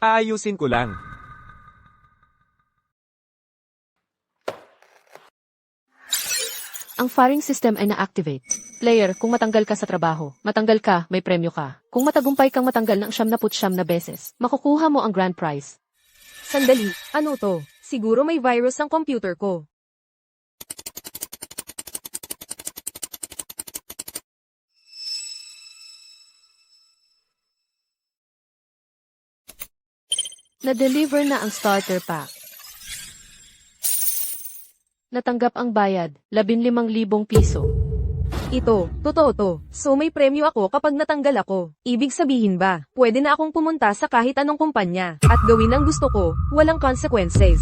Aayusin ko lang. Ang firing system ay na-activate. Player, kung matanggal ka sa trabaho, matanggal ka, may premyo ka. Kung matagumpay kang matanggal ng 79 na beses, makukuha mo ang grand prize. Sandali, ano to? Siguro may virus ang computer ko. Na-deliver na ang starter pack. Natanggap ang bayad, 15,000 piso. Ito, totoo to. So may premyo ako kapag natanggal ako. Ibig sabihin ba, pwede na akong pumunta sa kahit anong kumpanya, at gawin ang gusto ko, walang consequences.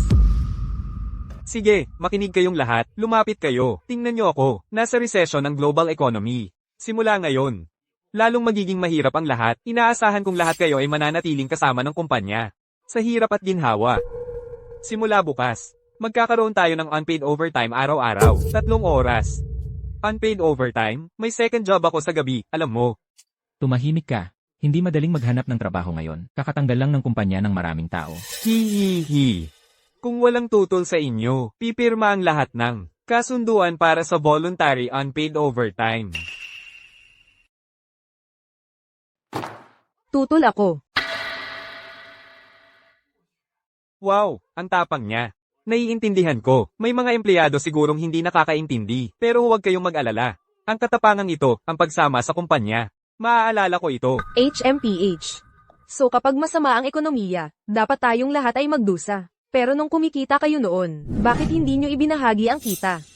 Sige, makinig kayong lahat, lumapit kayo. Tingnan nyo ako, nasa recession ang global economy. Simula ngayon, lalong magiging mahirap ang lahat. Inaasahan kong lahat kayo ay mananatiling kasama ng kumpanya. Sa hirap at ginhawa. Simula bukas, magkakaroon tayo ng unpaid overtime araw-araw, 3 oras. Unpaid overtime, may second job ako sa gabi, alam mo. Tumahimik ka. Hindi madaling maghanap ng trabaho ngayon. Kakatanggal lang ng kumpanya ng maraming tao. Hihihi. Kung walang tutol sa inyo, pipirma ang lahat ng kasunduan para sa voluntary unpaid overtime. Tutol ako. Wow, ang tapang niya. Naiintindihan ko, may mga empleyado sigurong hindi nakakaintindi, pero huwag kayong mag-alala. Ang katapangang ito, ang pagsama sa kumpanya. Maaalala ko ito. HMPH. So kapag masama ang ekonomiya, dapat tayong lahat ay magdusa. Pero nung kumikita kayo noon, bakit hindi nyo ibinahagi ang kita?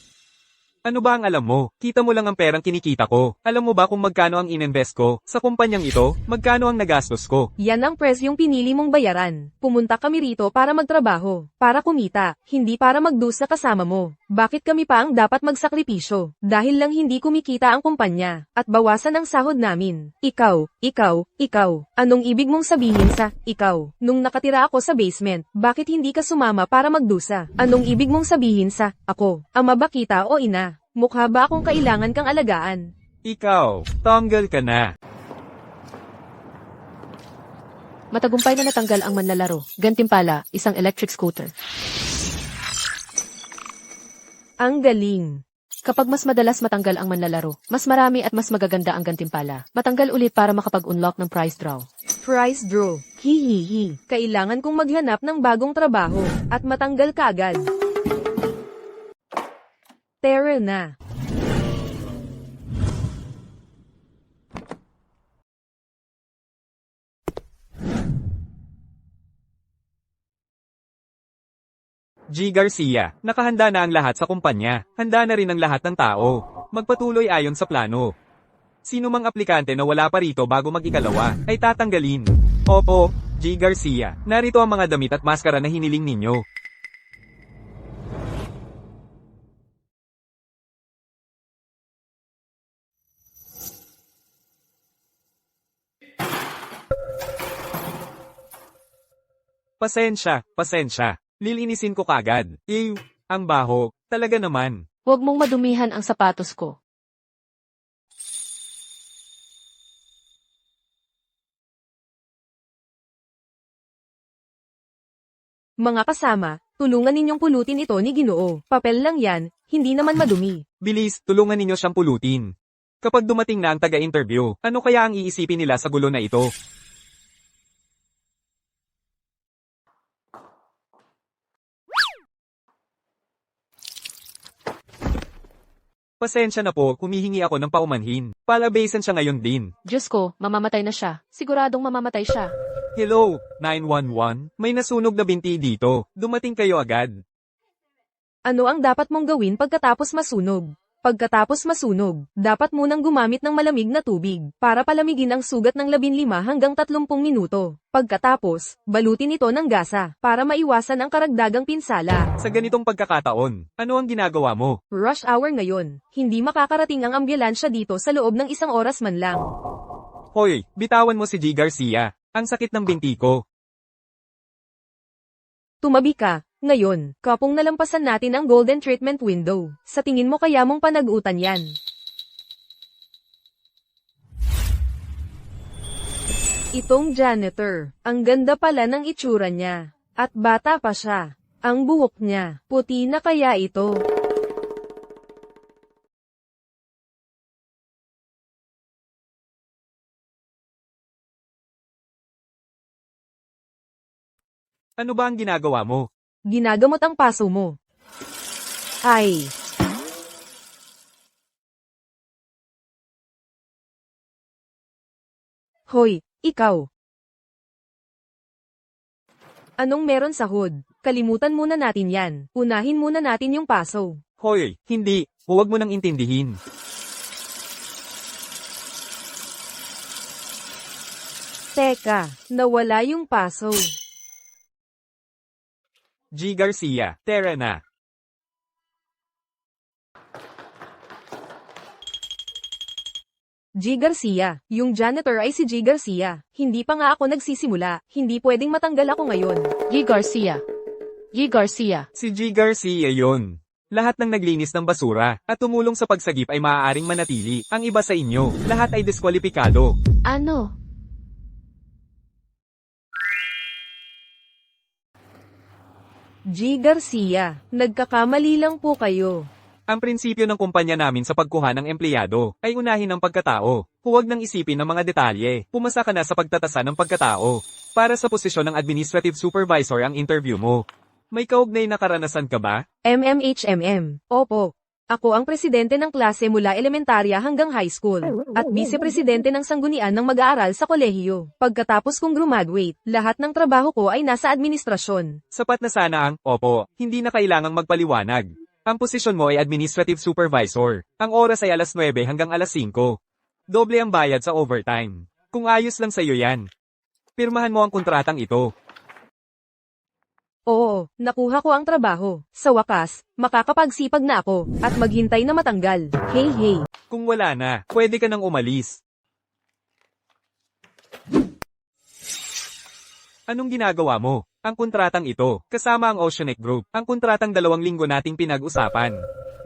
Ano ba ang alam mo? Kita mo lang ang perang kinikita ko. Alam mo ba kung magkano ang ininvest ko? Sa kumpanyang ito, magkano ang nagastos ko? Yan ang presyong pinili mong bayaran. Pumunta kami rito para magtrabaho, para kumita, hindi para magdusa kasama mo. Bakit kami pa ang dapat magsakripisyo? Dahil lang hindi kumikita ang kumpanya, at bawasan ang sahod namin. Ikaw. Anong ibig mong sabihin sa ikaw? Nung nakatira ako sa basement, bakit hindi ka sumama para magdusa? Anong ibig mong sabihin sa ako? Ama ba kita o ina? Mukha ba akong kailangan kang alagaan? Ikaw, tanggal ka na. Matagumpay na natanggal ang manlalaro. Gantimpala, isang electric scooter. Ang galing. Kapag mas madalas matanggal ang manlalaro, mas marami at mas magaganda ang gantimpala. Matanggal ulit para makapag-unlock ng prize draw. Prize draw. Hihihi. Kailangan kong maghanap ng bagong trabaho, at matanggal ka agad. Tara na. G. Garcia, nakahanda na ang lahat sa kumpanya. Handa na rin ang lahat ng tao. Magpatuloy ayon sa plano. Sino mang aplikante na wala pa rito bago mag-ikalawa, ay tatanggalin. Opo, G. Garcia, narito ang mga damit at maskara na hiniling ninyo. Pasensya. Lilinisin ko kagad. Ew, ang baho. Talaga naman. Huwag mong madumihan ang sapatos ko. Mga kasama, tulungan ninyong pulutin ito ni Ginoo. Papel lang yan, hindi naman madumi. Bilis, tulungan ninyo siyang pulutin. Kapag dumating na ang taga-interview, ano kaya ang iisipin nila sa gulo na ito? Pasensya na po, humihingi ako ng paumanhin. Palabasan siya ngayon din. Diyos ko, mamamatay na siya. Siguradong mamamatay siya. Hello, 911? May nasunog na binti dito. Dumating kayo agad. Ano ang dapat mong gawin pagkatapos masunog? Pagkatapos masunog, dapat munang gumamit ng malamig na tubig para palamigin ang sugat ng 15 hanggang 30 minuto. Pagkatapos, balutin ito ng gasa para maiwasan ang karagdagang pinsala. Sa ganitong pagkakataon, ano ang ginagawa mo? Rush hour ngayon, hindi makakarating ang ambulansya dito sa loob ng 1 oras man lang. Hoy, bitawan mo si G. Garcia. Ang sakit ng binti ko. Tumabi ka. Ngayon, kapong nalampasan natin ang golden treatment window. Sa tingin mo kaya mong panag-utan yan? Itong janitor, ang ganda pala ng itsura niya. At bata pa siya. Ang buhok niya, puti na kaya ito. Ano ba ang ginagawa mo? Ginagamot ang paso mo. Ay. Hoy, ikaw. Anong meron sa hood? Kalimutan muna natin yan. Unahin muna natin yung paso. Hoy, hindi. Huwag mo nang intindihin. Teka, nawala yung paso. G. Garcia, tara na. G. Garcia. Yung janitor ay si G. Garcia. Hindi pa nga ako nagsisimula. Hindi pwedeng matanggal ako ngayon. G. Garcia. G. Garcia. Si G. Garcia yon. Lahat ng naglinis ng basura at tumulong sa pagsagip ay maaaring manatili. Ang iba sa inyo, lahat ay diskwalipikado. Ano? G. Garcia. Nagkakamali lang po kayo. Ang prinsipyo ng kumpanya namin sa pagkuha ng empleyado ay unahin ang pagkatao. Huwag nang isipin ng mga detalye. Pumasa ka na sa pagtatasa ng pagkatao. Para sa posisyon ng administrative supervisor ang interview mo. May kaugnay na karanasan ka ba? MMHMM. Opo. Ako ang presidente ng klase mula elementarya hanggang high school. At vice-presidente ng sanggunian ng mag-aaral sa kolehiyo. Pagkatapos kong graduate, lahat ng trabaho ko ay nasa administrasyon. Sapat na sana ang, opo, hindi na kailangang magpaliwanag. Ang posisyon mo ay administrative supervisor. Ang oras ay alas 9 hanggang alas 5. Doble ang bayad sa overtime. Kung ayos lang sa'yo yan. Pirmahan mo ang kontratang ito. Oo, nakuha ko ang trabaho. Sa wakas, makakapagsipag na ako, at maghintay na matanggal. Hey hey. Kung wala na, pwede ka nang umalis. Anong ginagawa mo? Ang kontratang ito, kasama ang Oceanic Group, ang kontratang 2 linggo nating pinag-usapan.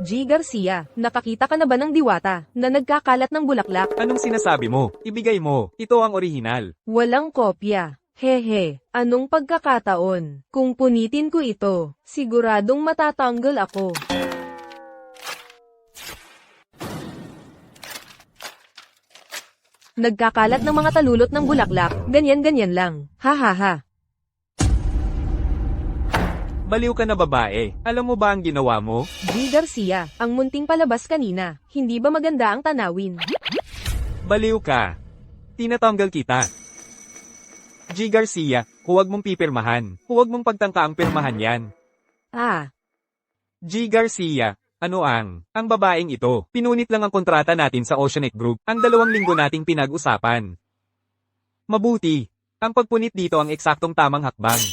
G. Garcia, nakakita ka na ba ng diwata, na nagkakalat ng bulaklak? Anong sinasabi mo? Ibigay mo, ito ang orihinal. Walang kopya. Hehe, anong pagkakataon? Kung punitin ko ito, siguradong matatanggal ako. Nagkakalat ng mga talulot ng bulaklak, ganyan-ganyan lang. Ha ha ha. Baliw ka na babae, alam mo ba ang ginawa mo? G. Garcia, ang munting palabas kanina, hindi ba maganda ang tanawin? Baliw ka. Tinatanggal kita. G. Garcia, huwag mong pipirmahan. Huwag mong pagtangka ang pirmahan yan. Ah, G. Garcia, ano ang babaeng ito? Pinunit lang ang kontrata natin sa Oceanic Group, ang 2 linggo nating pinag-usapan. Mabuti, ang pagpunit dito ang eksaktong tamang hakbang.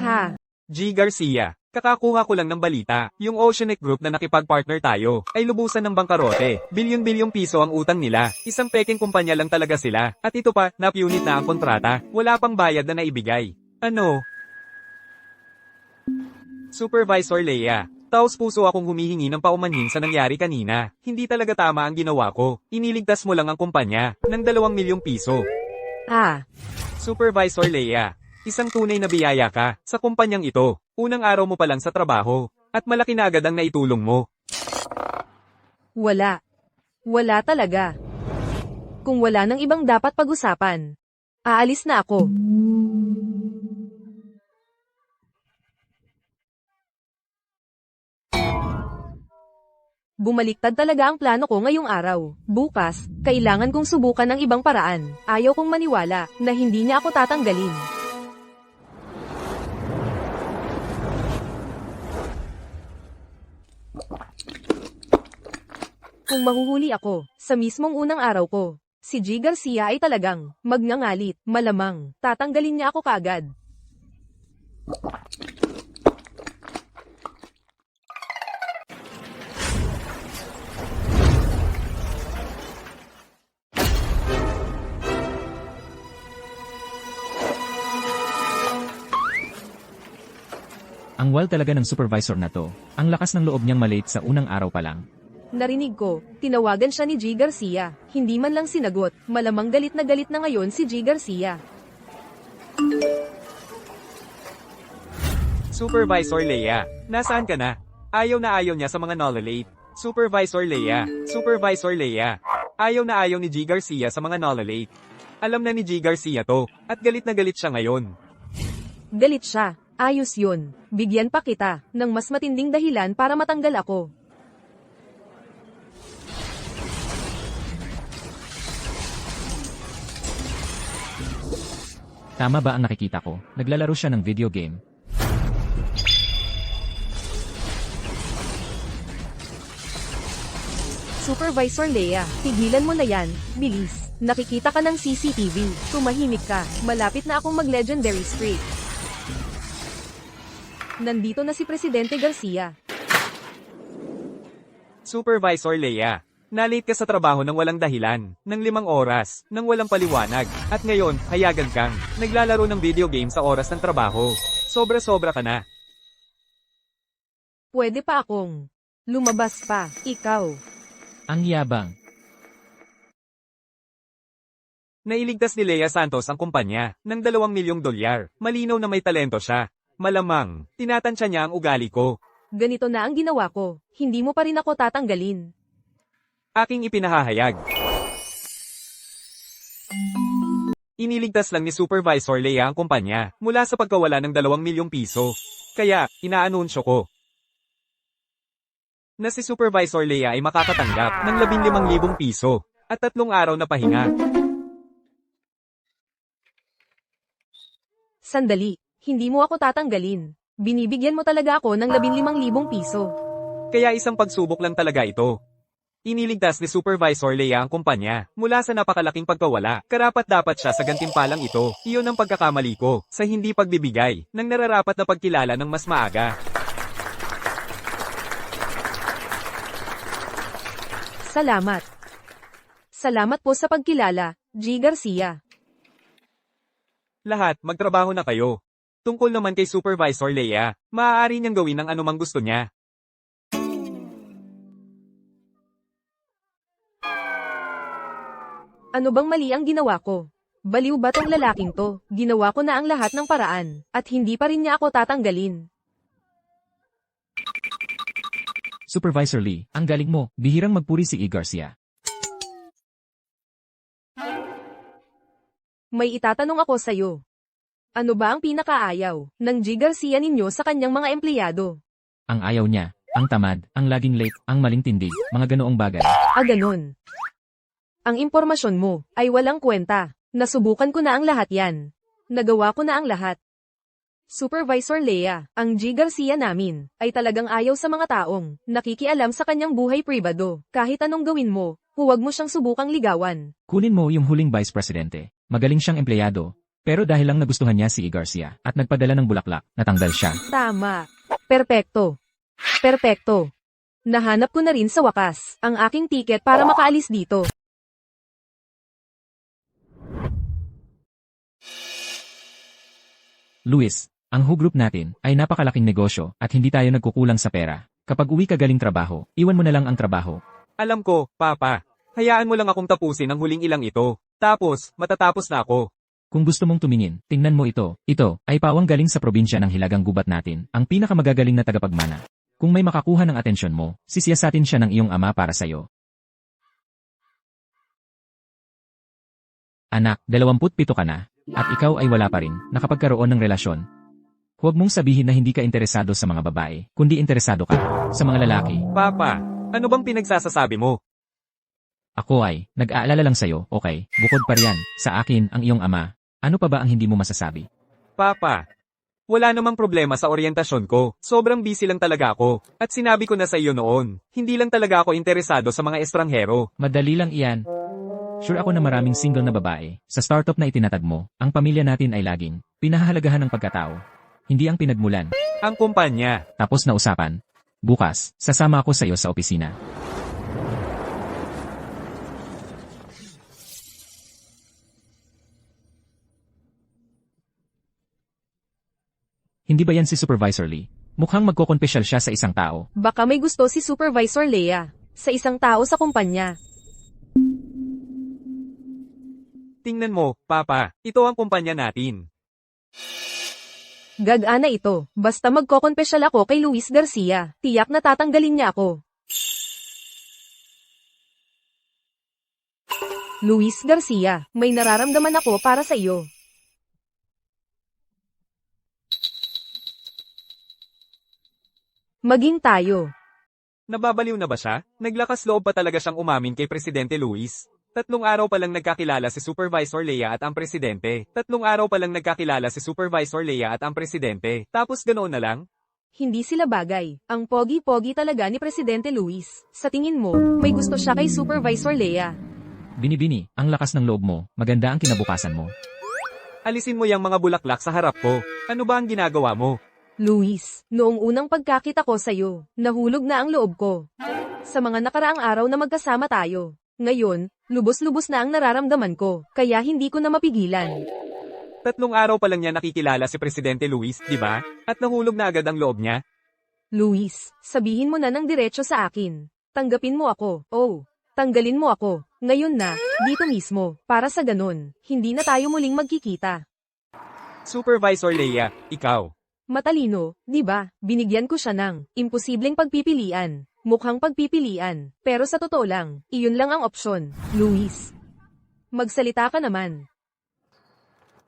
ha. G. Garcia, kakakuha ko lang ng balita, yung Oceanic Group na nakipag-partner tayo, ay lubusan ng bangkarote. Bilyon-bilyong piso ang utang nila, isang peking kumpanya lang talaga sila. At ito pa, napunit na ang kontrata, wala pang bayad na naibigay. Ano? Supervisor Leia, taos puso akong humihingi ng paumanhin sa nangyari kanina. Hindi talaga tama ang ginawa ko. Iniligtas mo lang ang kumpanya, ng 2 milyong piso. Ah, Supervisor Leia, isang tunay na biyaya ka sa kumpanyang ito. Unang araw mo pa lang sa trabaho, at malaki na agad ang naitulong mo. wala. Wala talaga. Kung wala nang ibang dapat pag-usapan, aalis na ako. Bumaliktad talaga ang plano ko ngayong araw. Bukas, kailangan kong subukan ng ibang paraan. Ayaw kong maniwala na hindi niya ako tatanggalin. Kung mahuhuli ako, sa mismong unang araw ko, si G. Garcia ay talagang magngangalit, malamang, tatanggalin niya ako kaagad. Ang wal talaga ng supervisor na to. Ang lakas ng loob niyang malate sa unang araw pa lang. Narinig ko, tinawagan siya ni G. Garcia. Hindi man lang sinagot, malamang galit na ngayon si G. Garcia. Supervisor Leia, nasaan ka na? Ayaw na ayaw niya sa mga Nolalate. Supervisor Leia, Supervisor Leia. Ayaw na ayaw ni G. Garcia sa mga Nolalate. Alam na ni G. Garcia to, at galit na galit siya ngayon. Galit siya. Ayos yun. Bigyan pa kita ng mas matinding dahilan para matanggal ako. Tama ba ang nakikita ko? Naglalaro siya ng video game. Supervisor Leia, tigilan mo na yan, bilis. Nakikita ka ng CCTV, tumahimik ka, malapit na akong mag-legendary streak. Nandito na si Presidente Garcia. Supervisor Leia, nalate ka sa trabaho ng walang dahilan, ng 5 oras, ng walang paliwanag, at ngayon, hayagan kang, naglalaro ng video game sa oras ng trabaho. Sobra-sobra ka na. Pwede pa akong lumabas pa, ikaw. Ang yabang. Nailigtas ni Leia Santos ang kumpanya ng $2 milyong. Malinaw na may talento siya. Malamang, tinatansya niya ang ugali ko. Ganito na ang ginawa ko, hindi mo pa rin ako tatanggalin. Aking ipinahahayag. Iniligtas lang ni Supervisor Leia ang kumpanya mula sa pagkawala ng ₱2 milyong. Kaya, inaanunsyo ko na si Supervisor Leia ay makakatanggap ng ₱15,000 at 3 araw na pahinga. Sandali, hindi mo ako tatanggalin. Binibigyan mo talaga ako ng ₱15,000. Kaya isang pagsubok lang talaga ito. Iniligtas ni Supervisor Leia ang kumpanya mula sa napakalaking pagkawala. Karapat-dapat siya sa gantimpalang ito. Iyon ang pagkakamali ko sa hindi pagbibigay ng nararapat na pagkilala ng mas maaga. Salamat. Salamat po sa pagkilala, G. Garcia. Lahat, magtrabaho na kayo. Tungkol naman kay Supervisor Leia, maaari niyang gawin ang anumang gusto niya. Ano bang mali ang ginawa ko? Baliw ba tong lalaking to? Ginawa ko na ang lahat ng paraan, at hindi pa rin niya ako tatanggalin. Supervisor Lee, ang galing mo. Bihirang magpuri si E. Garcia. May itatanong ako sa'yo. Ano ba ang pinakaayaw ng G. Garcia ninyo sa kanyang mga empleyado? Ang ayaw niya, ang tamad, ang laging late, ang maling tindig, mga ganoong bagay. Ganon. Ang impormasyon mo ay walang kwenta. Nasubukan ko na ang lahat yan. Nagawa ko na ang lahat. Supervisor Leia, ang G. Garcia namin, ay talagang ayaw sa mga taong nakikialam sa kanyang buhay pribado. Kahit anong gawin mo, huwag mo siyang subukang ligawan. Kunin mo yung huling vice presidente. Magaling siyang empleyado. Pero dahil lang nagustuhan niya si E. Garcia at nagpadala ng bulaklak, natanggal siya. Tama. Perpekto. Perpekto. Nahanap ko na rin sa wakas ang aking tiket para makaalis dito. Luis, ang Who Group natin ay napakalaking negosyo at hindi tayo nagkukulang sa pera. Kapag uwi ka galing trabaho, iwan mo na lang ang trabaho. Alam ko, Papa. Hayaan mo lang akong tapusin ang huling ilang ito. Tapos, matatapos na ako. Kung gusto mong tumingin, tingnan mo ito. Ito ay pawang galing sa probinsya ng Hilagang Gubat natin, ang pinakamagagaling na tagapagmana. Kung may makakuha ng atensyon mo, sisiyasatin siya ng iyong ama para sa'yo. Anak, 27 ka na, at ikaw ay wala pa rin, nakapagkaroon ng relasyon. Huwag mong sabihin na hindi ka interesado sa mga babae, kundi interesado ka sa mga lalaki. Papa, ano bang pinagsasasabi mo? Ako ay, nag-aalala lang sa'yo, okay, bukod pa riyan, sa akin, ang iyong ama. Ano pa ba ang hindi mo masasabi? Papa, wala namang problema sa oryentasyon ko. Sobrang busy lang talaga ako. At sinabi ko na sa iyo noon, hindi lang talaga ako interesado sa mga estranghero. Madali lang iyan. Sure ako na maraming single na babae. Sa startup na itinatag mo, ang pamilya natin ay laging pinahahalagahan ng pagkatao. Hindi ang pinagmulan. Ang kumpanya. Tapos na usapan. Bukas, sasama ako sa iyo sa opisina. Hindi ba yan si Supervisor Lee? Mukhang magkokonpesyal siya sa isang tao. Baka may gusto si Supervisor Leia. sa isang tao sa kumpanya. Tingnan mo, Papa, ito ang kumpanya natin. Gag-ana ito, basta magkokonpesyal ako kay Luis Garcia, tiyak na tatanggalin niya ako. Luis Garcia, may nararamdaman ako para sa iyo. Maging tayo. Nababaliw na ba siya? Naglakas loob pa talaga siyang umamin kay Presidente Luis. 3 araw pa lang nagkakilala si Supervisor Lea at ang Presidente. 3 araw pa lang nagkakilala si Supervisor Lea at ang Presidente. Tapos ganoon na lang? Hindi sila bagay. Ang pogi-pogi talaga ni Presidente Luis. Sa tingin mo, may gusto siya kay Supervisor Lea. Binibini, ang lakas ng loob mo, maganda ang kinabukasan mo. Alisin mo yung mga bulaklak sa harap ko. Ano ba ang ginagawa mo? Luis, noong unang pagkakita ko sa'yo, nahulog na ang loob ko. Sa mga nakaraang araw na magkasama tayo. Ngayon, lubos-lubos na ang nararamdaman ko, kaya hindi ko na mapigilan. 3 araw pa lang niya nakikilala si Presidente Luis, di ba? At nahulog na agad ang loob niya. Luis, sabihin mo na ng diretso sa akin. Tanggapin mo ako, tanggalin mo ako, ngayon na, dito mismo, para sa ganun, hindi na tayo muling magkikita. Supervisor Lea, ikaw. Matalino, di ba? Binigyan ko siya ng imposibleng pagpipilian. Mukhang pagpipilian. Pero sa totoo lang, iyon lang ang opsyon. Luis. Magsalita ka naman.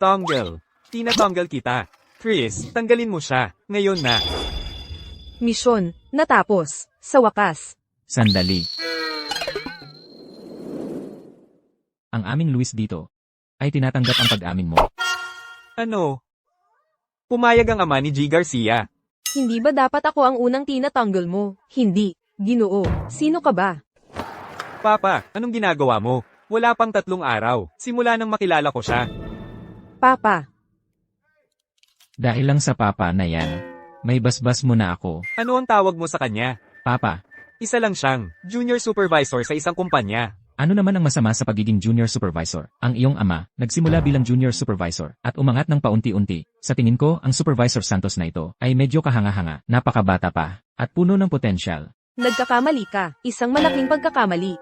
Tanggal. Tinatanggal kita. Chris, tanggalin mo siya. Ngayon na. Misyon, natapos. Sa wakas. Sandali. Ang aming Luis dito ay tinatanggap ang pag-amin mo. Ano? Pumayag ang ama ni G. Garcia. Hindi ba dapat ako ang unang tinatanggal mo? Hindi. Ginoo, sino ka ba? Papa, anong ginagawa mo? Wala pang 3 araw. Simula nang makilala ko siya. Papa, Dahil lang sa papa na yan, may basbas mo na ako. Ano ang tawag mo sa kanya? Papa, Isa lang siyang junior supervisor sa isang kumpanya. ano naman ang masama sa pagiging junior supervisor? Ang iyong ama, nagsimula bilang junior supervisor, at umangat ng paunti-unti. Sa tingin ko, ang Supervisor Santos na ito, ay medyo kahanga-hanga, napakabata pa, at puno ng potensyal. nagkakamali ka. Isang malaking pagkakamali.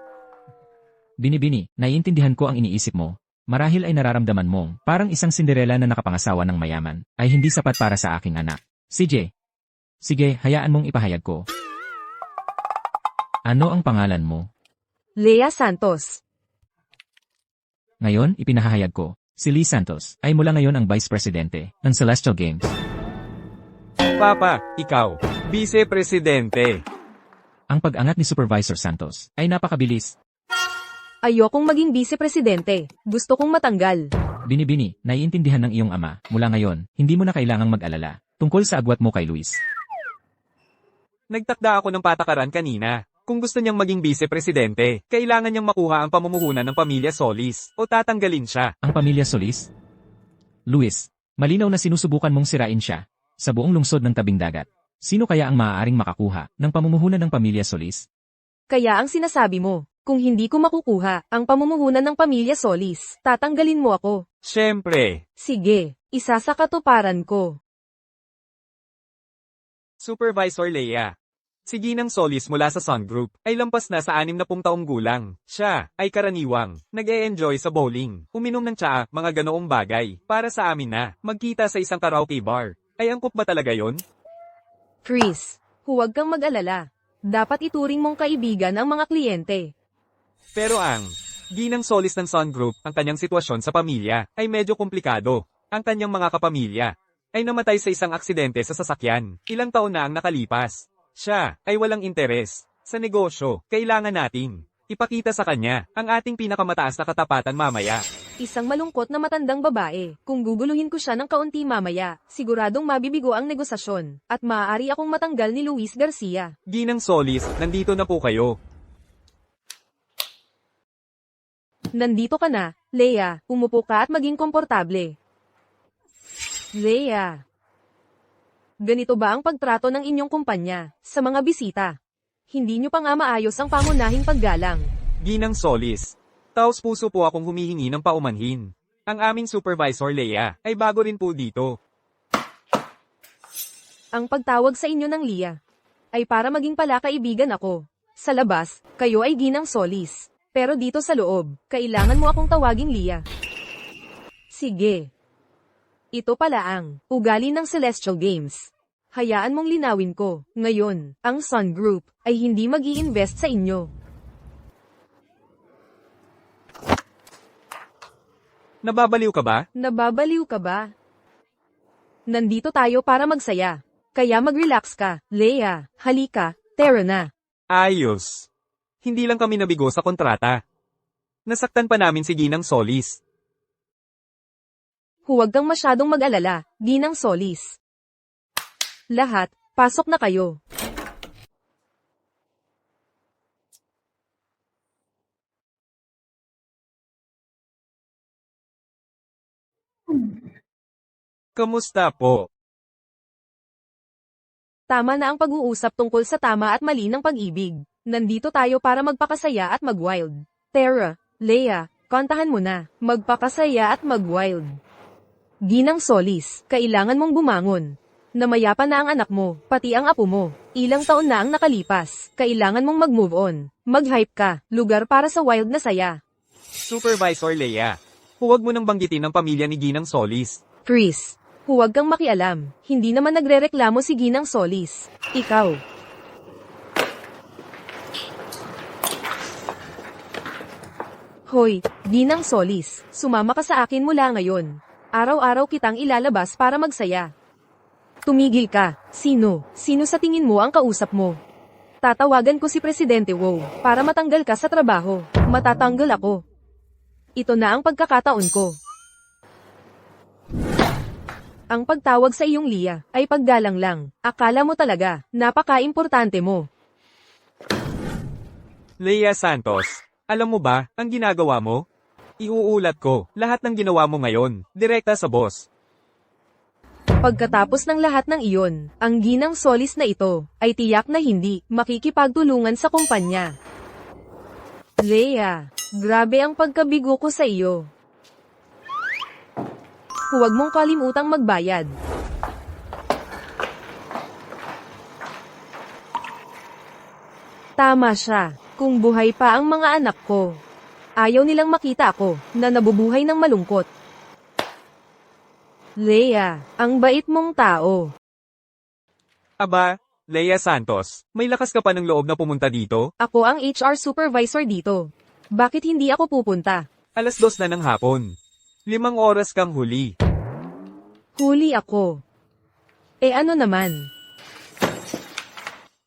Binibini, naiintindihan ko ang iniisip mo. Marahil ay nararamdaman mong, parang isang Cinderella na nakapangasawa ng mayaman, ay hindi sapat para sa aking anak. CJ. Sige, hayaan mong ipahayag ko. Ano ang pangalan mo? Lea Santos. Ngayon, ipinahayag ko. Si Lee Santos ay mula ngayon ang Vice Presidente ng Celestial Games. Papa, ikaw. Vice Presidente. Ang pag-angat ni Supervisor Santos ay napakabilis. Ayokong maging vice-presidente. Gusto kong matanggal. Binibini, naiintindihan ng iyong ama. Mula ngayon, hindi mo na kailangang mag-alala tungkol sa agwat mo kay Luis. Nagtakda ako ng patakaran kanina. Kung gusto niyang maging vice-presidente, kailangan niyang makuha ang pamumuhunan ng pamilya Solis o tatanggalin siya. Ang pamilya Solis? Luis, malinaw na sinusubukan mong sirain siya sa buong lungsod ng tabing dagat. Sino kaya ang maaaring makakuha ng pamumuhunan ng pamilya Solis? Kaya ang sinasabi mo, kung hindi ko makukuha ang pamumuhunan ng pamilya Solis, tatanggalin mo ako. Siyempre. Sige, isa sa katuparan ko. Supervisor Lea. Si Ginang Solis mula sa Sun Group ay lampas na sa 60 taong gulang. Siya ay karaniwang nag-e-enjoy sa bowling, uminom ng tsaa, mga ganoong bagay. Para sa amin na magkita sa isang karaoke bar. Ay angkop ba talaga yon? Chris, huwag kang mag-alala. Dapat ituring mong kaibigan ang mga kliyente. Pero ang Ginang Solis ng Sun Group, ang kanyang sitwasyon sa pamilya ay medyo komplikado. Ang kanyang mga kapamilya ay namatay sa isang aksidente sa sasakyan. Ilang taon na ang nakalipas. Siya ay walang interes sa negosyo. Kailangan nating ipakita sa kanya ang ating pinakamataas na katapatan mamaya. Isang malungkot na matandang babae. Kung guguluhin ko siya ng kaunti mamaya, siguradong mabibigo ang negosasyon, at maaari akong matanggal ni Luis Garcia. Ginang Solis, nandito na po kayo. Nandito ka na, Lea, umupo ka at maging komportable. Lea. Ganito ba ang pagtrato ng inyong kumpanya sa mga bisita? Hindi nyo pa nga maayos ang pangunahing paggalang. Ginang Solis, taos puso po akong humihingi ng paumanhin. Ang aming Supervisor Lea ay bago rin po dito. Ang pagtawag sa inyo ng Lea ay para maging palakaibigan ako. Sa labas, kayo ay Ginang Solis. Pero dito sa loob, kailangan mo akong tawaging Leah. Sige. Ito pala ang ugali ng Celestial Games. Hayaan mong linawin ko. Ngayon, ang Sun Group ay hindi mag-i-invest sa inyo. Nababaliw ka ba? Nababaliw ka ba? Nandito tayo para magsaya. Kaya mag-relax ka. Leah, halika, tara na. Ayos. Hindi lang kami nabigo sa kontrata. Nasaktan pa namin si Ginang Solis. Huwag kang masyadong mag-alala, Ginang Solis. Lahat, pasok na kayo. Kamusta po? Tama na ang pag-uusap tungkol sa tama at mali ng pag-ibig. Nandito tayo para magpakasaya at mag-wild. Tara, Leah, kantahan mo na. Magpakasaya at mag-wild. Ginang Solis, kailangan mong bumangon. Namayapa na ang anak mo, pati ang apo mo. Ilang taon na ang nakalipas. Kailangan mong mag-move on. Mag-hype ka, lugar para sa wild na saya. Supervisor Leia. Huwag mo nang banggitin ang pamilya ni Ginang Solis. Chris, huwag kang makialam. Hindi naman nagrereklamo si Ginang Solis. Ikaw. Hoy, Ginang Solis, sumama ka sa akin mula ngayon. Araw-araw kitang ilalabas para magsaya. Tumigil ka. Sino? Sino sa tingin mo ang kausap mo? Tatawagan ko si Presidente Wu para matanggal ka sa trabaho. Matatanggal ako. Ito na ang pagkakataon ko. Ang pagtawag sa iyong Leah ay paggalang lang. Akala mo talaga, napaka-importante mo. Leia Santos, alam mo ba, ang ginagawa mo? Iuulat ko, lahat ng ginawa mo ngayon, direkta sa boss. Pagkatapos ng lahat ng iyon, ang Ginang Solis na ito, ay tiyak na hindi makikipagtulungan sa kumpanya. Leah, grabe ang pagkabigo ko sa iyo. Huwag mong kalimutang magbayad. Tama siya, kung buhay pa ang mga anak ko. Ayaw nilang makita ako, na nabubuhay ng malungkot. Leah, ang bait mong tao. Aba, Leia Santos, may lakas ka pa ng loob na pumunta dito? Ako ang HR supervisor dito. Bakit hindi ako pupunta? 2:00 na ng hapon. 5 oras kang huli. Huli ako. Ano naman?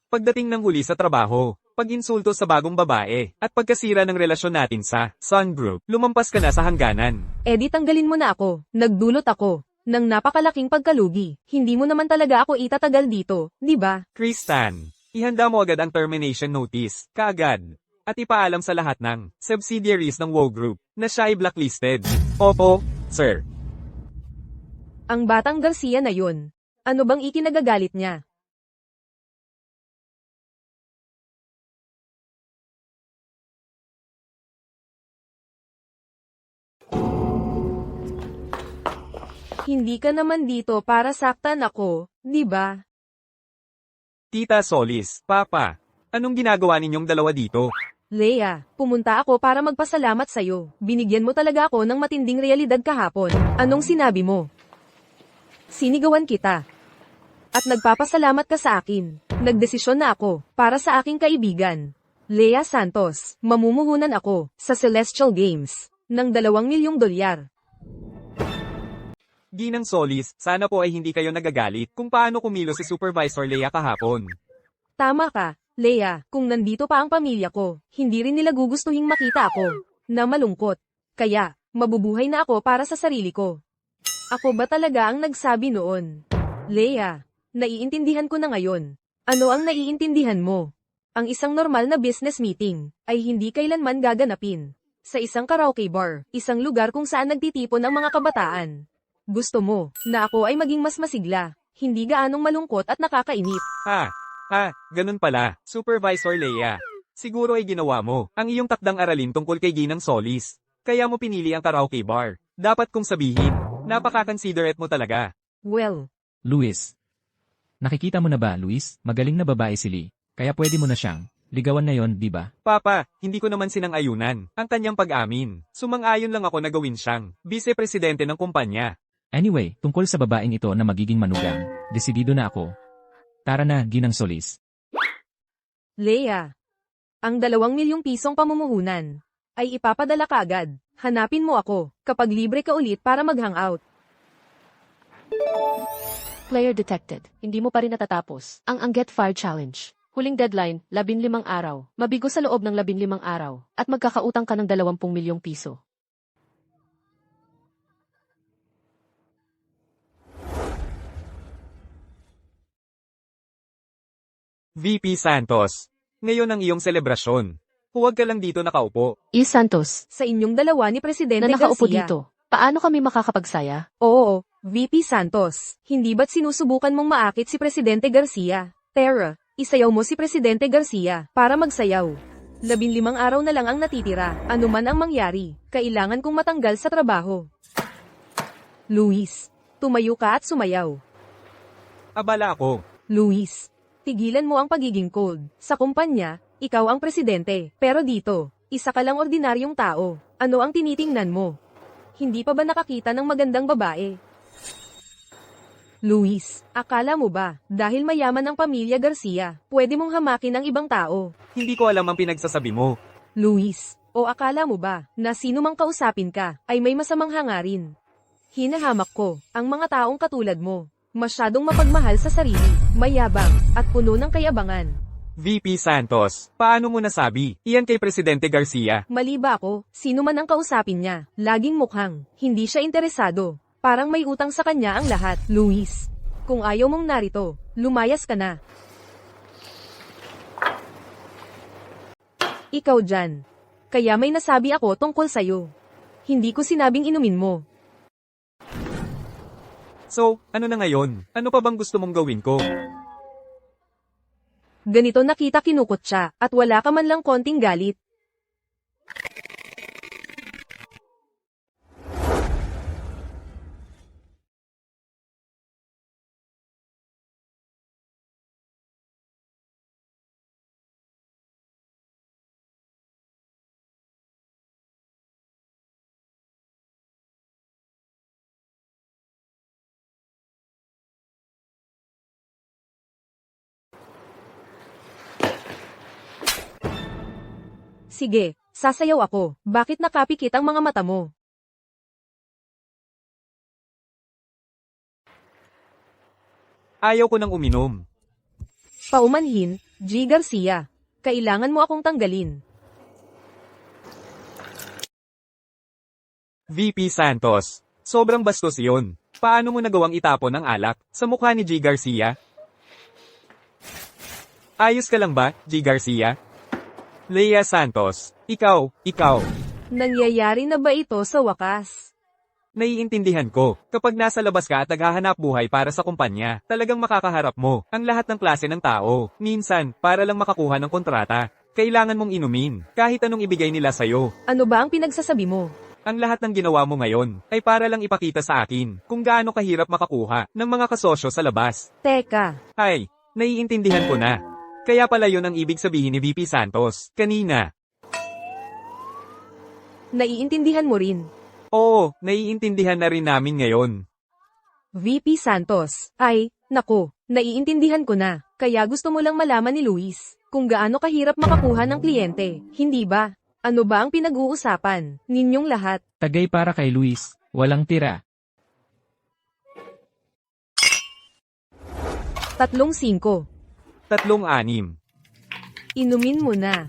Pagdating ng huli sa trabaho, pag-insulto sa bagong babae, at pagkasira ng relasyon natin sa Sun Group, lumampas ka na sa hangganan. Di tanggalin mo na ako. Nagdulot ako ng napakalaking pagkalugi. Hindi mo naman talaga ako itatagal dito, di ba? Kristan, ihanda mo agad ang termination notice, kaagad. At ipaalam sa lahat ng subsidiaries ng WoW Group na siya ay blacklisted. Opo, sir. Ang batang Garcia na yun. Ano bang ikinagagalit niya? Hindi ka naman dito para saktan ako, di ba? Tita Solis, Papa, anong ginagawa ninyong dalawa dito? Leah, pumunta ako para magpasalamat sa'yo. Binigyan mo talaga ako ng matinding realidad kahapon. Anong sinabi mo? Sinigawan kita. At nagpapasalamat ka sa akin. Nagdesisyon na ako para sa aking kaibigan. Leah Santos, mamumuhunan ako sa Celestial Games ng $2 milyong. Ginang Solis, sana po ay hindi kayo nagagalit kung paano kumilo si Supervisor Leia kahapon. Tama ka, Leah, kung nandito pa ang pamilya ko, hindi rin nila gugustuhing makita ako na malungkot. Kaya, mabubuhay na ako para sa sarili ko. Ako ba talaga ang nagsabi noon? Leah, naiintindihan ko na ngayon. Ano ang naiintindihan mo? Ang isang normal na business meeting ay hindi kailanman gaganapin sa isang karaoke bar, isang lugar kung saan nagtitipon ang mga kabataan. Gusto mo na ako ay maging mas masigla, hindi gaanong malungkot at nakakainip. Ganun pala, Supervisor Leia. Siguro ay ginawa mo ang iyong takdang aralin tungkol kay Ginang Solis. Kaya mo pinili ang karaoke bar. Dapat kong sabihin, napaka-considerate mo talaga. Well, Luis. Nakikita mo na ba, Luis? Magaling na babae si Lee. Kaya pwede mo na siyang Ligawan na yon, di ba? Papa, hindi ko naman sinang-ayunan ang kanyang pag-amin. Sumang-ayon lang ako na gawin siyang vice-presidente ng kumpanya. Anyway, tungkol sa babaeng ito na magiging manugang, desidido na ako. Tara na, Ginang Solis. Leia, ang 2 milyong pisong pamumuhunan ay ipapadala ka agad. Hanapin mo ako kapag libre ka ulit para mag-hangout. Player detected. Hindi mo pa rin natatapos ang Get Fire Challenge. Huling deadline, 15 araw. Mabigo sa loob ng 15 araw. At magkakautang ka ng 20 milyong piso. VP Santos, ngayon ang iyong selebrasyon. Huwag ka lang dito nakaupo. Is Santos, Sa inyong dalawa ni Presidente na nakaupo Garcia. dito. Paano kami makakapagsaya? Oo, VP Santos. Hindi ba't sinusubukan mong maakit si Presidente Garcia? Tara, isayaw mo si Presidente Garcia para magsayaw. 15 araw na lang ang natitira. Ano man ang mangyari, kailangan kong matanggal sa trabaho. Luis, tumayo ka at sumayaw. Abala ako. Luis, tigilan mo ang pagiging cold. Sa kumpanya, ikaw ang presidente. Pero dito, isa ka lang ordinaryong tao. Ano ang tinitingnan mo? Hindi pa ba nakakita ng magandang babae? Luis, akala mo ba, dahil mayaman ang pamilya Garcia, pwede mong hamakin ang ibang tao? Hindi ko alam ang pinagsasabi mo. Luis, o akala mo ba, na sino mang kausapin ka, ay may masamang hangarin? Hinahamak ko, ang mga taong katulad mo. Masyadong mapagmahal sa sarili, mayabang, at puno ng kayabangan. VP Santos, paano mo nasabi? Iyan kay Presidente Garcia. Mali ba ako? Sino man ang kausapin niya, laging mukhang, hindi siya interesado. Parang may utang sa kanya ang lahat. Luis, kung ayaw mong narito, lumayas ka na. Ikaw dyan. Kaya may nasabi ako tungkol sa'yo. Hindi ko sinabing inumin mo. So, ano na ngayon? Ano pa bang gusto mong gawin ko? Ganito nakita kinukot siya, at wala ka man lang konting galit. Sige, sasayaw ako. Bakit nakapikit ang mga mata mo? Ayaw ko nang uminom. Paumanhin, G. Garcia. Kailangan mo akong tanggalin. VP Santos, sobrang bastos yun. Paano mo nagawang itapon ng alak sa mukha ni G. Garcia? Ayos ka lang ba, G. Garcia? Leia Santos, ikaw. Nangyayari na ba ito sa wakas? Naiintindihan ko, kapag nasa labas ka at naghahanap buhay para sa kumpanya, talagang makakaharap mo ang lahat ng klase ng tao. Minsan, para lang makakuha ng kontrata, kailangan mong inumin, kahit anong ibigay nila sa'yo. Ano ba ang pinagsasabi mo? Ang lahat ng ginawa mo ngayon, ay para lang ipakita sa akin kung gaano kahirap makakuha ng mga kasosyo sa labas. Teka, Ay, naiintindihan ko na. Kaya pala yun ang ibig sabihin ni VP Santos, kanina. naiintindihan mo rin. Oo, naiintindihan na rin namin ngayon. VP Santos, ay, nako, naiintindihan ko na. Kaya gusto mo lang malaman ni Luis, kung gaano kahirap makakuha ng kliyente, hindi ba? Ano ba ang pinag-uusapan, ninyong lahat? Tagay para kay Luis, walang tira. 3-5. 3-6. Inumin mo na.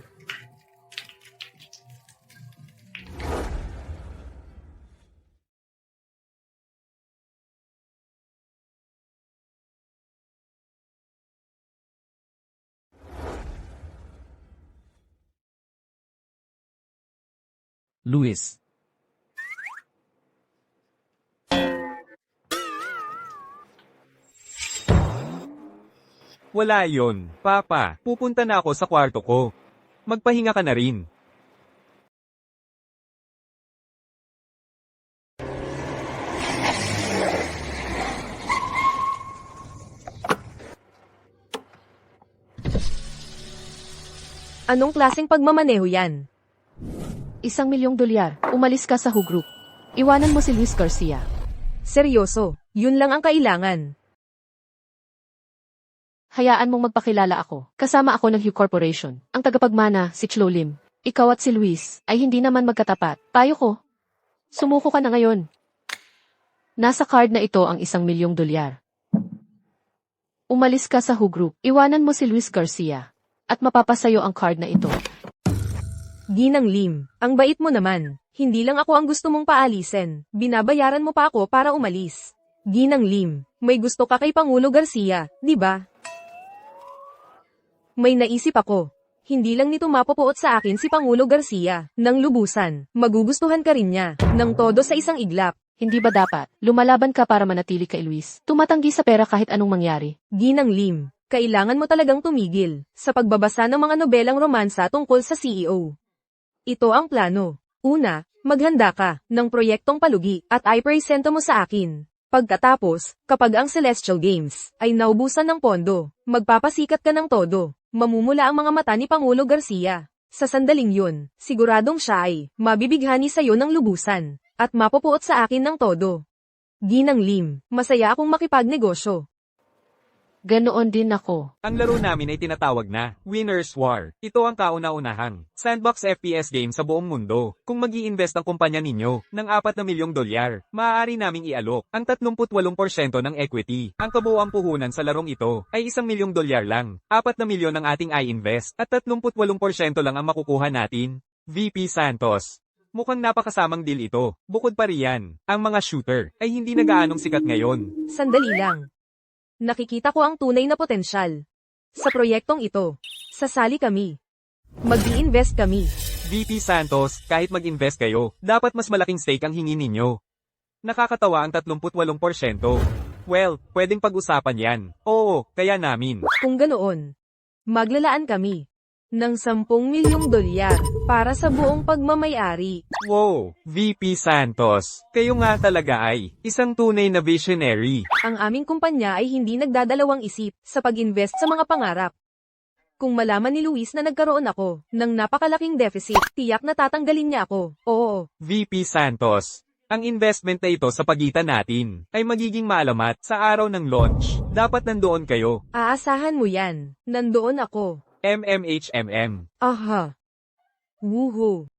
Luis. Wala yon, Papa. Pupunta na ako sa kwarto ko. Magpahinga ka na rin. Anong klaseng pagmamaneho yan? $1,000,000. Umalis ka sa Who Group. Iwanan mo si Luis Garcia. Seryoso, yun lang ang kailangan. Hayaan mong magpakilala ako. Kasama ako ng Hugh Corporation. Ang tagapagmana, si Chlo Lim. Ikaw at si Luis ay hindi naman magkatapat. Payo ko. Sumuko ka na ngayon. Nasa card na ito ang $1,000,000. Umalis ka sa Who Group. Iwanan mo si Luis Garcia. At mapapasayo ang card na ito. Ginang Lim, ang bait mo naman. Hindi lang ako ang gusto mong paalisin. Binabayaran mo pa ako para umalis. Ginang Lim, may gusto ka kay Pangulo Garcia, di ba? May naisip ako. Hindi lang nito mapupuot sa akin si Pangulo Garcia. Nang lubusan, magugustuhan ka rin niya. Nang todo sa isang iglap. Hindi ba dapat? Lumalaban ka para manatili kay Luis. Tumatanggi sa pera kahit anong mangyari. Ginang Lim, kailangan mo talagang tumigil sa pagbabasa ng mga nobelang romansa tungkol sa CEO. Ito ang plano. Una, maghanda ka ng proyektong palugi at ipresento mo sa akin. Pagkatapos, kapag ang Celestial Games ay naubusan ng pondo, magpapasikat ka ng todo. Mamumula ang mga mata ni Pangulo Garcia. Sa sandaling yun, siguradong siya ay mabibighani sa'yo ng lubusan at mapupuot sa akin ng todo. Ginang Lim, masaya akong makipagnegosyo. Ganoon din ako. Ang laro namin ay tinatawag na Winner's War. Ito ang kauna-unahang sandbox FPS game sa buong mundo. Kung mag-i-invest ang kumpanya ninyo ng $4,000,000, maaari naming ialok ang 38% ng equity. Ang kabuuang puhunan sa larong ito ay $1,000,000 lang. 4 milyon ang ating i-invest at 38% lang ang makukuha natin. VP Santos. Mukhang napakasamang deal ito. Bukod pa riyan, ang mga shooter ay hindi na gaanong sikat ngayon. Sandali lang. Nakikita ko ang tunay na potensyal. Sa proyektong ito, sasali kami. Mag-i-invest kami. VP Santos, kahit mag-invest kayo, dapat mas malaking stake ang hingin ninyo. Nakakatawa ang 38%. Well, pwedeng pag-usapan yan. Oo, kaya namin. Kung ganoon, maglalaan kami ng $10,000,000 para sa buong pagmamayari. Wow, VP Santos, kayo nga talaga ay isang tunay na visionary. Ang aming kumpanya ay hindi nagdadalawang isip sa pag-invest sa mga pangarap. Kung malaman ni Luis na nagkaroon ako ng napakalaking deficit, tiyak na tatanggalin niya ako. Oo. VP Santos, ang investment na ito sa pagitan natin ay magiging maalamat sa araw ng launch. Dapat nandoon kayo. Aasahan mo yan. Nandoon ako. MMHMM. Aha. Woohoo.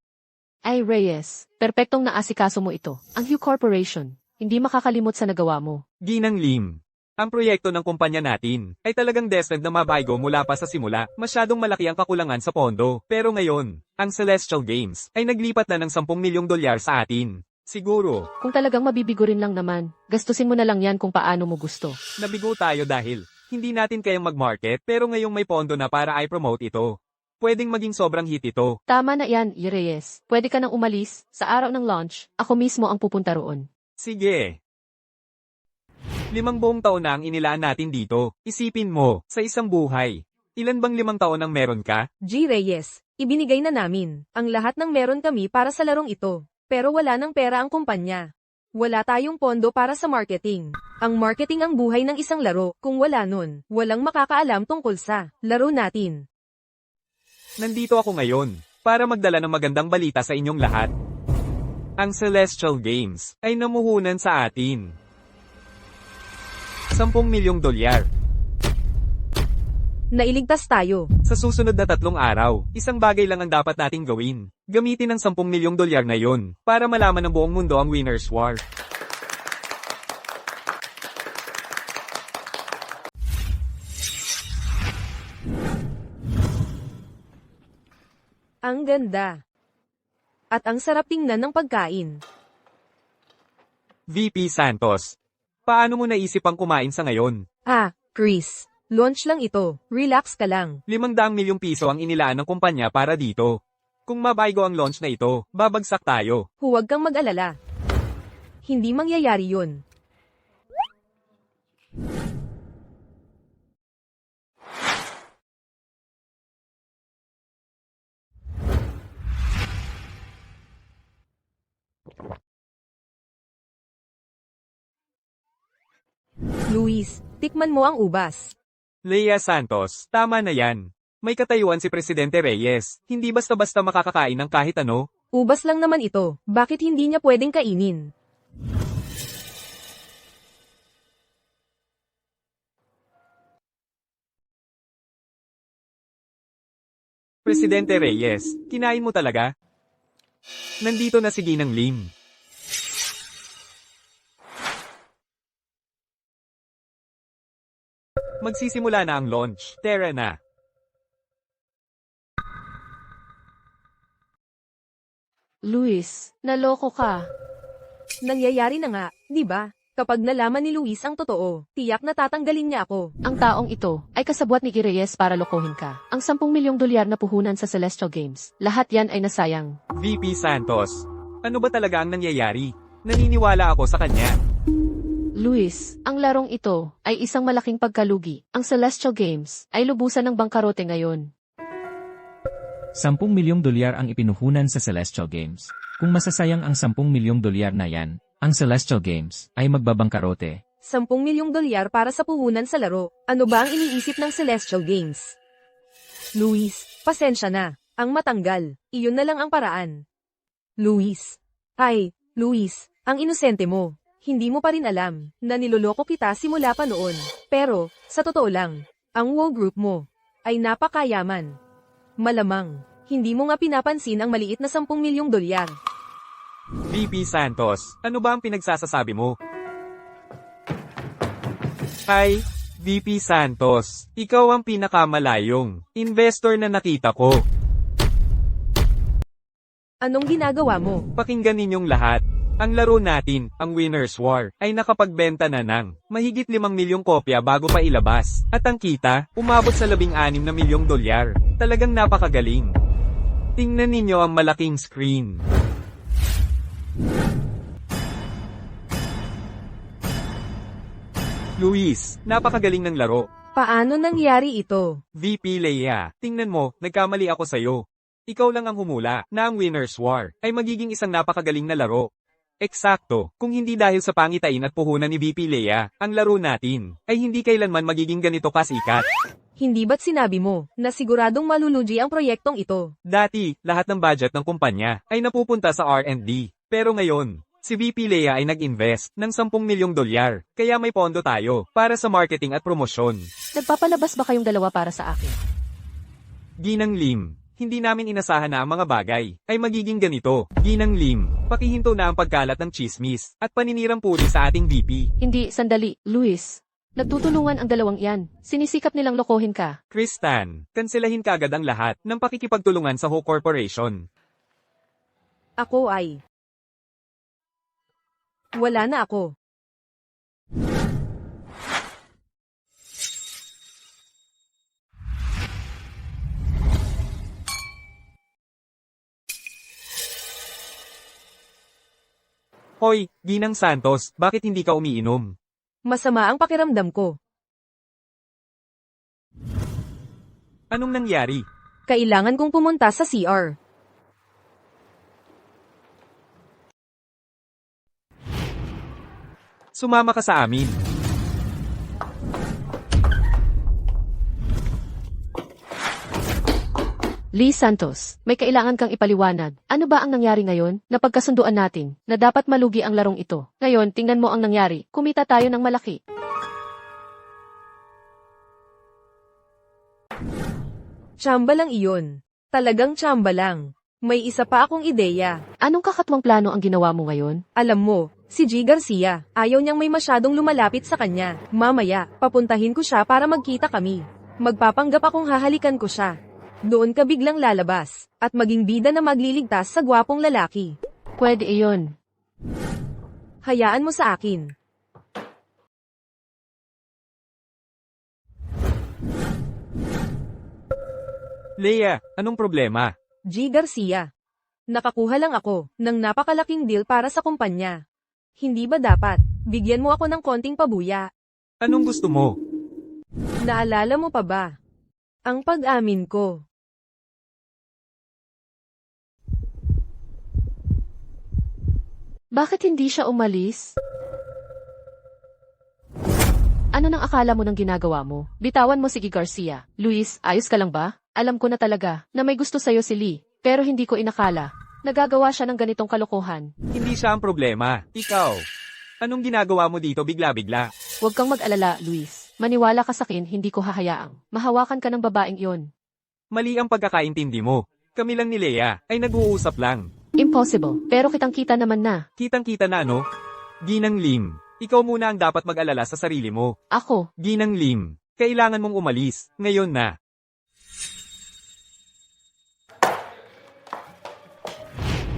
Ay Reyes, perpektong naasikaso mo ito. Ang Hugh Corporation, hindi makakalimot sa nagawa mo. Ginang Lim. Ang proyekto ng kumpanya natin ay talagang destined na mabaygo mula pa sa simula. Masyadong malaki ang kakulangan sa pondo. Pero ngayon, ang Celestial Games ay naglipat na ng $10,000,000 sa atin. Siguro, Kung talagang mabibigo rin lang naman, gastusin mo na lang yan kung paano mo gusto. nabigo tayo dahil hindi natin kayang mag-market pero ngayong may pondo na para i-promote ito. Pwedeng maging sobrang hit ito. Tama na yan, Reyes. Pwede ka nang umalis. Sa araw ng launch, ako mismo ang pupunta roon. Sige. 5 buong taon na ang inilaan natin dito. Isipin mo, sa isang buhay. Ilan bang 5 taon ang meron ka? G. Reyes, ibinigay na namin ang lahat ng meron kami para sa larong ito. Pero wala ng pera ang kumpanya. Wala tayong pondo para sa marketing. Ang marketing ang buhay ng isang laro. Kung wala nun, walang makakaalam tungkol sa laro natin. Nandito ako ngayon para magdala ng magandang balita sa inyong lahat. Ang Celestial Games ay namuhunan sa atin. $10,000,000. Nailigtas tayo. Sa susunod na 3 araw, isang bagay lang ang dapat nating gawin. Gamitin ang $10,000,000 na yon para malaman ng buong mundo ang Winner's War. Ang ganda. At ang sarap tingnan ng pagkain. VP Santos, paano mo naisip ang kumain sa ngayon? Chris. Launch lang ito. Relax ka lang. ₱500,000,000 ang inilaan ng kumpanya para dito. Kung mabaygo ang launch na ito, babagsak tayo. Huwag kang mag-alala. Hindi mangyayari yun. Luis, tikman mo ang ubas. Leia Santos, tama na yan. May katayuan si Presidente Reyes, hindi basta-basta makakakain ng kahit ano. Ubas lang naman ito, bakit hindi niya pwedeng kainin? Presidente Reyes, kinain mo talaga? Nandito na si Ginang Lim. Magsisimula na ang launch. Tara na. Luis, naloko ka. Nangyayari na nga, di ba? Kapag nalaman ni Luis ang totoo, tiyak na tatanggalin niya ako. Ang taong ito ay kasabwat ni Reyes para lokohin ka. Ang 10 milyong dolyar na puhunan sa Celestial Games, lahat yan ay nasayang. VP Santos, ano ba talaga ang nangyayari? Naniniwala ako sa kanya. Luis, ang larong ito ay isang malaking pagkalugi. Ang Celestial Games ay lubusan ng bangkarote ngayon. 10 milyong dolyar ang ipinuhunan sa Celestial Games. Kung masasayang ang 10 milyong dolyar na yan, ang Celestial Games ay magbabangkarote. 10 milyong dolyar para sa puhunan sa laro. Ano ba ang iniisip ng Celestial Games? Luis, pasensya na. Ang matanggal, iyon na lang ang paraan. Luis. Ay, Luis, ang inosente mo. Hindi mo pa rin alam na niloloko kita simula pa noon. Pero, sa totoo lang, ang WoW group mo ay napakayaman. Malamang, hindi mo nga pinapansin ang maliit na 10 milyong dolyar. VP Santos, ano ba ang pinagsasasabi mo? Ay, VP Santos, ikaw ang pinakamalayong investor na nakita ko. Anong ginagawa mo? Pakinggan ninyong lahat. Ang laro natin, ang Winner's War, ay nakapagbenta na ng mahigit 5 milyong kopya bago pa ilabas. At ang kita, umabot sa 16 na milyong dolyar. Talagang napakagaling. Tingnan ninyo ang malaking screen. Luis, napakagaling ng laro. Paano nangyari ito? VP Leia, tingnan mo, nagkamali ako sa'yo. Ikaw lang ang humula na ang Winner's War ay magiging isang napakagaling na laro. Eksakto, kung hindi dahil sa pangitain at puhunan ni VP Leia, ang laro natin ay hindi kailanman magiging ganito kasikat. Hindi ba't sinabi mo na siguradong malulugi ang proyektong ito? Dati, lahat ng budget ng kumpanya ay napupunta sa R&D. Pero ngayon, si VP Leia ay nag-invest ng 10 milyong dolyar, kaya may pondo tayo para sa marketing at promosyon. Nagpapalabas ba kayong dalawa para sa akin? Ginang Lim, hindi namin inasahan na ang mga bagay ay magiging ganito. Ginang Lim, pakihinto na ang pagkalat ng chismis at paninirang puri sa ating VP. Hindi, sandali, Luis. Nagtutulungan ang dalawang iyan. Sinisikap nilang lokohin ka. Kristan, kanselahin kagad ang lahat ng pakikipagtulungan sa Ho Corporation. Ako ay... Wala na ako. Hoy, Ginang Santos, bakit hindi ka umiinom? Masama ang pakiramdam ko. Anong nangyari? Kailangan kong pumunta sa CR. Sumama ka sa amin. Lee Santos, may kailangan kang ipaliwanag. Ano ba ang nangyari ngayon? Napagkasunduan natin na dapat malugi ang larong ito. Ngayon, tingnan mo ang nangyari. Kumita tayo ng malaki. Tsamba lang iyon. Talagang tsamba lang. May isa pa akong ideya. Anong kakatwang plano ang ginawa mo ngayon? Alam mo, si G. Garcia, ayaw niyang may masyadong lumalapit sa kanya. Mamaya, papuntahin ko siya para magkita kami. Magpapanggap akong hahalikan ko siya. Doon ka biglang lalabas, at maging bida na magliligtas sa gwapong lalaki. Pwede iyon. Hayaan mo sa akin. Leia, anong problema? G. Garcia. Nakakuha lang ako ng napakalaking deal para sa kumpanya. Hindi ba dapat bigyan mo ako ng konting pabuya? Anong gusto mo? Naalala mo pa ba ang pag-amin ko? Bakit hindi siya umalis? Ano nang akala mo ng ginagawa mo? Bitawan mo si G. Garcia. Luis, ayos ka lang ba? Alam ko na talaga na may gusto sa'yo si Lee, pero hindi ko inakala. Nagagawa siya ng ganitong kalokohan. Hindi siya ang problema. Ikaw. Anong ginagawa mo dito bigla-bigla? Huwag kang mag-alala, Luis. Maniwala ka sa akin, hindi ko hahayaang mahawakan ka ng babaeng iyon. Mali ang pagkakaintindi mo. Kami lang ni Leia ay nag-uusap lang. Impossible, pero kitang-kita naman na. Kitang-kita na ano? Ginang Lim. Ikaw muna ang dapat mag-alala sa sarili mo. Ako, Ginang Lim. Kailangan mong umalis. Ngayon na.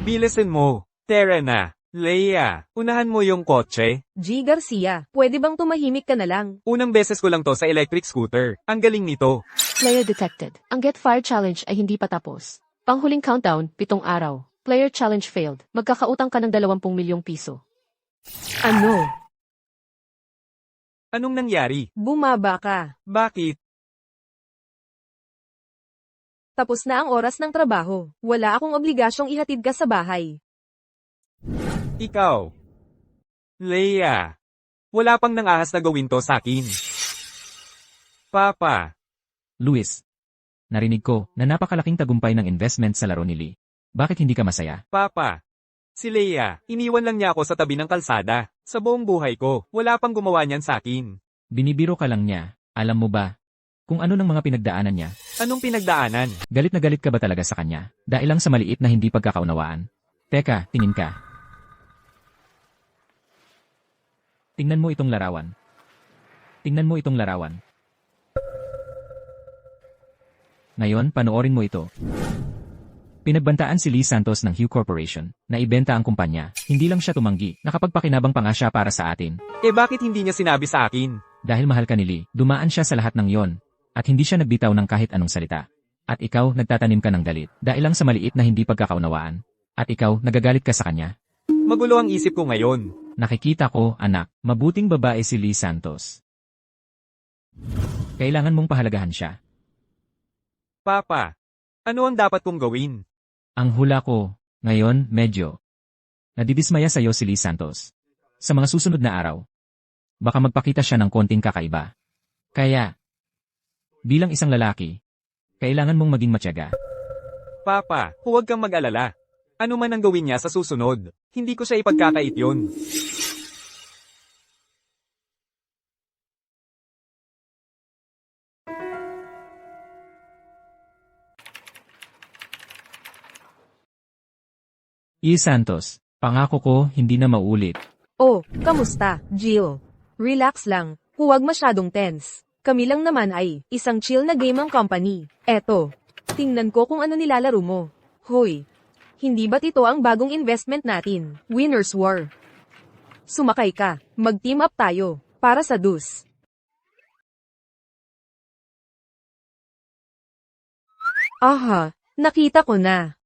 Bilisan mo. Tara na. Leia, unahan mo yung kotse. G. Garcia, pwede bang tumahimik ka na lang? Unang beses ko lang to sa electric scooter. Ang galing nito. player detected. Ang Get Fire Challenge ay hindi pa tapos. Panghuling countdown, 7 araw. Player challenge failed. Magkakautang ka ng 20 milyong piso. Ano? Anong nangyari? Bumaba ka. Bakit? Tapos na ang oras ng trabaho. Wala akong obligasyong ihatid ka sa bahay. Ikaw. Leia. Wala pang nangahas na gawin to sa akin. Papa. Luis. Narinig ko na napakalaking tagumpay ng investment sa laro ni Lee. Bakit hindi ka masaya? Papa. Si Leia, iniwan lang niya ako sa tabi ng kalsada. Sa buong buhay ko, wala pang gumawa niyan sa akin. Binibiro ka lang niya. Alam mo ba kung ano ng mga pinagdaanan niya? Anong pinagdaanan? Galit na galit ka ba talaga sa kanya? Dahil lang sa maliit na hindi pagkakaunawaan? Teka, tingin ka. Tingnan mo itong larawan. Tingnan mo itong larawan. Ngayon, panoorin mo ito. Pinagbantaan si Lee Santos ng Hue Corporation na ibenta ang kumpanya. Hindi lang siya tumanggi, nakapagpakinabang pa nga siya para sa atin. Eh bakit hindi niya sinabi sa akin? Dahil mahal ka ni Lee, dumaan siya sa lahat ng yon. At hindi siya nagbitaw ng kahit anong salita. At ikaw, nagtatanim ka ng galit. Dahil lang sa maliit na hindi pagkakaunawaan. At ikaw, nagagalit ka sa kanya. Magulo ang isip ko ngayon. Nakikita ko, anak, mabuting babae si Lee Santos. Kailangan mong pahalagahan siya. Papa. Ano ang dapat kong gawin? Ang hula ko, ngayon, medyo. Nadidismaya sa'yo si Lee Santos. Sa mga susunod na araw, baka magpakita siya ng konting kakaiba. Kaya, bilang isang lalaki, kailangan mong maging matyaga. Papa, huwag kang mag-alala. Ano man ang gawin niya sa susunod, hindi ko siya ipagkakait yun. Lee Santos, pangako ko hindi na maulit. Oh, kamusta, Jill? Relax lang, huwag masyadong tense. Kami lang naman ay isang chill na game ang company. Eto, tingnan ko kung ano nilalaro mo. Hoy, hindi ba't ito ang bagong investment natin? Winner's War. Sumakay ka, mag-team up tayo, para sa DUS. Aha, nakita ko na.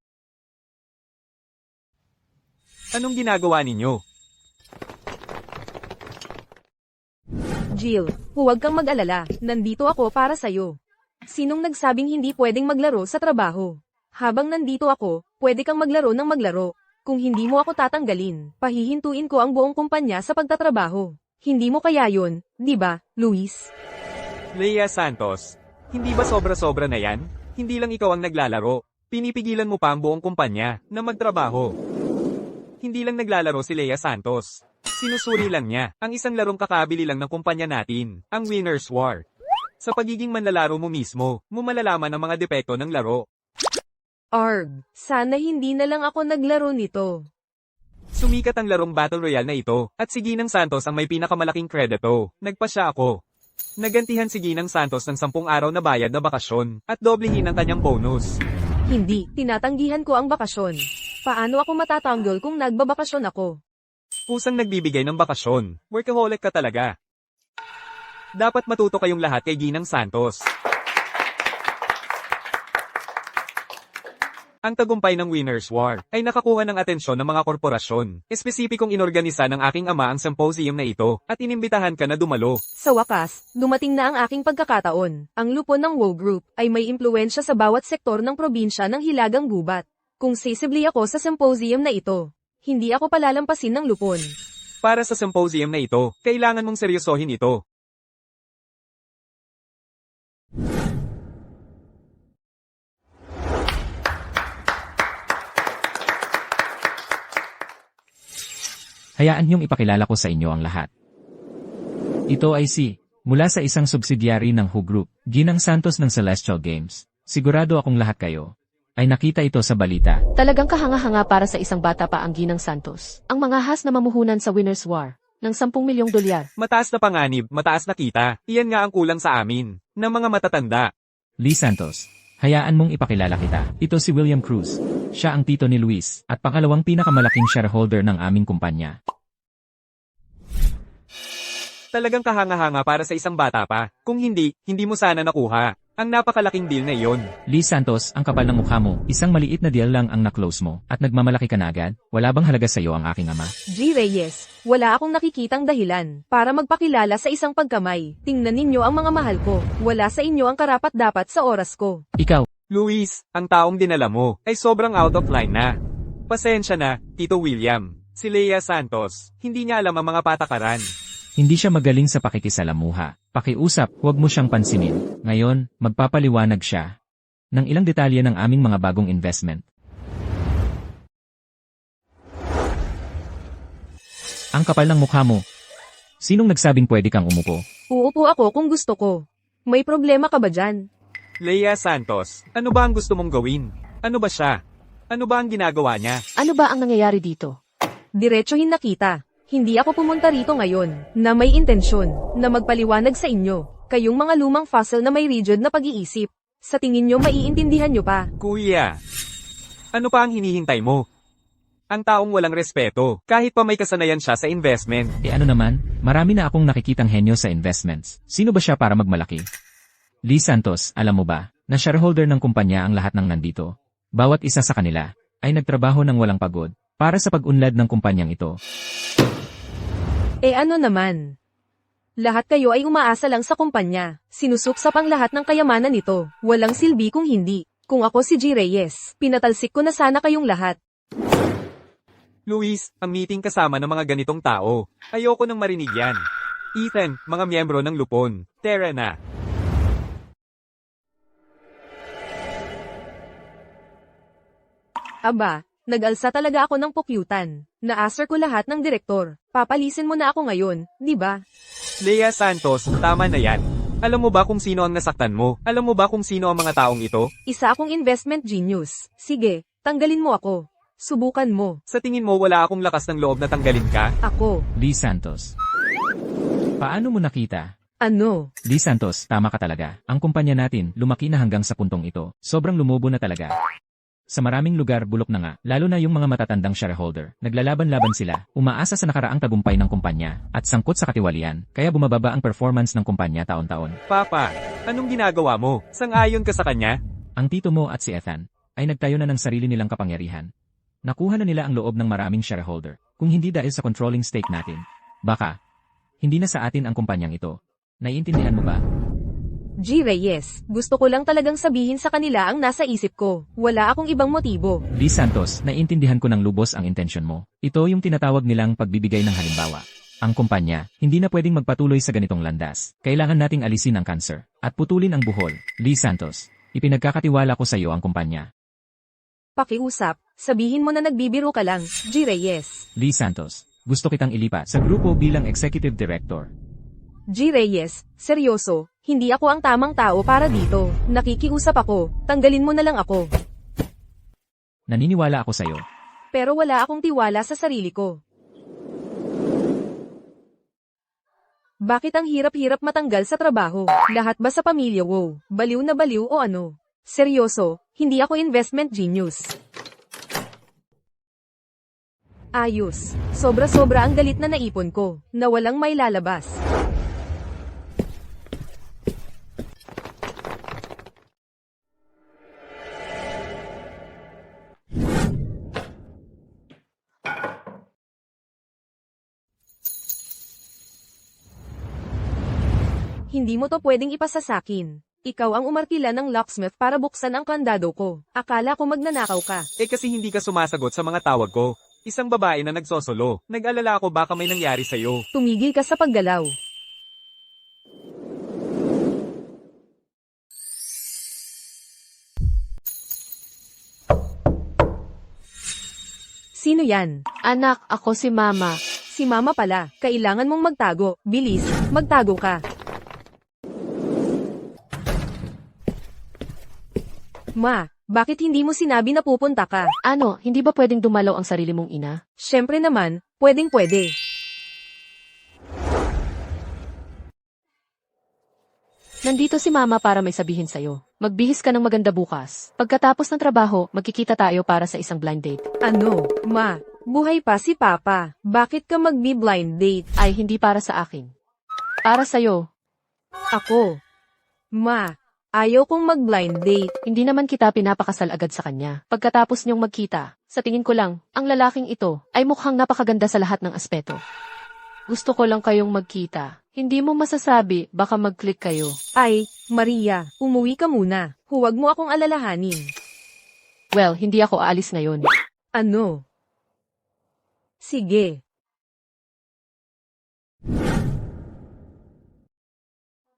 Anong ginagawa ninyo? Jill, huwag kang mag-alala, nandito ako para sa'yo. Sinong nagsabing hindi pwedeng maglaro sa trabaho? Habang nandito ako, pwede kang maglaro ng maglaro. Kung hindi mo ako tatanggalin, pahihintuin ko ang buong kumpanya sa pagtatrabaho. Hindi mo kaya yun, di ba, Luis? Leia Santos, hindi ba sobra-sobra na yan? Hindi lang ikaw ang naglalaro. Pinipigilan mo pa ang buong kumpanya na magtrabaho. Hindi lang naglalaro si Leia Santos. Sinusuri lang niya ang isang larong kakabili lang ng kumpanya natin, ang Winner's War. Sa pagiging manlalaro mo mismo, mo malalaman ang mga depekto ng laro. Arg, sana hindi na lang ako naglaro nito. Sumikat ang larong Battle Royale na ito, at si Ginang Santos ang may pinakamalaking kredito. Nagpasya ako. Nagantihan si Ginang Santos ng 10 araw na bayad na bakasyon, at doblehin ang kanyang bonus. Hindi, tinatanggihan ko ang bakasyon. Paano ako matatanggol kung nagbabakasyon ako? Pusang nagbibigay ng bakasyon. Workaholic ka talaga. Dapat matuto kayong lahat kay Ginang Santos. Ang tagumpay ng Winner's War ay nakakuha ng atensyon ng mga korporasyon. Espesipikong inorganisa ng aking ama ang symposium na ito at inimbitahan ka na dumalo. Sa wakas, dumating na ang aking pagkakataon. Ang lupon ng WO Group ay may impluensya sa bawat sektor ng probinsya ng Hilagang Gubat. Kung sisibli ako sa symposium na ito, hindi ako palalampasin ng lupon. Para sa symposium na ito, kailangan mong seryosohin ito. Hayaan niyong ipakilala ko sa inyo ang lahat. Ito ay mula sa isang subsidiary ng Who Group, Ginang Santos ng Celestial Games. Sigurado akong lahat kayo ay nakita ito sa balita. Talagang kahanga-hanga para sa isang bata pa ang Ginang Santos. Ang mga has na mamuhunan sa Winners War ng 10 milyong dolyar. Mataas na panganib, mataas na kita. Iyan nga ang kulang sa amin, ng mga matatanda. Lee Santos, hayaan mong ipakilala kita. Ito si William Cruz. Siya ang tito ni Luis at pangalawang pinakamalaking shareholder ng aming kumpanya. Talagang kahanga-hanga para sa isang bata pa. Kung hindi, hindi mo sana nakuha. Ang napakalaking deal na iyon. Lee Santos, ang kapal ng mukha mo, isang maliit na deal lang ang na-close mo at nagmamalaki ka na agad. Wala bang halaga sa iyo ang aking ama? G. Reyes, wala akong nakikitang dahilan para magpakilala sa isang pagkamay. Tingnan ninyo ang mga mahal ko. Wala sa inyo ang karapat-dapat sa oras ko. Ikaw, Luis, ang taong dinala mo ay sobrang out of line na. Pasensya na, Tito William. Si Lea Santos, hindi niya alam ang mga patakaran. hindi siya magaling sa pakikisalamuha. Pakiusap, huwag mo siyang pansinin. Ngayon, magpapaliwanag siya ng ilang detalye ng aming mga bagong investment. Ang kapal ng mukha mo. Sinong nagsabing pwede kang umupo? Uupo ako kung gusto ko. May problema ka ba dyan? Lea Santos, ano ba ang gusto mong gawin? Ano ba siya? Ano ba ang ginagawa niya? Ano ba ang nangyayari dito? Diretsohin na kita. Hindi ako pumunta rito ngayon na may intensyon na magpaliwanag sa inyo. Kayong mga lumang fossil na may rigid na pag-iisip. Sa tingin nyo maiintindihan nyo pa. Kuya, ano pa ang hinihintay mo? Ang taong walang respeto, kahit pa may kasanayan siya sa investment. Ano naman, marami na akong nakikitang henyo sa investments. Sino ba siya para magmalaki? Lee Santos, alam mo ba, na shareholder ng kumpanya ang lahat ng nandito? Bawat isa sa kanila ay nagtrabaho ng walang pagod para sa pag-unlad ng kumpanyang ito. Ano naman? Lahat kayo ay umaasa lang sa kumpanya. Sinusuksa pang lahat ng kayamanan nito. Walang silbi kung hindi. Kung ako si G. Reyes, pinatalsik ko na sana kayong lahat. Luis, ang meeting kasama ng mga ganitong tao. Ayoko nang marinig yan. Ethan, mga miyembro ng Lupon. Tara na. Aba, nag-alsa talaga ako ng pukyutan. Naasar ko lahat ng direktor. Papalisin mo na ako ngayon, di ba? Lea Santos, tama na yan. Alam mo ba kung sino ang nasaktan mo? Alam mo ba kung sino ang mga taong ito? Isa akong investment genius. Sige, tanggalin mo ako. Subukan mo. Sa tingin mo wala akong lakas ng loob na tanggalin ka? Ako. Lee Santos. Paano mo nakita? Ano? Lee Santos, tama ka talaga. Ang kumpanya natin, lumaki na hanggang sa puntong ito. Sobrang lumobo na talaga. Sa maraming lugar, bulok na nga, lalo na yung mga matatandang shareholder. Naglalaban-laban sila, umaasa sa nakaraang tagumpay ng kumpanya, at sangkot sa katiwalian, kaya bumababa ang performance ng kumpanya taon-taon. Papa, anong ginagawa mo? Sang-ayon ka sa kanya? Ang tito mo at si Ethan, ay nagtayo na ng sarili nilang kapangyarihan. Nakuha na nila ang loob ng maraming shareholder, kung hindi dahil sa controlling stake natin. Baka, hindi na sa atin ang kumpanyang ito. Naiintindihan mo ba? G. Reyes, gusto ko lang talagang sabihin sa kanila ang nasa isip ko. Wala akong ibang motibo. Lee Santos, naiintindihan ko ng lubos ang intensyon mo. Ito yung tinatawag nilang pagbibigay ng halimbawa. Ang kumpanya, hindi na pwedeng magpatuloy sa ganitong landas. Kailangan nating alisin ang cancer at putulin ang buhol. Lee Santos, ipinagkakatiwala ko sa iyo ang kumpanya. Pakiusap, sabihin mo na nagbibiro ka lang, G. Reyes. Lee Santos, gusto kitang ilipat sa grupo bilang executive director. G. Reyes, seryoso, hindi ako ang tamang tao para dito. Nakikiusap ako, tanggalin mo na lang ako. Naniniwala ako sa iyo. Pero wala akong tiwala sa sarili ko. Bakit ang hirap-hirap matanggal sa trabaho? Lahat ba sa pamilya wow? Baliw na baliw o ano? Seryoso, hindi ako investment genius. Ayos, sobra-sobra ang galit na naipon ko, na walang may lalabas. Hindi mo to pwedeng ipasa sa akin. Ikaw ang umarkila ng locksmith para buksan ang kandado ko. Akala ko magnanakaw ka. Kasi hindi ka sumasagot sa mga tawag ko. Isang babae na nagsosolo. Nag-alala ako baka may nangyari sa'yo. Tumigil ka sa paggalaw. Sino yan? Anak, ako si Mama. Si Mama pala, kailangan mong magtago. Bilis, magtago ka. Ma, bakit hindi mo sinabi na pupunta ka? Ano, hindi ba pwedeng dumalaw ang sarili mong ina? Syempre naman, pwedeng-pwede. Nandito si Mama para may sabihin sa'yo. Magbihis ka ng maganda bukas. Pagkatapos ng trabaho, magkikita tayo para sa isang blind date. Ano, Ma? Buhay pa si Papa. Bakit ka magbi-blind date? Ay, hindi para sa akin. Para sa'yo. Ako. Ma, ayaw kong mag-blind date. Hindi naman kita pinapakasal agad sa kanya. Pagkatapos niyong magkita, sa tingin ko lang, ang lalaking ito ay mukhang napakaganda sa lahat ng aspeto. Gusto ko lang kayong magkita. Hindi mo masasabi, baka mag-click kayo. Ay, Maria, umuwi ka muna. Huwag mo akong alalahanin. Well, hindi ako aalis ngayon. Ano? Sige.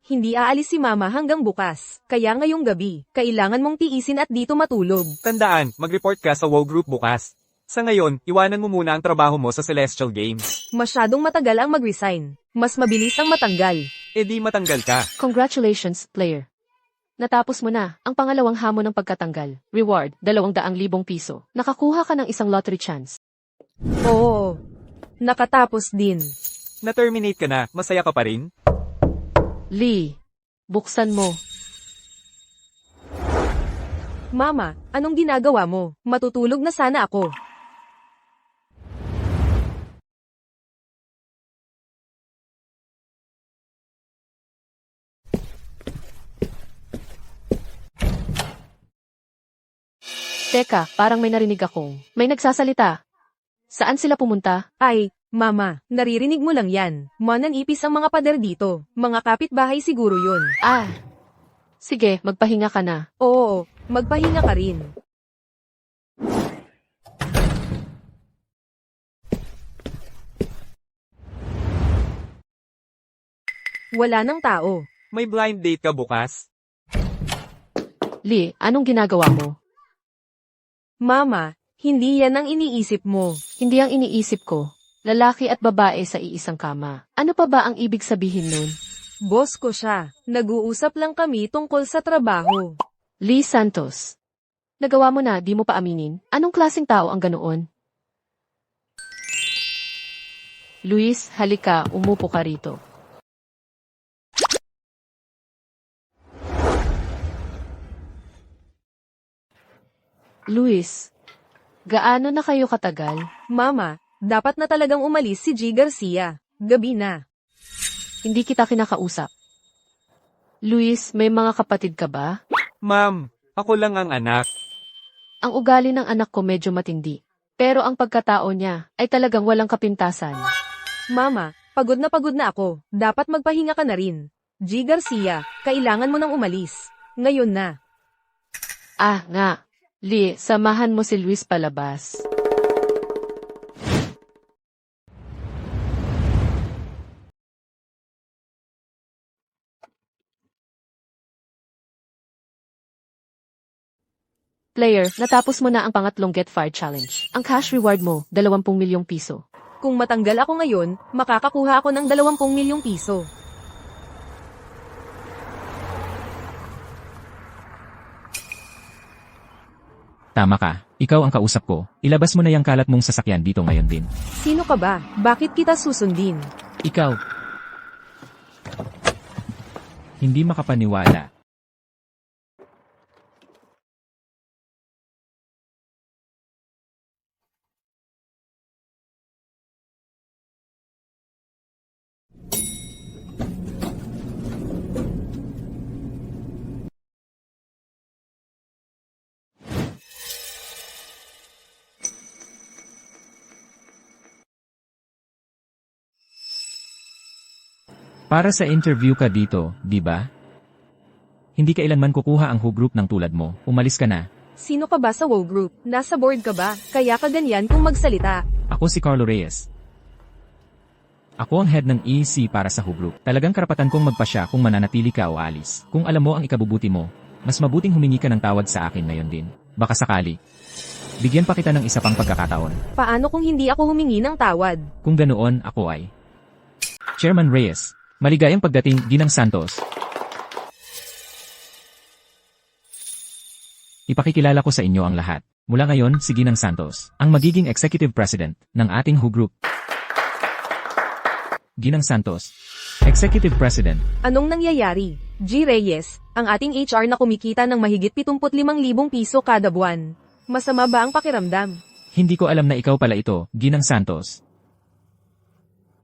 Hindi aalis si Mama hanggang bukas. Kaya ngayong gabi, kailangan mong tiisin at dito matulog. Tandaan, mag-report ka sa WoW Group bukas. Sa ngayon, iwanan mo muna ang trabaho mo sa Celestial Games. Masyadong matagal ang mag-resign. Mas mabilis ang matanggal. E di matanggal ka. Congratulations, player. Natapos mo na ang pangalawang hamon ng pagkatanggal. Reward, 200,000 piso. Nakakuha ka ng isang lottery chance. Oo. Nakatapos din. Na-terminate ka na, masaya ka pa rin? Lee, buksan mo. Mama, anong ginagawa mo? Matutulog na sana ako. Teka, parang may narinig akong. May nagsasalita. Saan sila pumunta? Ay, Mama, naririnig mo lang yan. Mananipis ang mga pader dito. Mga kapitbahay siguro yun. Ah, sige, magpahinga ka na. Oo, magpahinga ka rin. Wala nang tao. May blind date ka bukas? Lee, anong ginagawa mo? Mama, hindi yan ang iniisip mo. Hindi ang iniisip ko. Lalaki at babae sa iisang kama. Ano pa ba ang ibig sabihin nun? Boss ko siya. Nag-uusap lang kami tungkol sa trabaho. Lee Santos. Nagawa mo na, di mo pa aminin? Anong klaseng tao ang ganoon? Luis, halika, umupo ka rito. Luis, gaano na kayo katagal? Mama, dapat na talagang umalis si G. Garcia. Gabi na. Hindi kita kinakausap. Luis, may mga kapatid ka ba? Ma'am, ako lang ang anak. Ang ugali ng anak ko medyo matindi. Pero ang pagkatao niya ay talagang walang kapintasan. Mama, pagod na ako. Dapat magpahinga ka na rin. G. Garcia, kailangan mo nang umalis. Ngayon na. Ah, nga. Lee, samahan mo si Luis palabas. Player, natapos mo na ang pangatlong Get Fired Challenge. Ang cash reward mo, 20 milyong piso. Kung matanggal ako ngayon, makakakuha ako ng 20 milyong piso. Tama ka. Ikaw ang kausap ko. Ilabas mo na yung kalat mong sasakyan dito ngayon din. Sino ka ba? Bakit kita susundin? Ikaw. Hindi makapaniwala. Para sa interview ka dito, di ba? Hindi kailanman kukuha ang who group ng tulad mo. Umalis ka na. Sino ka ba sa WoW Group? Nasa board ka ba? Kaya ka ganyan kung magsalita. Ako si Carlo Reyes. Ako ang head ng EC para sa who group. Talagang karapatan kong magpasya kung mananatili ka o alis. Kung alam mo ang ikabubuti mo, mas mabuting humingi ka ng tawad sa akin ngayon din. Baka sakali. Bigyan pa kita ng isa pang pagkakataon. Paano kung hindi ako humingi ng tawad? Kung ganoon, ako ay Chairman Reyes. Maligayang pagdating, Ginang Santos. Ipakikilala ko sa inyo ang lahat. Mula ngayon, si Ginang Santos, ang magiging Executive President ng ating WHO Group. Ginang Santos, Executive President. Anong nangyayari? G. Reyes, ang ating HR na kumikita ng mahigit 75,000 piso kada buwan. Masama ba ang pakiramdam? Hindi ko alam na ikaw pala ito, Ginang Santos.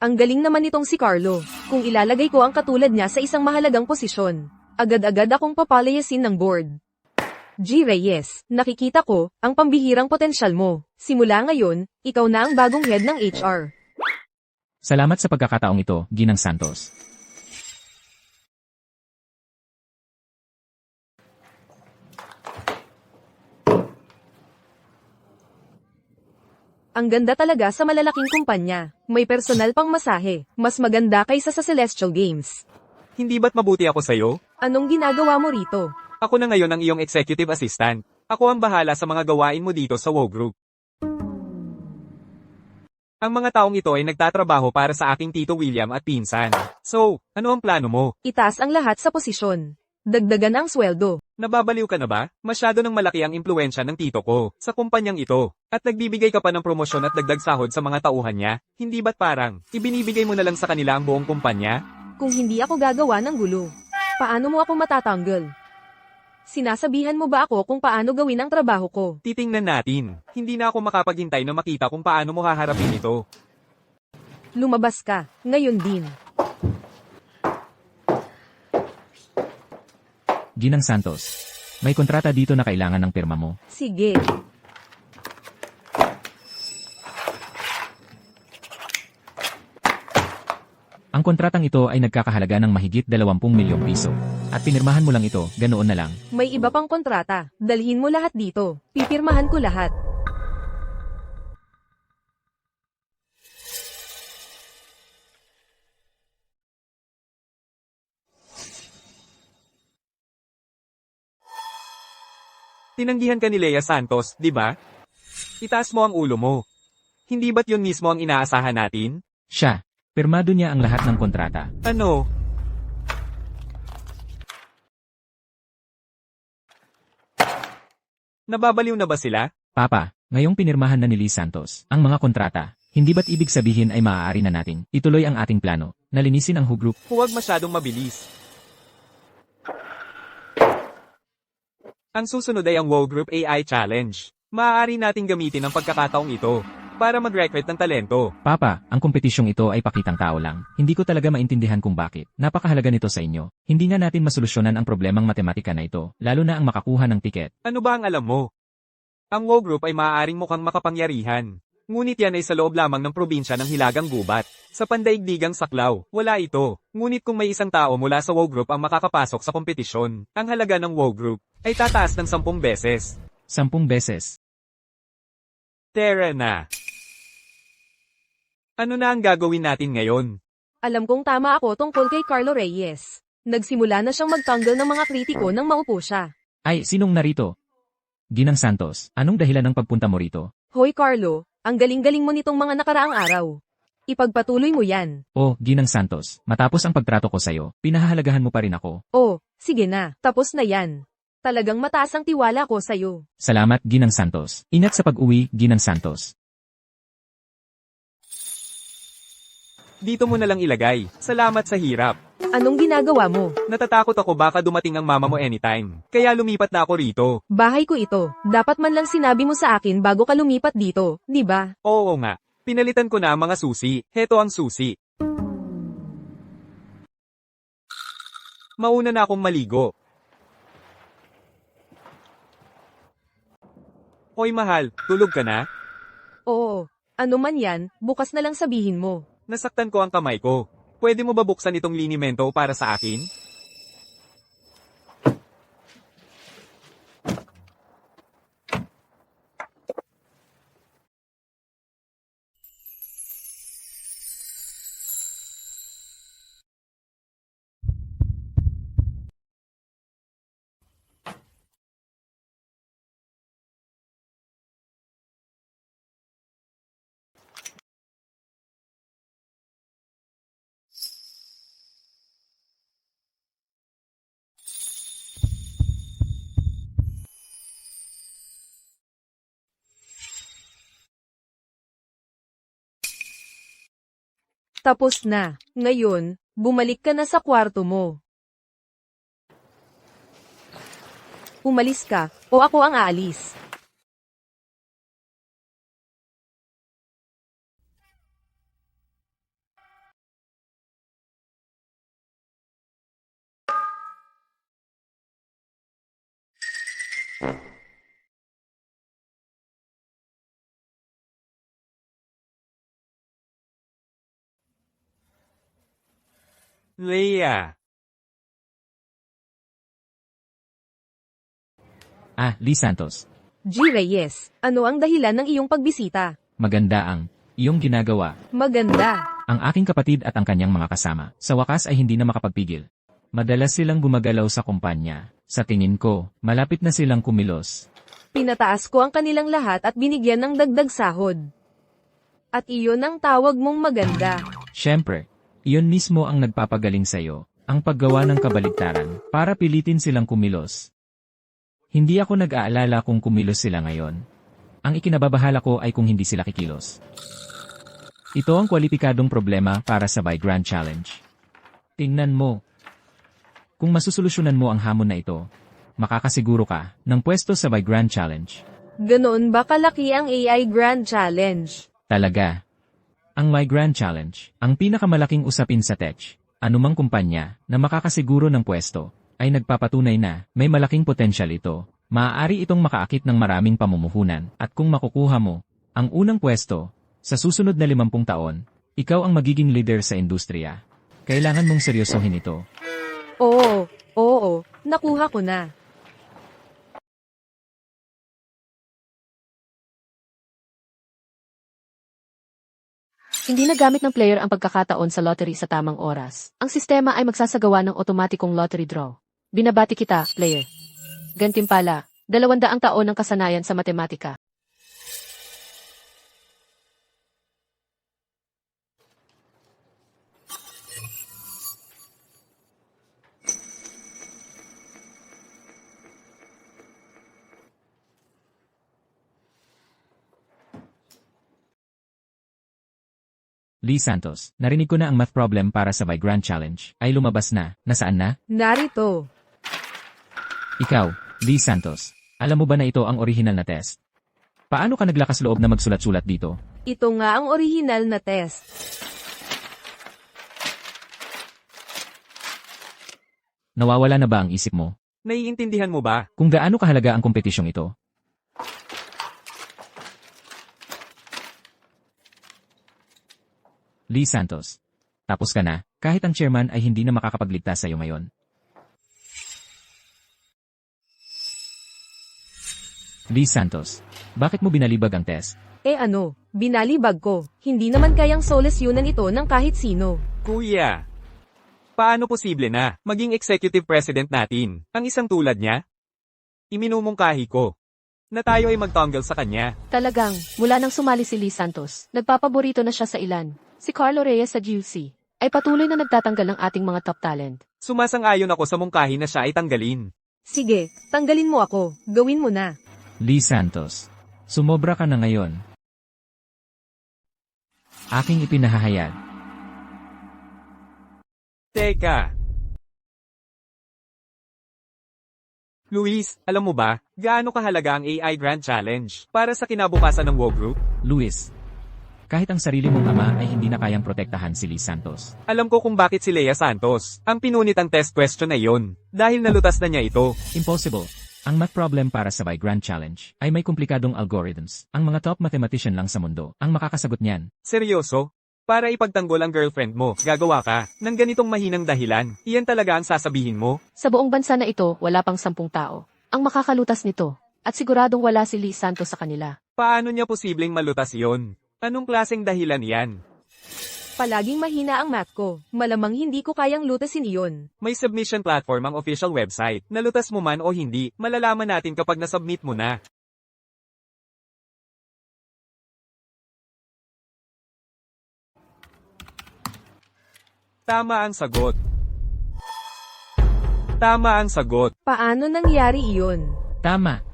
Ang galing naman nitong si Carlo. Kung ilalagay ko ang katulad niya sa isang mahalagang posisyon, agad-agad akong papalayasin ng board. G. Reyes, nakikita ko ang pambihirang potensyal mo. Simula ngayon, ikaw na ang bagong head ng HR. Salamat sa pagkakataong ito, Ginang Santos. Ang ganda talaga sa malalaking kumpanya. May personal pang masahe. Mas maganda kaysa sa Celestial Games. Hindi ba't mabuti ako sa'yo? Anong ginagawa mo rito? Ako na ngayon ang iyong executive assistant. Ako ang bahala sa mga gawain mo dito sa WoW Group. Ang mga taong ito ay nagtatrabaho para sa aking tito William at pinsan. So, ano ang plano mo? Itaas ang lahat sa posisyon. Dagdagan ang sweldo. Nababaliw ka na ba? Masyado nang malaki ang impluensya ng tito ko sa kumpanyang ito. At nagbibigay ka pa ng promosyon at dagdag sahod sa mga tauhan niya. Hindi ba't parang, ibinibigay mo na lang sa kanila ang buong kumpanya? Kung hindi ako gagawa ng gulo, paano mo ako matatanggal? Sinasabihan mo ba ako kung paano gawin ang trabaho ko? Titingnan natin. Hindi na ako makapaghintay na makita kung paano mo haharapin ito. Lumabas ka, ngayon din. Ginang Santos, may kontrata dito na kailangan ng pirma mo. Sige. Ang kontratang ito ay nagkakahalaga ng mahigit 20 milyong piso. At pinirmahan mo lang ito, ganoon na lang. May iba pang kontrata. Dalhin mo lahat dito. Pipirmahan ko lahat. Tinanggihan ka ni Lea Santos, di ba? Itaas mo ang ulo mo. Hindi ba't yun mismo ang inaasahan natin? Siya, pirmado niya ang lahat ng kontrata. Ano? Nababaliw na ba sila? Papa, ngayong pinirmahan na ni Lee Santos ang mga kontrata, hindi ba't ibig sabihin ay maaari na natin ituloy ang ating plano na linisin ang WHO Group? Huwag masyadong mabilis. Ang susunod ay ang WoW Group AI Challenge. Maaari nating gamitin ang pagkakataong ito para mag-recruit ng talento. Papa, ang kompetisyong ito ay pakitang tao lang. Hindi ko talaga maintindihan kung bakit. Napakahalaga nito sa inyo. Hindi nga natin masolusyonan ang problemang matematika na ito, lalo na ang makakuha ng tiket. Ano ba ang alam mo? Ang WoW Group ay maaaring mukhang makapangyarihan. Ngunit yan ay sa loob lamang ng probinsya ng Hilagang Gubat. Sa pandaigdigang Saklaw, wala ito. Ngunit kung may isang tao mula sa WoW Group ang makakapasok sa kompetisyon, ang halaga ng WoW Group ay tataas ng 10 beses. 10 beses. Tara na. Ano na ang gagawin natin ngayon? Alam kong tama ako tungkol kay Carlo Reyes. Nagsimula na siyang magtanggal ng mga kritiko nang maupo siya. Ay, sinong narito? Ginang Santos, anong dahilan ng pagpunta mo rito? Hoy Carlo, ang galing-galing mo nitong mga nakaraang araw. Ipagpatuloy mo yan. Oh, Ginang Santos, matapos ang pagtrato ko sa'yo, pinahahalagahan mo pa rin ako. Oh, sige na, tapos na yan. Talagang mataas ang tiwala ko sa'yo. Salamat, Ginang Santos. Ingat sa pag-uwi, Ginang Santos. Dito mo na lang ilagay. Salamat sa hirap. Anong ginagawa mo? Natatakot ako baka dumating ang mama mo anytime. Kaya lumipat na ako rito. Bahay ko ito. Dapat man lang sinabi mo sa akin bago ka lumipat dito, di ba? Oo nga. Pinalitan ko na ang mga susi. Heto ang susi. Mauna na akong maligo. Hoy mahal, tulog ka na? Oo. Ano man yan, bukas na lang sabihin mo. Nasaktan ko ang kamay ko. Pwede mo ba buksan itong linimento para sa akin? Tapos na. Ngayon, bumalik ka na sa kwarto mo. Umalis ka, o ako ang aalis. Leia, Lee Santos. G. Reyes, ano ang dahilan ng iyong pagbisita? Maganda ang iyong ginagawa. Maganda. Ang aking kapatid at ang kanyang mga kasama, sa wakas ay hindi na makapagpigil. Madalas silang gumagalaw sa kumpanya. Sa tingin ko, malapit na silang kumilos. Pinataas ko ang kanilang lahat at binigyan ng dagdag sahod. At iyon ang tawag mong maganda. Siyempre, iyon mismo ang nagpapagaling sa'yo, ang paggawa ng kabaligtaran, para pilitin silang kumilos. Hindi ako nag-aalala kung kumilos sila ngayon. Ang ikinababahala ko ay kung hindi sila kikilos. Ito ang kwalipikadong problema para sa By Grand Challenge. Tingnan mo. Kung masusolusyonan mo ang hamon na ito, makakasiguro ka ng pwesto sa By Grand Challenge. Ganoon ba kalaki ang AI Grand Challenge? Talaga. Ang My Grand Challenge, ang pinakamalaking usapin sa tech, anumang kumpanya na makakasiguro ng pwesto, ay nagpapatunay na may malaking potensyal ito. Maaari itong makaakit ng maraming pamumuhunan at kung makukuha mo ang unang pwesto, sa susunod na 50 taon, ikaw ang magiging leader sa industriya. Kailangan mong seryosohin ito. Oo, nakuha ko na. Hindi nagamit ng player ang pagkakataon sa lottery sa tamang oras. Ang sistema ay magsasagawa ng otomatikong lottery draw. Binabati kita, player. Gantimpala, 200 taon ng kasanayan sa matematika. Lee Santos, narinig ko na ang math problem para sa By Grand Challenge ay lumabas na. Nasaan na? Narito. Ikaw, Lee Santos. Alam mo ba na ito ang original na test? Paano ka naglakas loob na magsulat-sulat dito? Ito nga ang original na test. Nawawala na ba ang isip mo? naiintindihan mo ba? Kung gaano kahalaga ang kompetisyong ito? Lee Santos. Tapos ka na, kahit ang chairman ay hindi na makakapagligtas sa iyo ngayon. Lee Santos. Bakit mo binalibag ang test? Binalibag ko. Hindi naman kayang solusyonan ito ng kahit sino. Kuya, paano posible na maging executive president natin ang isang tulad niya? Iminumungkahi ko na tayo ay magtanggal sa kanya. Talagang, mula nang sumali si Lee Santos, nagpapaborito na siya sa ilan. Si Carlo Reyes sa GUC ay patuloy na nagtatanggal ng ating mga top talent. Sumasang-ayon ako sa mungkahi na siya ay tanggalin. Sige, tanggalin mo ako. Gawin mo na. Lee Santos. Sumobra ka na ngayon. Aking ipinahahayag. Teka. Luis, alam mo ba, gaano kahalaga ang AI Grand Challenge para sa kinabukasan ng WO Group? Luis. Kahit ang sarili mong ama ay hindi na kayang protektahan si Lee Santos. Alam ko kung bakit si Leia Santos ang pinunit ang test question na iyon. Dahil nalutas na niya ito. Impossible. Ang math problem para sa By Grand Challenge ay may komplikadong algorithms. Ang mga top mathematician lang sa mundo ang makakasagot niyan. Seryoso? Para ipagtanggol ang girlfriend mo, gagawa ka ng ganitong mahinang dahilan. Iyan talaga ang sasabihin mo? Sa buong bansa na ito, wala pang 10 tao ang makakalutas nito. At siguradong wala si Lee Santos sa kanila. Paano niya posibleng malutas iyon? Anong klaseng dahilan yan? Palaging mahina ang math ko. Malamang hindi ko kayang lutasin iyon. May submission platform ang official website. Nalutas mo man o hindi, malalaman natin kapag nasubmit mo na. Tama ang sagot. Tama ang sagot. Paano nangyari iyon? Tama.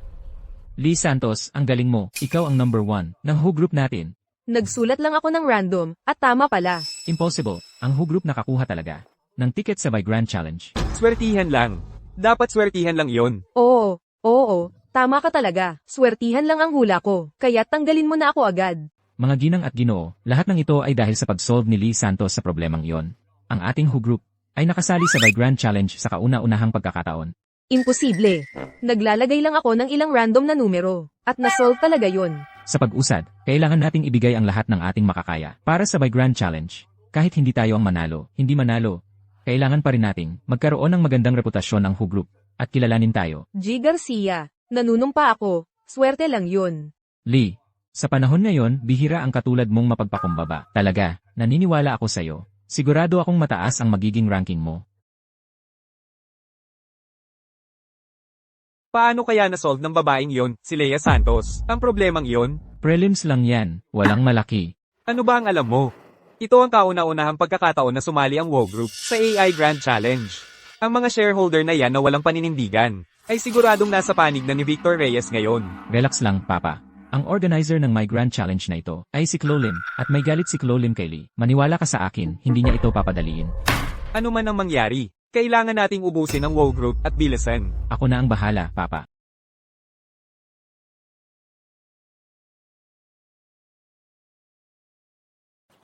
Lee Santos, ang galing mo. Ikaw ang number 1 ng WHO group natin. Nagsulat lang ako ng random, at tama pala. Impossible, ang Who Group nakakuha talaga ng ticket sa By Grand Challenge. Swertihan lang. Dapat swertihan lang yon. Oo, tama ka talaga. Swertihan lang ang hula ko, kaya tanggalin mo na ako agad. Mga ginang at ginoo, lahat ng ito ay dahil sa pag-solve ni Lee Santos sa problemang iyon. Ang ating Who Group ay nakasali sa By Grand Challenge sa kauna-unahang pagkakataon. Imposible. Naglalagay lang ako ng ilang random na numero, at nasolve talaga yon. Sa pag-usad, kailangan nating ibigay ang lahat ng ating makakaya para sa By Grand Challenge. Kahit hindi tayo ang hindi manalo, kailangan pa rin nating magkaroon ng magandang reputasyon ng Who Group at kilalanin tayo. G. Garcia, nanunumpa ako, swerte lang yun. Lee, sa panahon ngayon, bihira ang katulad mong mapagpakumbaba. Talaga, naniniwala ako sa'yo. Sigurado akong mataas ang magiging ranking mo. Paano kaya nasolve ng babaeng yon, si Lea Santos, ang problemang yon? Prelims lang yan, walang malaki. Ano ba ang alam mo? Ito ang kauna-unahang pagkakataon na sumali ang WO Group sa AI Grand Challenge. Ang mga shareholder na yan na walang paninindigan, ay siguradong nasa panig na ni Victor Reyes ngayon. Relax lang, Papa. Ang organizer ng My Grand Challenge na ito ay si Chloe Lim, at may galit si Chloe Lim kay Lee. Maniwala ka sa akin, hindi niya ito papadaliin. Ano man ang mangyari, kailangan nating ubusin ang WO Group at bilisan. Ako na ang bahala, Papa.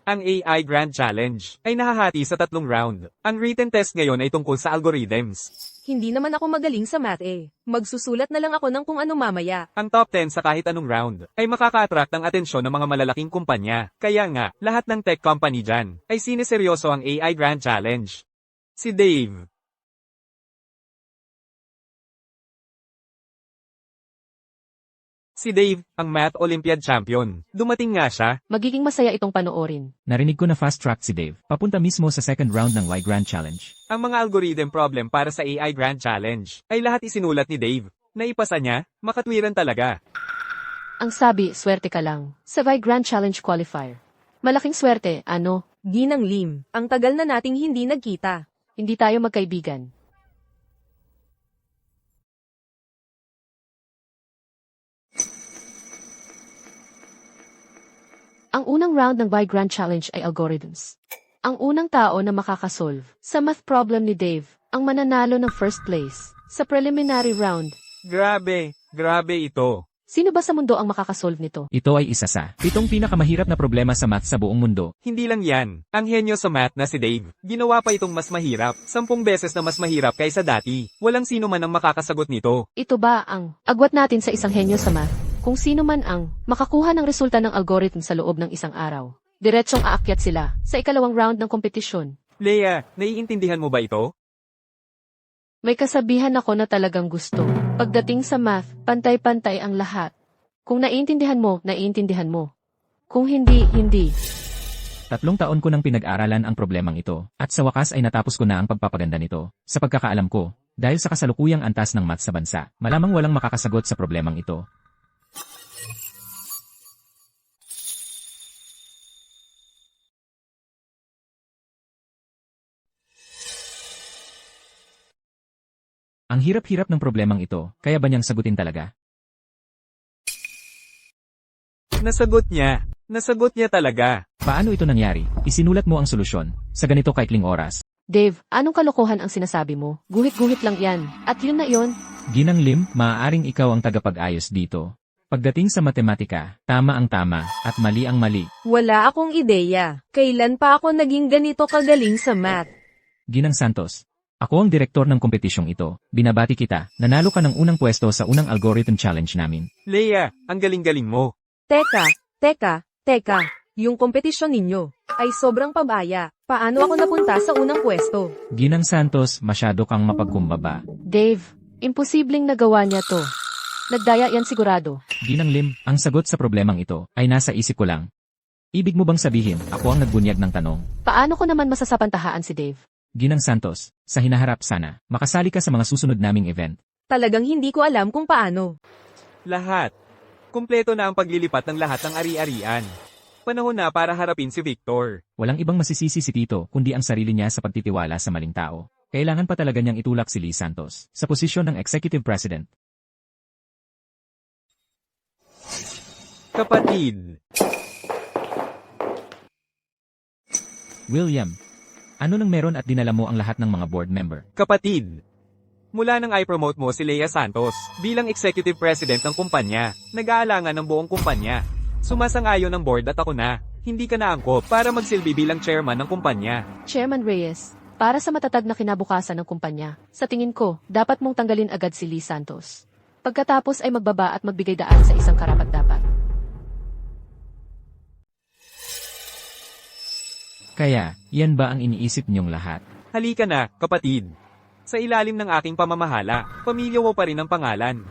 Ang AI Grand Challenge ay nahahati sa 3 round. Ang written test ngayon ay tungkol sa algorithms. Hindi naman ako magaling sa math eh. Magsusulat na lang ako ng kung ano mamaya. Ang top 10 sa kahit anong round ay makaka-attract ng atensyon ng mga malalaking kumpanya. Kaya nga, lahat ng tech company dyan ay sineseryoso ang AI Grand Challenge. Si Dave. Si Dave, ang Math Olympiad champion. Dumating nga siya. Magiging masaya itong panoorin. Narinig ko na fast-track si Dave, papunta mismo sa second round ng Y Grand Challenge. Ang mga algorithm problem para sa AI Grand Challenge ay lahat isinulat ni Dave. Naipasa niya, makatwiran talaga. Ang sabi, swerte ka lang. Sa Vi Grand Challenge Qualifier. Malaking swerte, ano? Ginang Lim, ang tagal na nating hindi nagkita. Hindi tayo magkaibigan. Ang unang round ng Vi Grand Challenge ay algorithms. Ang unang tao na makakasolve sa math problem ni Dave, ang mananalo ng first place sa preliminary round. Grabe ito. Sino ba sa mundo ang makakasolve nito? Ito ay isa sa 7 pinakamahirap na problema sa math sa buong mundo. Hindi lang yan. Ang henyo sa math na si Dave, ginawa pa itong mas mahirap. 10 beses na mas mahirap kaysa dati. Walang sino man ang makakasagot nito. Ito ba ang agwat natin sa isang henyo sa math? Kung sino man ang makakuha ng resulta ng algorithm sa loob ng isang araw, diretsong aakyat sila sa ikalawang round ng kompetisyon. Lea, naiintindihan mo ba ito? May kasabihan ako na talagang gusto. Pagdating sa math, pantay-pantay ang lahat. Kung naiintindihan mo, naiintindihan mo. Kung hindi, hindi. 3 taon ko nang pinag-aralan ang problemang ito, at sa wakas ay natapos ko na ang pagpapaganda nito. Sa pagkakaalam ko, dahil sa kasalukuyang antas ng math sa bansa, malamang walang makakasagot sa problemang ito. Ang hirap-hirap ng problemang ito, kaya ba niyang sagutin talaga? Nasagot niya. Nasagot niya talaga. Paano ito nangyari? Isinulat mo ang solusyon sa ganito kaikling oras. Dave, anong kalokohan ang sinasabi mo? Guhit-guhit lang yan. At yun na yun. Ginang Lim, maaaring ikaw ang tagapag-ayos dito. Pagdating sa matematika, tama ang tama, at mali ang mali. Wala akong ideya. Kailan pa ako naging ganito kagaling sa math? Ginang Santos, ako ang direktor ng kompetisyong ito. Binabati kita, nanalo ka ng unang pwesto sa unang algorithm challenge namin. Lea, ang galing-galing mo. Teka. Yung kompetisyon ninyo ay sobrang pabaya. Paano ako napunta sa unang pwesto? Ginang Santos, masyado kang mapagkumbaba. Dave, imposibleng nagawa niya to. Nagdaya yan sigurado. Ginang Lim, ang sagot sa problemang ito ay nasa isip ko lang. Ibig mo bang sabihin, ako ang nagbunyag ng tanong? Paano ko naman masasapantahaan si Dave? Ginang Santos, sa hinaharap sana, makasali ka sa mga susunod naming event. Talagang hindi ko alam kung paano. Lahat. Kumpleto na ang paglilipat ng lahat ng ari-arian. Panahon na para harapin si Victor. Walang ibang masisisi si Tito kundi ang sarili niya sa pagtitiwala sa maling tao. Kailangan pa talaga niyang itulak si Lee Santos sa posisyon ng Executive President. Kapatid. William, ano nang meron at dinala mo ang lahat ng mga board member? Kapatid, mula nang i-promote mo si Lea Santos bilang executive president ng kumpanya, nag-aalangan ng buong kumpanya. Sumasang-ayon ng board at ako na, hindi ka naangkop para magsilbi bilang chairman ng kumpanya. Chairman Reyes, para sa matatag na kinabukasan ng kumpanya, sa tingin ko, dapat mong tanggalin agad si Lee Santos. Pagkatapos ay magbaba at magbigay daan sa isang karapat-dapat. Kaya, yan ba ang iniisip niyong lahat? Halika na, kapatid. Sa ilalim ng aking pamamahala, pamilya mo pa rin ang pangalan.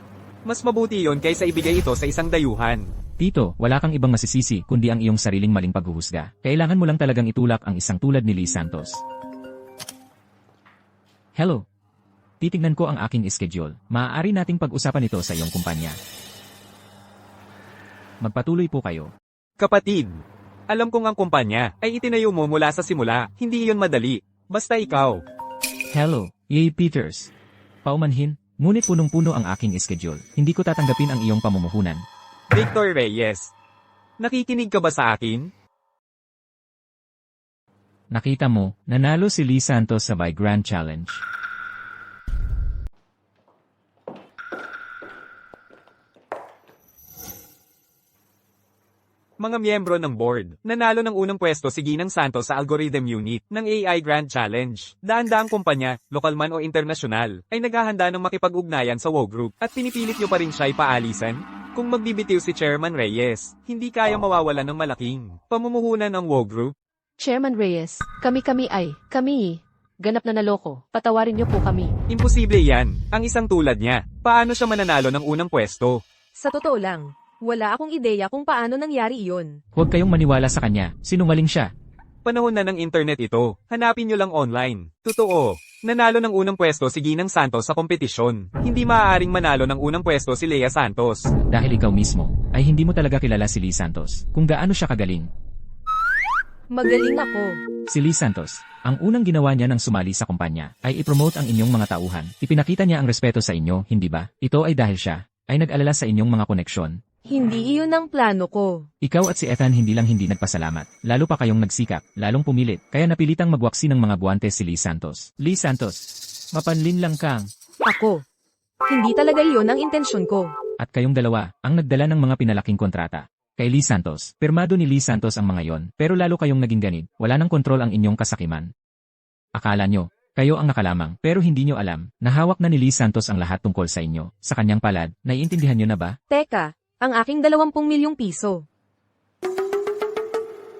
Mas mabuti yon kaysa ibigay ito sa isang dayuhan. Tito, wala kang ibang masisisi kundi ang iyong sariling maling paghuhusga. Kailangan mo lang talagang itulak ang isang tulad ni Lee Santos. Hello. Titignan ko ang aking schedule. Maaari nating pag-usapan ito sa iyong kumpanya. Magpatuloy po kayo. Kapatid, alam kong ang kumpanya ay itinayo mo mula sa simula, hindi iyon madali. Basta ikaw. Hello, Yay Peters. Paumanhin, ngunit punong-puno ang aking schedule. Hindi ko tatanggapin ang iyong pamumuhunan. Victor Reyes. Nakikinig ka ba sa akin? Nakita mo, nanalo si Lee Santos sa By Grand Challenge. Mga miyembro ng board, nanalo ng unang pwesto si Ginang Santos sa Algorithm Unit ng AI Grand Challenge. Daan-daang kumpanya, lokal man o internasyonal, ay naghahanda ng makipag-ugnayan sa WoW Group at pinipilit nyo pa rin siya'y paalisan? Kung magbibitiw si Chairman Reyes, hindi kaya mawawalan ng malaking pamumuhunan ng WoW Group. Chairman Reyes, kami ganap na naloko, patawarin niyo po kami. Imposible yan, ang isang tulad niya. Paano siya mananalo ng unang pwesto? Sa totoo lang, wala akong ideya kung paano nangyari iyon. Huwag kayong maniwala sa kanya, sinungaling siya. Panahon na ng internet ito, hanapin nyo lang online. Totoo, nanalo ng unang pwesto si Ginang Santos sa kompetisyon. Hindi maaaring manalo ng unang pwesto si Lea Santos. Dahil ikaw mismo, ay hindi mo talaga kilala si Lee Santos, kung gaano siya kagaling. Magaling ako. Si Lee Santos, ang unang ginawa niya nang sumali sa kumpanya, ay ipromote ang inyong mga tauhan. Ipinakita niya ang respeto sa inyo, hindi ba? Ito ay dahil siya, ay nag-alala sa inyong mga koneksyon. Hindi iyon ang plano ko. Ikaw at si Ethan hindi lang hindi nagpasalamat, lalo pa kayong nagsikap, lalong pumilit, kaya napilitang magwaksi ng mga guwantes si Lee Santos. Lee Santos, mapanlin lang kang. Ako. Hindi talaga iyon ang intensyon ko. At kayong dalawa, ang nagdala ng mga pinalaking kontrata. Kay Lee Santos, pirmado ni Lee Santos ang mga yon, pero lalo kayong naging ganid, wala nang kontrol ang inyong kasakiman. Akala nyo, kayo ang nakalamang, pero hindi nyo alam, nahawak na ni Lee Santos ang lahat tungkol sa inyo, sa kanyang palad, naiintindihan nyo na ba? Teka, ang aking 20 milyong piso.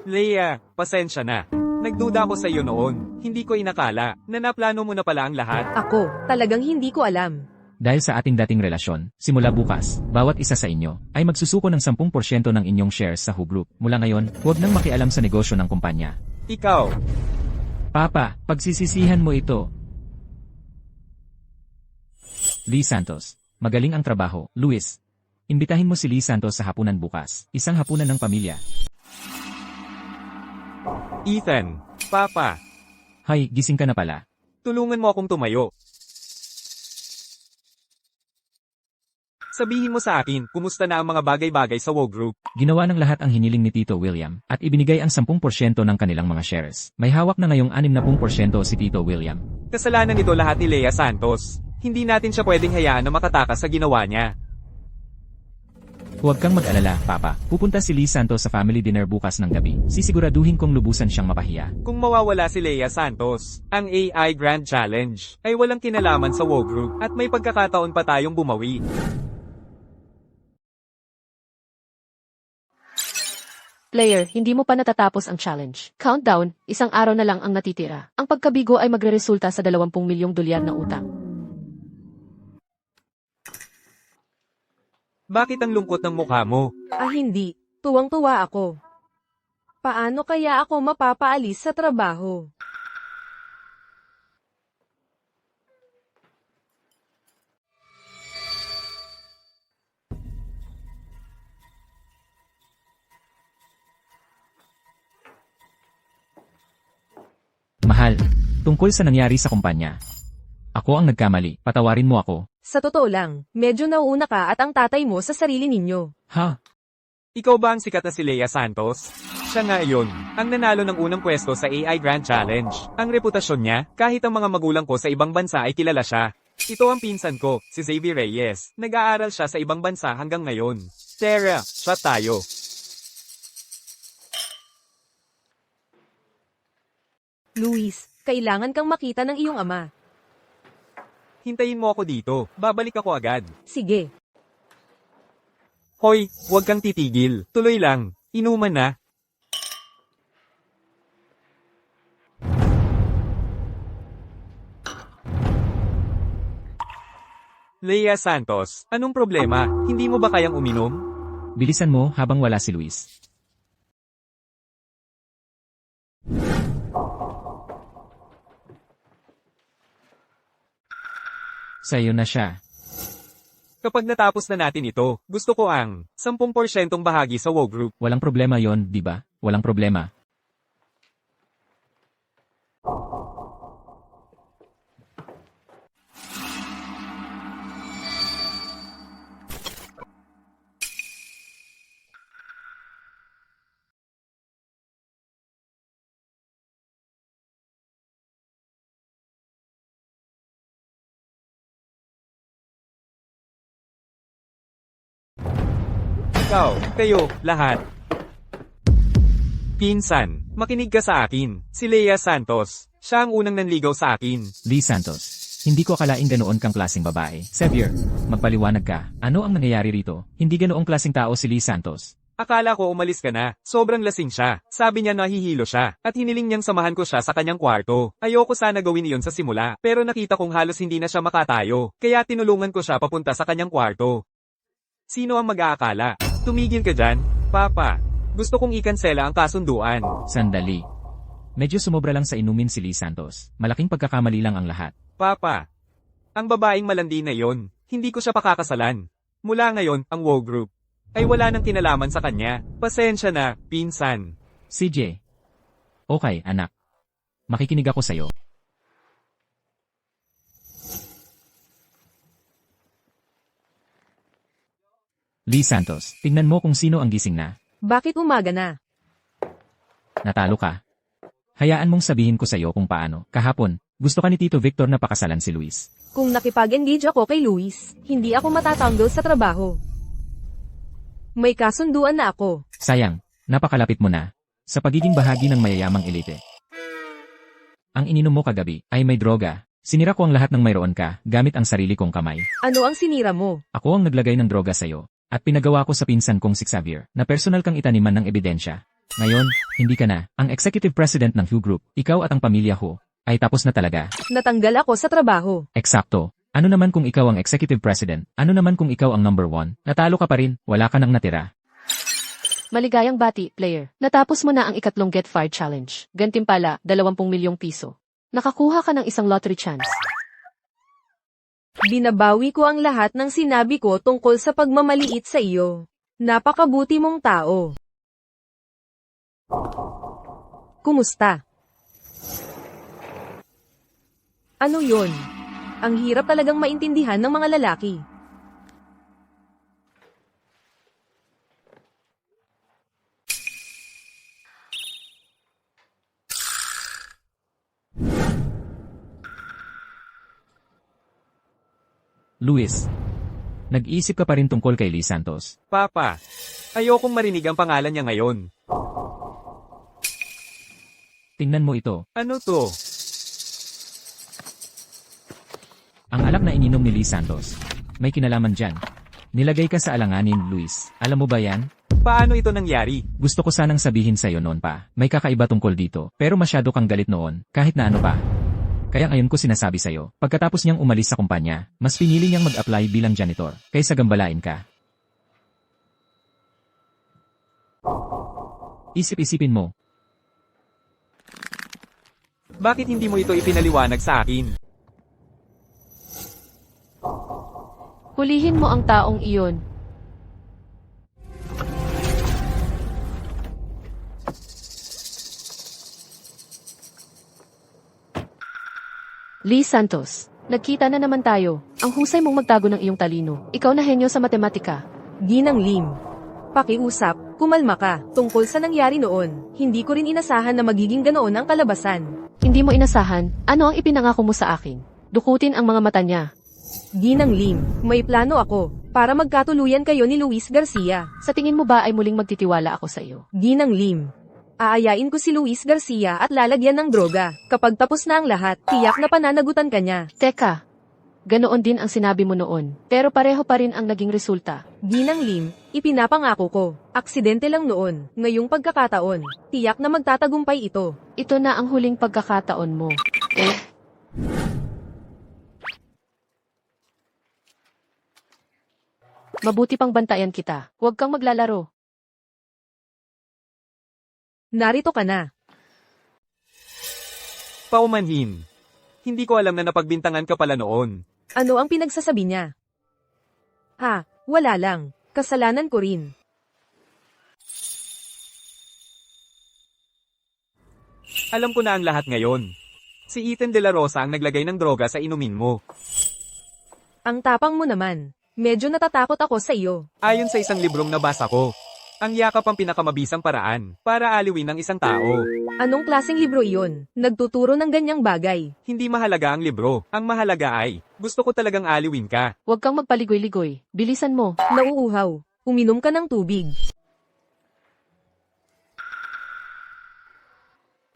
Lea, pasensya na. Nagduda ako sa iyo noon. Hindi ko inakala na naplano mo na pala ang lahat. Ako, talagang hindi ko alam. Dahil sa ating dating relasyon, simula bukas, bawat isa sa inyo ay magsusuko ng 10% ng inyong shares sa Who Group. Mula ngayon, huwag nang makialam sa negosyo ng kumpanya. Ikaw, Papa, pagsisisihan mo ito. Lee Santos, magaling ang trabaho. Luis, imbitahin mo si Lee Santos sa hapunan bukas. Isang hapunan ng pamilya. Ethan, Papa, Hay, gising ka na pala. tulungan mo akong tumayo. Sabihin mo sa akin, kumusta na ang mga bagay-bagay sa WoW Group? Ginawa ng lahat ang hiniling ni Tito William, at ibinigay ang 10% ng kanilang mga shares. May hawak na ngayong 60% si Tito William. Kasalanan nito lahat ni Lea Santos. Hindi natin siya pwedeng hayaan na makatakas sa ginawa niya. Huwag kang mag-alala, Papa. Pupunta si Lee Santos sa family dinner bukas ng gabi. Sisiguraduhin kong lubusan siyang mapahiya. Kung mawawala si Lea Santos, ang AI Grand Challenge ay walang kinalaman sa WoW Group at may pagkakataon pa tayong bumawi. Player, hindi mo pa natatapos ang challenge. Countdown, isang araw na lang ang natitira. Ang pagkabigo ay magreresulta sa 20 milyong dolyar na utang. Bakit ang lungkot ng mukha mo? Hindi. Tuwang-tuwa ako. Paano kaya ako mapapaalis sa trabaho? Mahal, tungkol sa nangyari sa kumpanya. Ako ang nagkamali, patawarin mo ako. Sa totoo lang, medyo nauuna ka at ang tatay mo sa sarili ninyo. Ha? Ikaw ba ang sikat na si Lea Santos? Siya nga iyon, ang nanalo ng unang pwesto sa AI Grand Challenge. Ang reputasyon niya, kahit ang mga magulang ko sa ibang bansa ay kilala siya. Ito ang pinsan ko, si Xavier Reyes. Nag-aaral siya sa ibang bansa hanggang ngayon. Tara, shot tayo. Luis, kailangan kang makita ng iyong ama. Hintayin mo ako dito, babalik ako agad. Sige. Hoy, huwag kang titigil, tuloy lang, inuman na. Leia Santos, anong problema? Hindi mo ba kayang uminom? Bilisan mo habang wala si Luis. Sa'yo na siya. Kapag natapos na natin ito, gusto ko ang 10% bahagi sa WoW Group. Walang problema yon, di ba? Walang problema. Ikaw, kayo, lahat. Pinsan, makinig ka sa akin. Si Leia Santos. Siya ang unang nanligaw sa akin. Lee Santos. Hindi ko akalaing ganoon kang klaseng babae. Xavier, magpaliwanag ka. Ano ang nangyayari rito? Hindi ganoong klaseng tao si Lee Santos. Akala ko umalis ka na. Sobrang lasing siya. Sabi niya nahihilo siya. At hiniling niyang samahan ko siya sa kanyang kwarto. Ayoko sana gawin iyon sa simula. Pero nakita kong halos hindi na siya makatayo. Kaya tinulungan ko siya papunta sa kanyang kwarto. Sino ang mag-aakala? Tumigil ka dyan, Papa. Gusto kong ikansela ang kasunduan. Sandali. Medyo sumobra lang sa inumin si Lee Santos. Malaking pagkakamali lang ang lahat. Papa, ang babaeng malandi na yon, hindi ko siya pakakasalan. Mula ngayon, ang WoW Group ay wala nang kinalaman sa kanya. Pasensya na, pinsan. CJ. Okay, anak. Makikinig ako sa'yo. Lee Santos, tingnan mo kung sino ang gising na. Bakit umaga na? Natalo ka. Hayaan mong sabihin ko sa'yo kung paano. Kahapon, gusto ka ni Tito Victor na pakasalan si Luis. Kung nakipag-engage ako kay Luis, hindi ako matatanggol sa trabaho. May kasunduan na ako. Sayang, napakalapit mo na. Sa pagiging bahagi ng mayayamang elite. Ang ininom mo kagabi ay may droga. Sinira ko ang lahat ng mayroon ka, gamit ang sarili kong kamay. Ano ang sinira mo? Ako ang naglagay ng droga sa'yo. At pinagawa ko sa pinsan kong si Xavier, na personal kang itaniman ng ebidensya. Ngayon, hindi ka na. Ang executive president ng Hugh Group, ikaw at ang pamilya ko, ay tapos na talaga. Natanggal ako sa trabaho. Eksakto. Ano naman kung ikaw ang executive president? Ano naman kung ikaw ang number 1? Natalo ka pa rin, wala ka nang natira. Maligayang bati, player. Natapos mo na ang ikatlong Get Fired Challenge. Gantimpala, 20 milyong piso. Nakakuha ka ng isang lottery chance. Binabawi ko ang lahat ng sinabi ko tungkol sa pagmamaliit sa iyo. Napakabuti mong tao. Kumusta? Ano yon? Ang hirap talagang maintindihan ng mga lalaki. Luis. Nag-iisip ka pa rin tungkol kay Lee Santos. Papa, ayokong marinig ang pangalan niya ngayon. Tingnan mo ito. Ano to? Ang alak na ininom ni Lee Santos. May kinalaman dyan. Nilagay ka sa alanganin, Luis. Alam mo ba yan? Paano ito nangyari? Gusto ko sanang sabihin sa'yo noon pa. May kakaiba tungkol dito. Pero masyado kang galit noon, kahit na ano pa. Kaya ngayon ko sinasabi sa'yo, pagkatapos niyang umalis sa kumpanya, mas pinili niyang mag-apply bilang janitor, kaysa gambalain ka. Isip-isipin mo. Bakit hindi mo ito ipinaliwanag sa akin? Hulihin mo ang taong iyon. Lee Santos, nagkita na naman tayo. Ang husay mong magtago ng iyong talino. Ikaw na henyo sa matematika. Ginang Lim. Pakiusap, kumalma ka. Tungkol sa nangyari noon, hindi ko rin inasahan na magiging ganoon ang kalabasan. Hindi mo inasahan, ano ang ipinangako mo sa akin? Dukutin ang mga mata niya. Ginang Lim, may plano ako, para magkatuluyan kayo ni Luis Garcia. Sa tingin mo ba ay muling magtitiwala ako sa iyo? Ginang Lim, aayain ko si Luis Garcia at lalagyan ng droga. Kapag tapos na ang lahat, tiyak na pananagutan ka niya. Teka, ganoon din ang sinabi mo noon, pero pareho pa rin ang naging resulta. Ginang Lim, ipinapangako ko, aksidente lang noon, ngayong pagkakataon, tiyak na magtatagumpay ito. Ito na ang huling pagkakataon mo. Mabuti pang bantayan kita. Huwag kang maglalaro. Narito ka na. Paumanhin. Hindi ko alam na napagbintangan ka pala noon. Ano ang pinagsasabi niya? Ha, wala lang. Kasalanan ko rin. Alam ko na ang lahat ngayon. Si Ethan De La Rosa ang naglagay ng droga sa inumin mo. Ang tapang mo naman. Medyo natatakot ako sa iyo. Ayon sa isang librong nabasa ko, ang yakap ang pinakamabisang paraan para aliwin ng isang tao. Anong klaseng libro iyon? Nagtuturo ng ganyang bagay. Hindi mahalaga ang libro. Ang mahalaga ay, gusto ko talagang aliwin ka. Huwag kang magpaligoy-ligoy. Bilisan mo. Nauuhaw. Uminom ka ng tubig.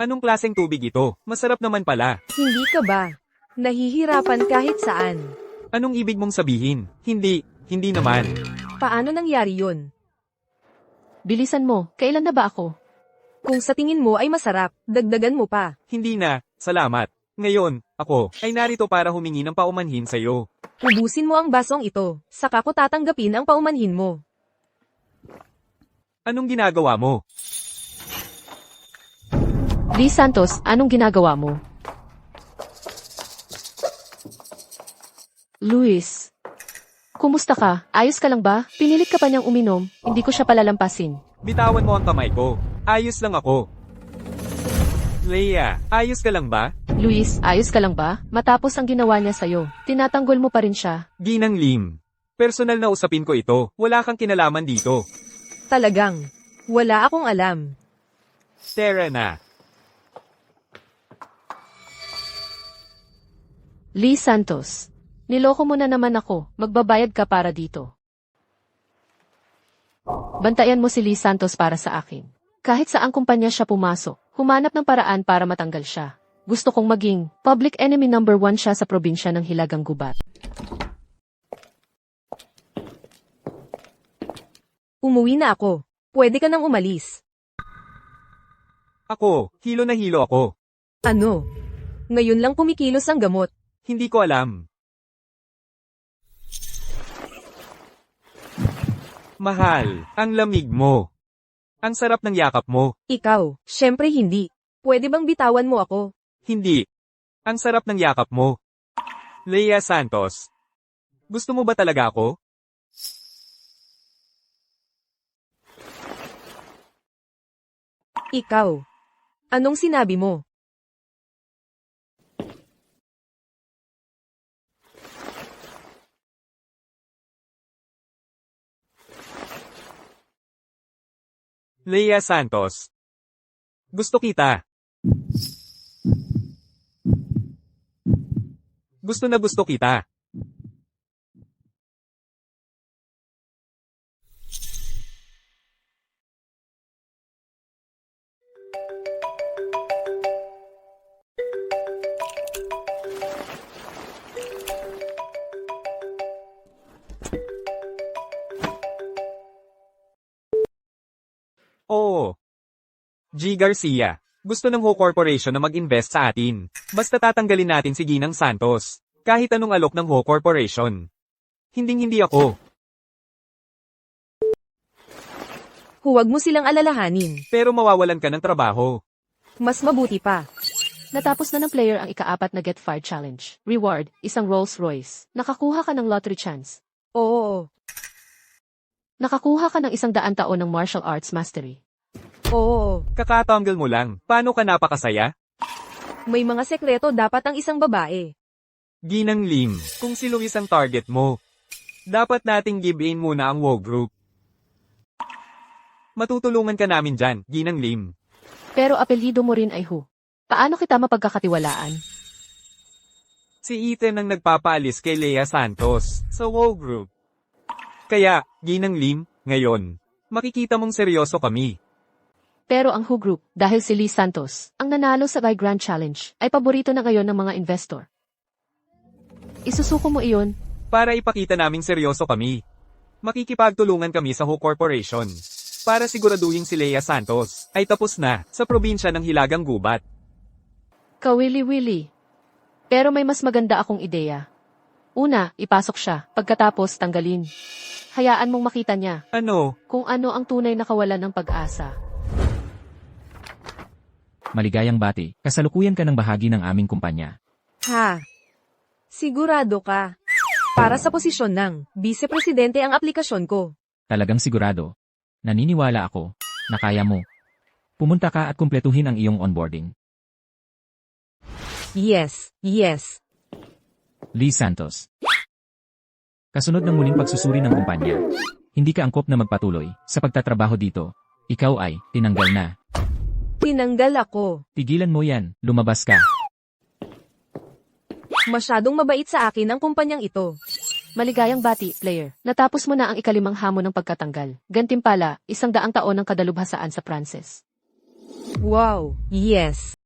Anong klaseng tubig ito? Masarap naman pala. Hindi ka ba? Nahihirapan kahit saan. Anong ibig mong sabihin? Hindi naman. Paano nangyari yun? Bilisan mo. Kailan na ba ako? Kung sa tingin mo ay masarap, dagdagan mo pa. Hindi na, salamat. Ngayon, ako, ay narito para humingi ng paumanhin sa'yo. Ubusin mo ang basong ito, saka ko tatanggapin ang paumanhin mo. Anong ginagawa mo? Lee Santos, anong ginagawa mo? Luis. Kumusta ka? Ayos ka lang ba? Pinilit ka pa niyang uminom, hindi ko siya palalampasin. Bitawan mo ang kamay ko. Ayos lang ako. Leia, ayos ka lang ba? Luis, ayos ka lang ba? Matapos ang ginawa niya sa'yo, tinatanggol mo pa rin siya. Ginang Lim. Personal na usapin ko ito. Wala kang kinalaman dito. Talagang, wala akong alam. Tara na. Lee Santos. Niloko mo na naman ako, magbabayad ka para dito. Bantayan mo si Lee Santos para sa akin. Kahit saang kumpanya siya pumasok, humanap ng paraan para matanggal siya. Gusto kong maging public enemy number 1 siya sa probinsya ng Hilagang Gubat. Umuwi na ako. Pwede ka nang umalis. Ako, hilo na hilo ako. Ano? Ngayon lang kumikilos ang gamot. Hindi ko alam. Mahal, ang lamig mo. Ang sarap ng yakap mo. Ikaw, syempre hindi. Pwede bang bitawan mo ako? Hindi. Ang sarap ng yakap mo. Leia Santos. Gusto mo ba talaga ako? Ikaw. Anong sinabi mo? Leia Santos. Gusto kita. Gusto na gusto kita. Oo. G. Garcia. Gusto ng Ho Corporation na mag-invest sa atin. Basta tatanggalin natin si Ginang Santos. Kahit anong alok ng Ho Corporation. Hinding-hindi ako. Huwag mo silang alalahanin. Pero mawawalan ka ng trabaho. Mas mabuti pa. Natapos na ng player ang ika-4 na Get Fired Challenge. Reward, isang Rolls Royce. Nakakuha ka ng lottery chance. Oo. Nakakuha ka ng 100 taon ng martial arts mastery. Oo. Kakatanggal mo lang. Paano ka napakasaya? May mga sekreto dapat ang isang babae. Ginang Lim, kung si Luis ang target mo, dapat nating give in muna ang WO Group. Matutulungan ka namin dyan, Ginang Lim. Pero apelyido mo rin ay Hu. Paano kita mapagkakatiwalaan? Si Ethan ang nagpapaalis kay Lea Santos sa WoW Group. Kaya, Ginang Lim, ngayon, makikita mong seryoso kami. Pero ang Hu Group, dahil si Lee Santos, ang nanalo sa Grand Challenge, ay paborito na ngayon ng mga investor. Isusuko mo iyon. Para ipakita naming seryoso kami. Makikipagtulungan kami sa Who Corporation. Para siguraduhin si Lea Santos ay tapos na sa probinsya ng Hilagang Gubat. Kawili-wili. Pero may mas maganda akong ideya. Una, ipasok siya, pagkatapos tanggalin. Hayaan mong makita niya Ano? kung ano ang tunay na kawalan ng pag-asa. Maligayang bati, kasalukuyan ka ng bahagi ng aming kumpanya. Ha? Sigurado ka? Para sa posisyon ng Vice-Presidente ang aplikasyon ko. Talagang sigurado. Naniniwala ako na kaya mo. Pumunta ka at kumpletuhin ang iyong onboarding. Yes, yes. Lee Santos. Kasunod ng muling pagsusuri ng kumpanya, hindi ka angkop na magpatuloy sa pagtatrabaho dito. Ikaw ay tinanggal na. Tinanggal ako. Tigilan mo yan, lumabas ka. Masyadong mabait sa akin ang kumpanyang ito. Maligayang bati, player. Natapos mo na ang ikalimang hamon ng pagkatanggal. Gantimpala, 100 taon ng kadalubhasaan sa Frances. Wow, yes.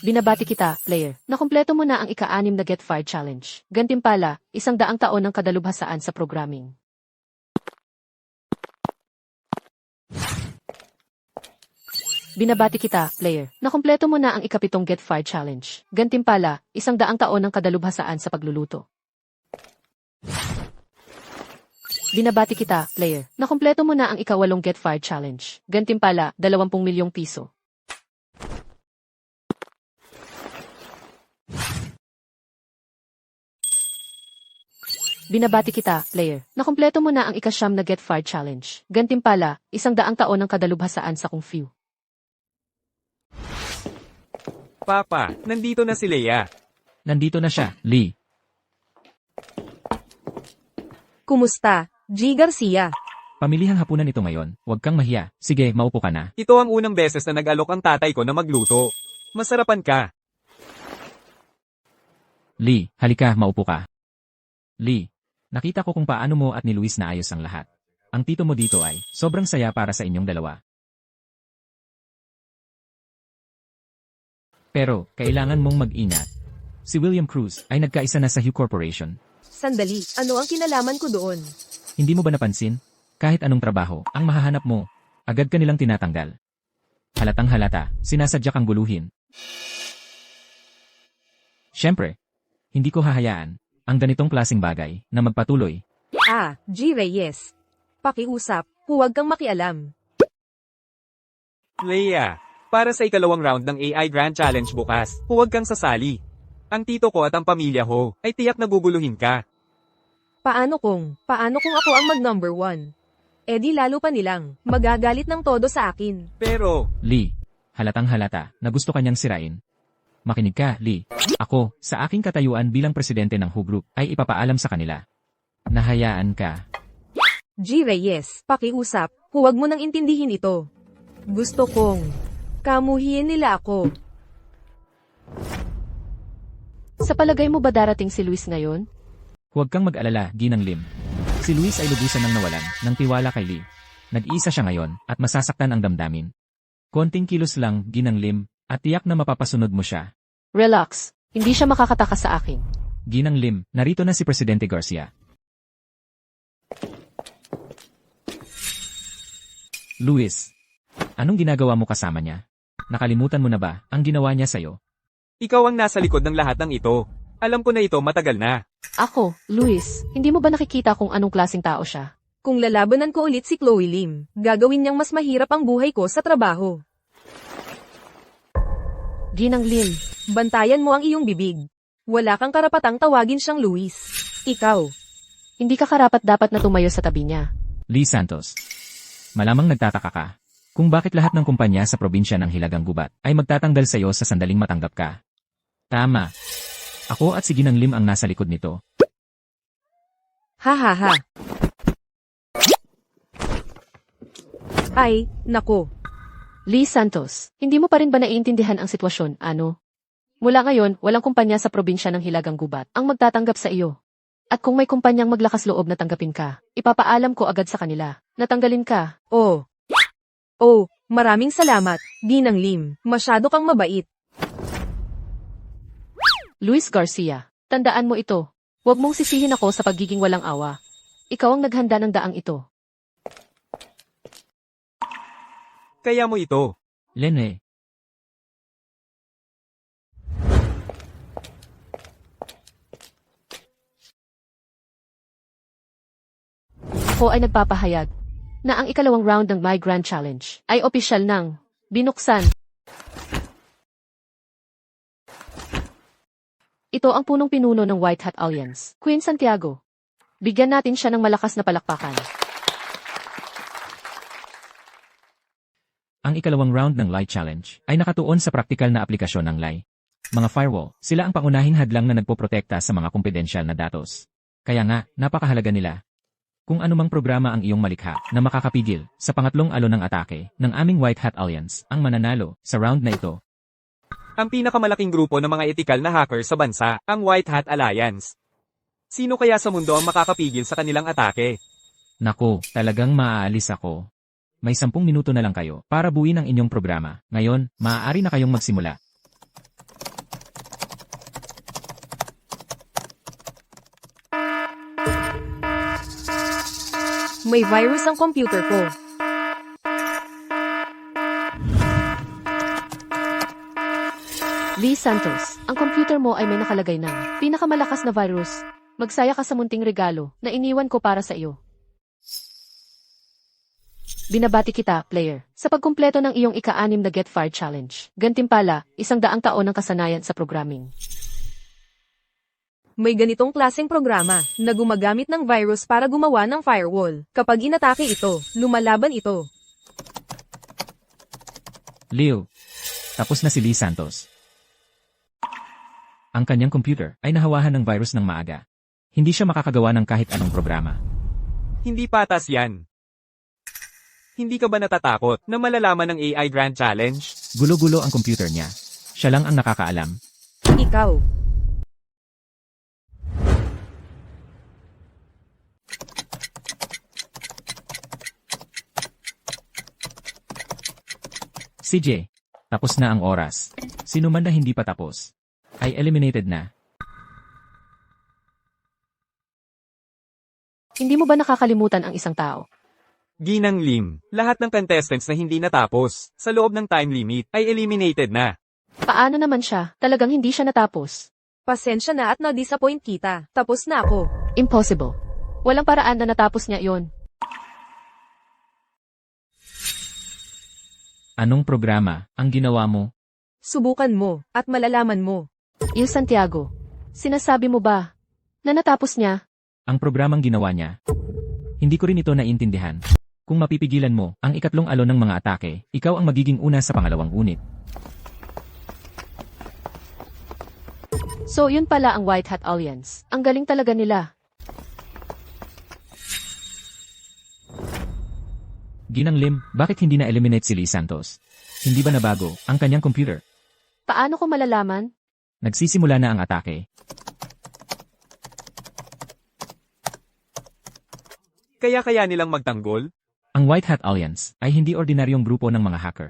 Binabati kita, player. Nakumpleto mo na ang ika-6 na Get Fired Challenge. Gantimpala, 100 taon ng kadalubhasaan sa programming. Binabati kita, player. Nakumpleto mo na ang ika-7 Get Fired Challenge. Gantimpala, 100 taon ng kadalubhasaan sa pagluluto. Binabati kita, player. Nakumpleto mo na ang ika-8 Get Fired Challenge. Gantimpala, 20 milyong piso. Binabati kita, player. Nakumpleto mo na ang ika-9 na Get Fired Challenge. Gantimpala, 100 taon ng kadalubhasaan sa Kung Fu. Papa, nandito na si Lea. Nandito na siya, Lee. Kumusta, G. Garcia? Pamilihang hapunan ito ngayon, huwag kang mahiya. Sige, maupo ka na. Ito ang unang beses na nag-alok ang tatay ko na magluto. Masarapan ka. Lee, halika, maupo ka. Lee, nakita ko kung paano mo at ni Luis naayos ang lahat. Ang tito mo dito ay sobrang saya para sa inyong dalawa. Pero, kailangan mong mag-ingat. Si William Cruz ay nagkaisa na sa Hugh Corporation. Sandali, ano ang kinalaman ko doon? Hindi mo ba napansin? Kahit anong trabaho, ang mahahanap mo, agad ka nilang tinatanggal. Halatang halata, sinasadya kang guluhin. Siyempre, hindi ko hahayaan ang ganitong klaseng bagay na magpatuloy. G. Reyes. Pakiusap, huwag kang makialam. Lea, para sa ikalawang round ng AI Grand Challenge bukas, huwag kang sasali. Ang tito ko at ang pamilya ko ay tiyak na guguluhin ka. Paano kung ako ang mag-number 1? Eh di lalo pa nilang magagalit ng todo sa akin. Pero, Lee, halatang halata na gusto kanyang sirain. Makinig ka, Lee. Ako, sa aking katayuan bilang presidente ng Who Group, ay ipapaalam sa kanila. Nahayaan ka. G. Reyes, pakiusap, huwag mo nang intindihin ito. Gusto kong kamuhiin nila ako. Sa palagay mo ba darating si Luis ngayon? Huwag kang mag-alala, Ginang Lim. Si Luis ay lubusan ng nawalan ng tiwala kay Lee. Nag-iisa siya ngayon at masasaktan ang damdamin. Konting kilos lang, Ginang Lim, at tiyak na mapapasunod mo siya. Relax. Hindi siya makakatakas sa akin. Ginang Lim, narito na si Presidente Garcia. Luis, anong ginagawa mo kasama niya? Nakalimutan mo na ba ang ginawa niya sa'yo? ikaw ang nasa likod ng lahat ng ito. Alam ko na ito matagal na. Ako, Luis, hindi mo ba nakikita kung anong klaseng tao siya? Kung lalabanan ko ulit si Chloe Lim, gagawin niyang mas mahirap ang buhay ko sa trabaho. Ginang Lim, Bantayan mo ang iyong bibig. Wala kang karapatang tawagin siyang Luis. Ikaw. hindi ka karapat-dapat na tumayo sa tabi niya. Lee Santos. Malamang nagtataka ka kung bakit lahat ng kumpanya sa probinsya ng Hilagang Gubat ay magtatanggal sa iyo sa sandaling matanggap ka. Tama. Ako at si Ginang Lim ang nasa likod nito. Ha ha ha. Ay, nako. Lee Santos, hindi mo pa rin ba naiintindihan ang sitwasyon, ano? Mula ngayon, walang kumpanya sa probinsya ng Hilagang Gubat ang magtatanggap sa iyo. At kung may kumpanyang maglakas loob na tanggapin ka, ipapaalam ko agad sa kanila. Natanggalin ka. Oh. Oh, maraming salamat, Ginang Lim. Masyado kang mabait. Luis Garcia, tandaan mo ito. Huwag mong sisihin ako sa pagiging walang awa. Ikaw ang naghanda ng daang ito. Kaya mo ito. Lene, Ako ay nagpapahayag na ang ikalawang round ng My Grand Challenge ay opisyal ng binuksan. Ito ang punong-pinuno ng White Hat Alliance, Queen Santiago. Bigyan natin siya ng malakas na palakpakan. ang ikalawang round ng Lie Challenge ay nakatuon sa praktikal na aplikasyon ng Lie. Mga firewall, sila ang pangunahing hadlang na nagpoprotekta sa mga kumpidensyal na datos. Kaya nga, napakahalaga nila. Kung anumang programa ang iyong malikha na makakapigil sa pangatlong alon ng atake ng aming White Hat Alliance ang mananalo sa round na ito. Ang pinakamalaking grupo ng mga etikal na hacker sa bansa, ang White Hat Alliance. Sino kaya sa mundo ang makakapigil sa kanilang atake? Naku, talagang maaalis ako. May 10 minuto na lang kayo para buuin ang inyong programa. Ngayon, maaari na kayong magsimula. May virus ang computer ko. Lee Santos, ang computer mo ay may nakalagay ng pinakamalakas na virus. Magsaya ka sa munting regalo na iniwan ko para sa iyo. Binabati kita, player, sa pagkumpleto ng iyong ika-6 na Get Fired Challenge. Gantimpala, 100 taon ng kasanayan sa programming. May ganitong klaseng programa na gumagamit ng virus para gumawa ng firewall. Kapag inatake ito, lumalaban ito. Leo, tapos na si Lee Santos. Ang kanyang computer ay nahawahan ng virus ng maaga. Hindi siya makakagawa ng kahit anong programa. Hindi patas yan. Hindi ka ba natatakot na malalaman ng AI Grand Challenge? Gulo-gulo ang computer niya. Siya lang ang nakakaalam. Ikaw. CJ, tapos na ang oras. Sino man na hindi pa tapos, ay eliminated na. Hindi mo ba nakakalimutan ang isang tao? Ginang Lim, lahat ng contestants na hindi natapos sa loob ng time limit ay eliminated na. Paano naman siya? Talagang hindi siya natapos. Pasensya na at na-disappoint kita. Tapos na ako. Impossible. Walang paraan na natapos niya yon. Anong programa ang ginawa mo? Subukan mo at malalaman mo. Il Santiago, sinasabi mo ba na natapos niya? Ang programang ginawa niya. Hindi ko rin ito naiintindihan. Kung mapipigilan mo ang ikatlong alon ng mga atake, ikaw ang magiging una sa pangalawang unit. So yun pala ang White Hat Alliance. Ang galing talaga nila. Ginang Lim, bakit hindi na-eliminate si Lee Santos? Hindi ba nabago ang kanyang computer? Paano ko malalaman? Nagsisimula na ang atake. Kaya nilang magtanggol? Ang White Hat Alliance ay hindi ordinaryong grupo ng mga hacker.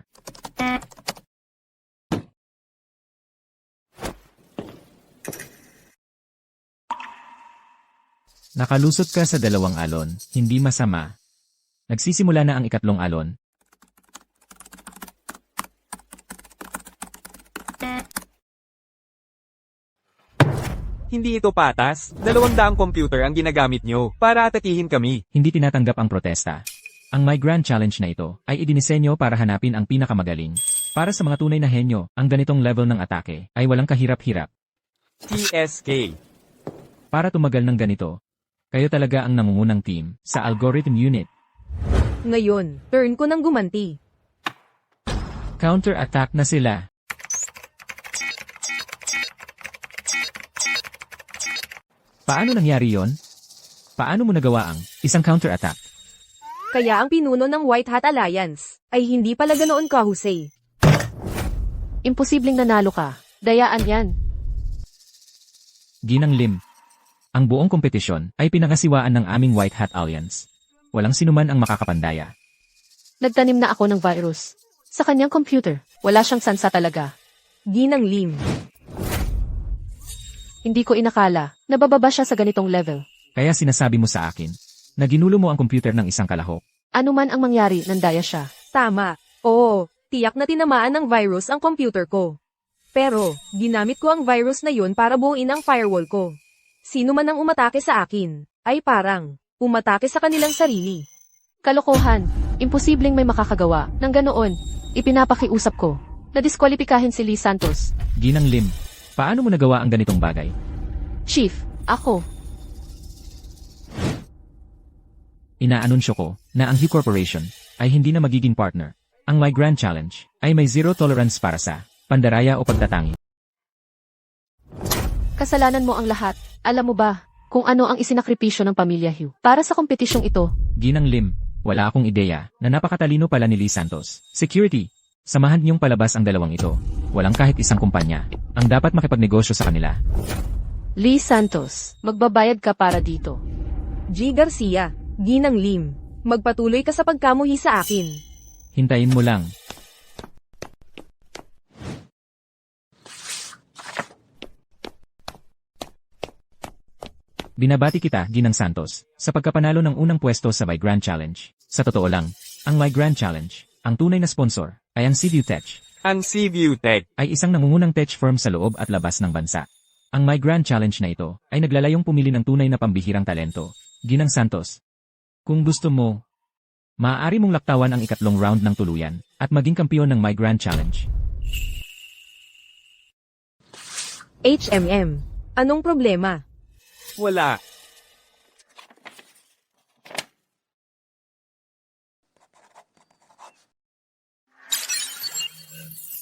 Nakalusot ka sa dalawang alon, hindi masama. Nagsisimula na ang ikatlong alon. Hindi ito patas. 200 computer ang ginagamit nyo para atakihin kami. Hindi tinatanggap ang protesta. Ang My Grand Challenge na ito ay idinisenyo para hanapin ang pinakamagaling. Para sa mga tunay na henyo, ang ganitong level ng atake ay walang kahirap-hirap. TSK. Para tumagal ng ganito, kayo talaga ang nangungunang team sa Algorithm Unit. Ngayon, turn ko nang gumanti. Counter-attack na sila. Paano nangyari yon? Paano mo nagawa ang isang counter-attack? Kaya ang pinuno ng White Hat Alliance ay hindi pala ganoon kahusay. Imposibleng nanalo ka. Dayaan yan. Ginang Lim. Ang buong kompetisyon ay pinangasiwaan ng aming White Hat Alliance. Walang sinuman ang makakapandaya. Nagtanim na ako ng virus. Sa kanyang computer, wala siyang sansa talaga. Ginang Lim. Hindi ko inakala na bababa siya sa ganitong level. Kaya sinasabi mo sa akin na ginulo mo ang computer ng isang kalahok. Ano man ang mangyari, nandaya siya. Tama. Oo, tiyak na tinamaan ng virus ang computer ko. Pero, ginamit ko ang virus na yun para buuin ang firewall ko. Sino man ang umatake sa akin, ay parang umatake sa kanilang sarili. Kalokohan. Imposibleng may makakagawa. Nang ganoon, ipinapakiusap ko na diskwalipikahin si Lee Santos. Ginang Lim, paano mo nagawa ang ganitong bagay? Chief, ako. Inaanunsyo ko na ang Hugh Corporation ay hindi na magiging partner. Ang My Grand Challenge ay may zero tolerance para sa pandaraya o pagtatangi. Kasalanan mo ang lahat. Alam mo ba kung ano ang isinakripisyo ng pamilya Hugh para sa kompetisyong ito? Ginang Lim, wala akong ideya na napakatalino pala ni Lee Santos. Security, samahan niyong palabas ang dalawang ito. Walang kahit isang kumpanya ang dapat makipagnegosyo sa kanila. Lee Santos, magbabayad ka para dito. G. Garcia, Ginang Lim, magpatuloy ka sa pagkamuhi sa akin. Hintayin mo lang. Binabati kita, Ginang Santos, sa pagkapanalo ng unang pwesto sa My Grand Challenge. Sa totoo lang, ang My Grand Challenge, ang tunay na sponsor, ay ang Seaview Tech. Ang Seaview Tech. Ay isang nangungunang tech firm sa loob at labas ng bansa. Ang My Grand Challenge na ito ay naglalayong pumili ng tunay na pambihirang talento. Ginang Santos, kung gusto mo, maaari mong laktawan ang ikatlong round ng tuluyan at maging kampiyon ng My Grand Challenge. HMM, anong problema? Wala.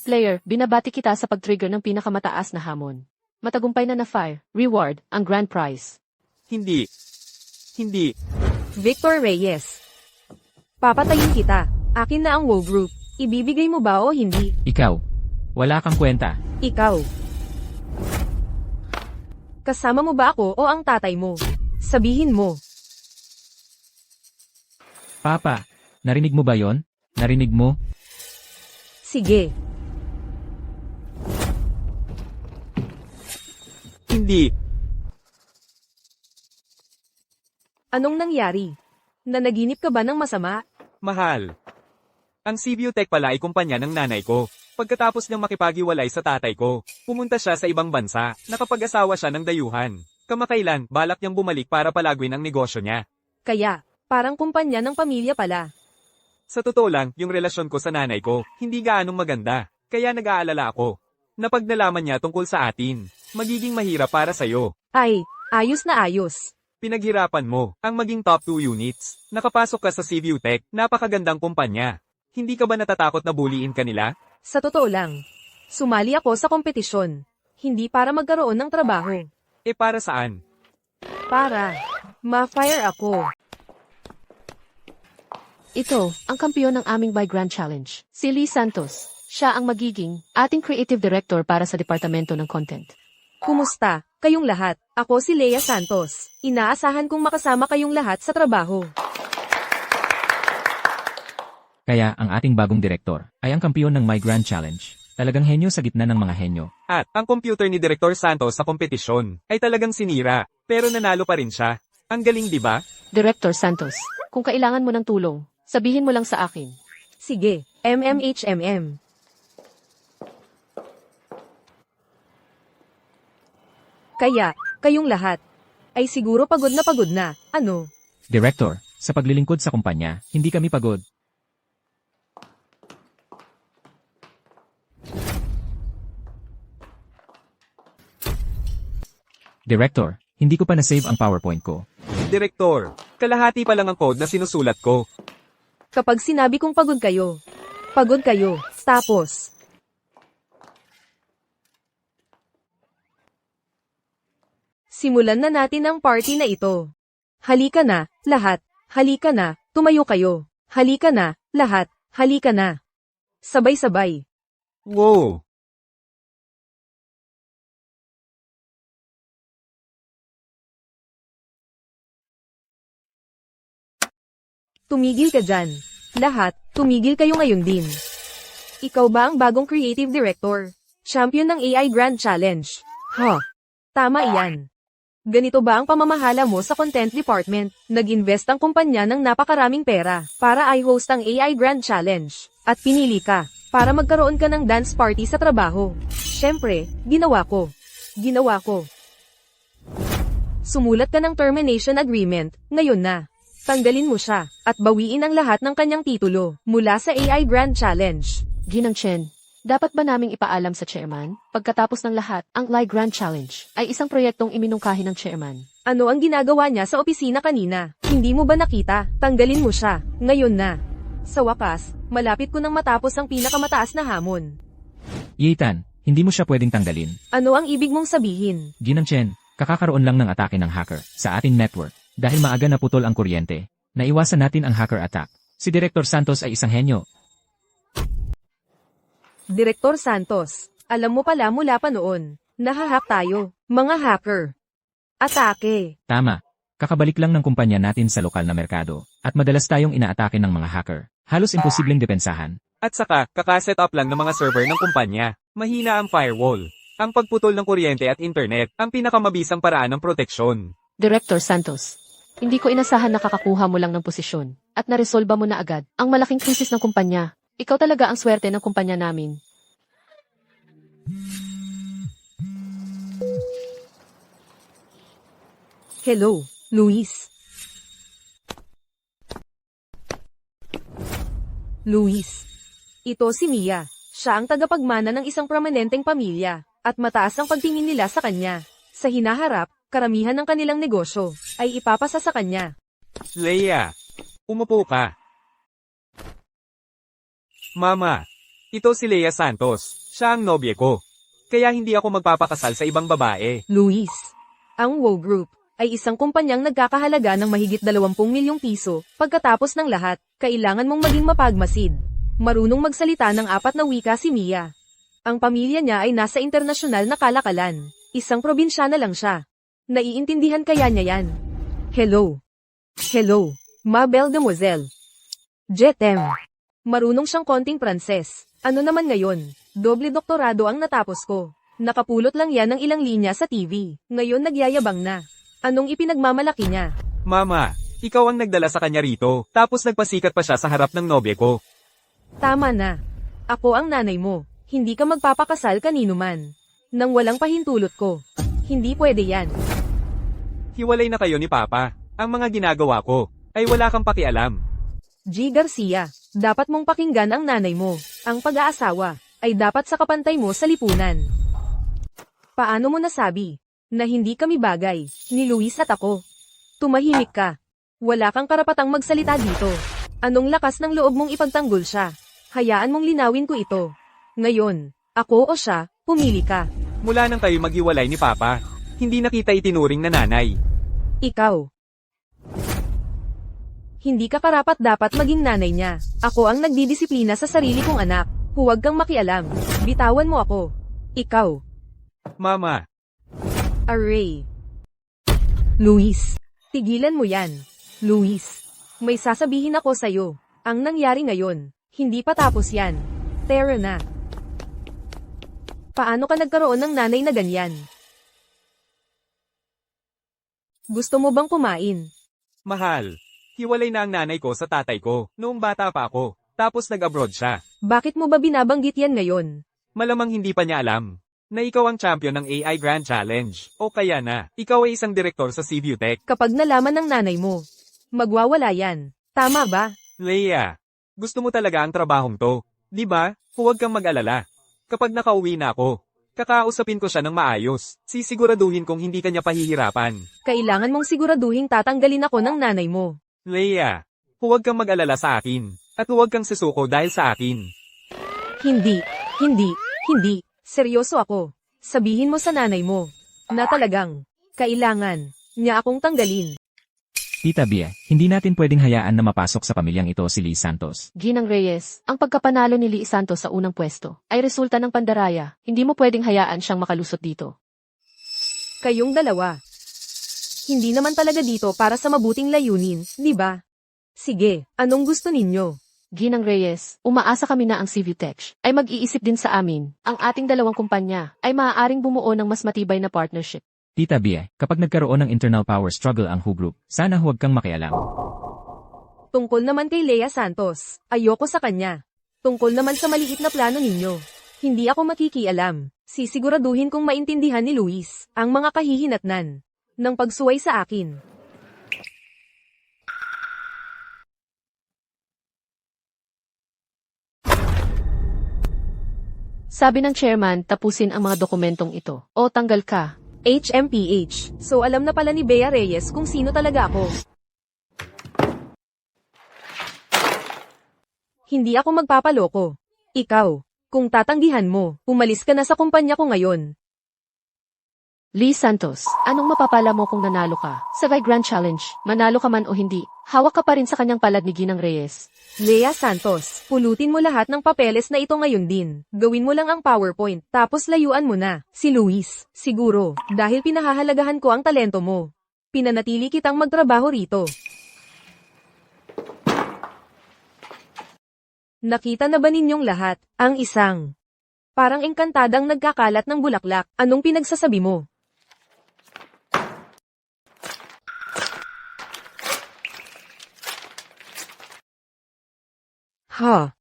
Player, binabati kita sa pag-trigger ng pinakamataas na hamon. Matagumpay na na-fire, reward, ang grand prize. Hindi. Hindi. Victor Reyes. Papatayin kita. Akin na ang WoW Group. Ibibigay mo ba o hindi? Ikaw, wala kang kwenta. Ikaw. Kasama mo ba ako o ang tatay mo? Sabihin mo. Papa, narinig mo ba yon? Narinig mo? Sige. Hindi. Anong nangyari? Nanaginip ka ba ng masama? Mahal. Ang Seaview Tech pala ay kumpanya ng nanay ko. Pagkatapos niyang makipaghiwalay sa tatay ko, pumunta siya sa ibang bansa, nakapag-asawa siya ng dayuhan. Kamakailan, balak niyang bumalik para palagwin ang negosyo niya. Kaya, parang kumpanya ng pamilya pala. Sa totoo lang, yung relasyon ko sa nanay ko, hindi gaanong maganda. Kaya nag-aalala ako. Na pag nalaman niya tungkol sa atin, magiging mahirap para sa'yo. Ay, ayos na ayos. Pinaghirapan mo ang maging top 2 units. Nakapasok ka sa Seaview Tech, napakagandang kumpanya. Hindi ka ba natatakot na buliin ka nila? Sa totoo lang, sumali ako sa kompetisyon. Hindi para magkaroon ng trabaho. Eh para saan? Para ma-fire ako. Ito, ang kampiyon ng aming by Grand Challenge. Si Lee Santos. Siya ang magiging ating creative director para sa departamento ng content. Kumusta, kayong lahat? Ako si Lea Santos. Inaasahan kong makasama kayong lahat sa trabaho. Kaya ang ating bagong direktor ay ang kampiyon ng My Grand Challenge. Talagang henyo sa gitna ng mga henyo. At ang computer ni Direktor Santos sa kompetisyon ay talagang sinira, pero nanalo pa rin siya. Ang galing, di ba? Director Santos, kung kailangan mo ng tulong, sabihin mo lang sa akin. Sige, MMHMM. Kaya, kayong lahat, ay siguro pagod na, ano? Director, sa paglilingkod sa kumpanya, hindi kami pagod. Director, hindi ko pa na-save ang PowerPoint ko. Direktor, kalahati pa lang ang code na sinusulat ko. Kapag sinabi kong pagod kayo, tapos, simulan na natin ang party na ito. Halika na, lahat, halika na, Tumayo kayo. Halika na, lahat. Halika na. Sabay-sabay. Wow! Tumigil ka dyan. Lahat, tumigil kayo ngayon din. Ikaw ba ang bagong creative director? Champion ng AI Grand Challenge? Tama iyan. Ganito ba ang pamamahala mo sa content department? Nag-invest ang kumpanya ng napakaraming pera para i-host ang AI Grand Challenge. At pinili ka para magkaroon ka ng dance party sa trabaho. Siyempre, ginawa ko. Ginawa ko. Sumulat ka ng termination agreement, ngayon na. Tanggalin mo siya, at bawiin ang lahat ng kanyang titulo, mula sa AI Grand Challenge. Ginang Chen, dapat ba naming ipaalam sa chairman? Pagkatapos ng lahat, ang AI Grand Challenge ay isang proyektong iminungkahi ng chairman. Ano ang ginagawa niya sa opisina kanina? Hindi mo ba nakita? Tanggalin mo siya, ngayon na. Sa wakas, malapit ko nang matapos ang pinakamataas na hamon. Yitan, hindi mo siya pwedeng tanggalin. Ano ang ibig mong sabihin? Ginang Chen, kakakaroon lang ng atake ng hacker sa ating network. Dahil maaga naputol ang kuryente, naiwasan natin ang hacker attack. Si Director Santos ay isang henyo. Direktor Santos, alam mo pala mula pa noon, nahahack tayo, mga hacker. Atake. Tama. Kakabalik lang ng kumpanya natin sa lokal na merkado, at madalas tayong inaatake ng mga hacker. Halos imposibleng depensahan. At saka, kakaset up lang ng mga server ng kumpanya. Mahina ang firewall. Ang pagputol ng kuryente at internet, ang pinakamabisang paraan ng proteksyon. Director Santos, hindi ko inasahan na kakakuha mo lang ng posisyon at naresolba mo na agad ang malaking krisis ng kumpanya. Ikaw talaga ang swerte ng kumpanya namin. Hello, Luis. Luis. Ito si Mia. Siya ang tagapagmana ng isang prominenteng pamilya, at mataas ang pagtingin nila sa kanya. Sa hinaharap, karamihan ng kanilang negosyo ay ipapasa sa kanya. Leia, umupo ka. Mama, ito si Leia Santos. Siya ang nobye ko. Kaya hindi ako magpapakasal sa ibang babae. Luis. Ang WO Group ay isang kumpanyang nagkakahalaga ng mahigit 20 milyong piso. Pagkatapos ng lahat, kailangan mong maging mapagmasid. Marunong magsalita ng 4 na wika si Mia. Ang pamilya niya ay nasa internasyonal na kalakalan. Isang probinsyana lang siya. Naiintindihan kaya niya yan? Hello. Hello, ma belle demoiselle. Jetem. Marunong siyang konting Pranses. Ano naman ngayon? Doble doktorado ang natapos ko. Nakapulot lang yan ng ilang linya sa TV. Ngayon nagyayabang na. Anong ipinagmamalaki niya? Mama, ikaw ang nagdala sa kanya rito, tapos nagpasikat pa siya sa harap ng nobye ko. Tama na. Ako ang nanay mo. Hindi ka magpapakasal kanino man. Nang walang pahintulot ko. Hindi pwede yan. Hiwalay na kayo ni Papa. Ang mga ginagawa ko ay wala kang pakialam. G. Garcia, dapat mong pakinggan ang nanay mo. Ang pag-aasawa ay dapat sa kapantay mo sa lipunan. Paano mo nasabi na hindi kami bagay, ni Luis at ako? Tumahimik ka. Wala kang karapatang magsalita dito. Anong lakas ng loob mong ipagtanggol siya? Hayaan mong linawin ko ito. Ngayon, ako o siya, pumili ka. Mula nang kayo maghiwalay ni Papa, hindi na kita itinuring na nanay. Ikaw. Hindi ka karapat-dapat maging nanay niya. Ako ang nagdidisiplina sa sarili kong anak. Huwag kang makialam. Bitawan mo ako. Ikaw. Mama, Array. Luis. Tigilan mo yan. Luis. May sasabihin ako sa'yo. Ang nangyari ngayon, hindi pa tapos yan. Tara na. Paano ka nagkaroon ng nanay na ganyan? Gusto mo bang kumain? mahal. Hiwalay na ang nanay ko sa tatay ko, noong bata pa ako, tapos nag-abroad siya. Bakit mo ba binabanggit yan ngayon? Malamang hindi pa niya alam na ikaw ang champion ng AI Grand Challenge. O kaya na, ikaw ay isang direktor sa CVU Tech. Kapag nalaman ng nanay mo, magwawala yan. Tama ba? Leia, gusto mo talaga ang trabahong to, di ba? Huwag kang mag-alala. Kapag nakauwi na ako, kakausapin ko siya ng maayos. Sisiguraduhin kong hindi kanya pahihirapan. Kailangan mong siguraduhin tatanggalin ako ng nanay mo. Leia, huwag kang mag-alala sa akin. At huwag kang susuko dahil sa akin. Hindi. Seryoso ako. Sabihin mo sa nanay mo na talagang kailangan niya akong tanggalin. Tita Bie, hindi natin pwedeng hayaan na mapasok sa pamilyang ito si Lee Santos. Ginang Reyes, ang pagkapanalo ni Lee Santos sa unang pwesto ay resulta ng pandaraya. Hindi mo pwedeng hayaan siyang makalusot dito. Kayong dalawa. Hindi naman talaga dito para sa mabuting layunin, di ba? Sige, anong gusto ninyo? Ginang Reyes, umaasa kami na ang CVTech ay mag-iisip din sa amin. Ang ating dalawang kumpanya ay maaaring bumuo ng mas matibay na partnership. Tita Bie, kapag nagkaroon ng internal power struggle ang WHO Group, sana huwag kang makialam. Tungkol naman kay Lea Santos, ayoko sa kanya. Tungkol naman sa maliit na plano ninyo, hindi ako makikialam. Sisiguraduhin kong maintindihan ni Luis ang mga kahihinatnan ng pagsuway sa akin. Sabi ng chairman, tapusin ang mga dokumentong ito. O tanggal ka. HMPH. So alam na pala ni Bea Reyes kung sino talaga ako. Hindi ako magpapaloko. Ikaw, kung tatanggihan mo, umalis ka na sa kumpanya ko ngayon. Lee Santos, anong mapapala mo kung nanalo ka? Sa Grand Challenge, manalo ka man o hindi, hawak ka pa rin sa kanyang palad ni Ginang Reyes. Lea Santos, pulutin mo lahat ng papeles na ito ngayon din. Gawin mo lang ang PowerPoint, tapos layuan mo na. Si Luis, siguro, dahil pinahahalagahan ko ang talento mo. Pinanatili kitang magtrabaho rito. Nakita na ba ninyong lahat, ang isang parang engkantadang nagkakalat ng bulaklak? Anong pinagsasabi mo? Ha?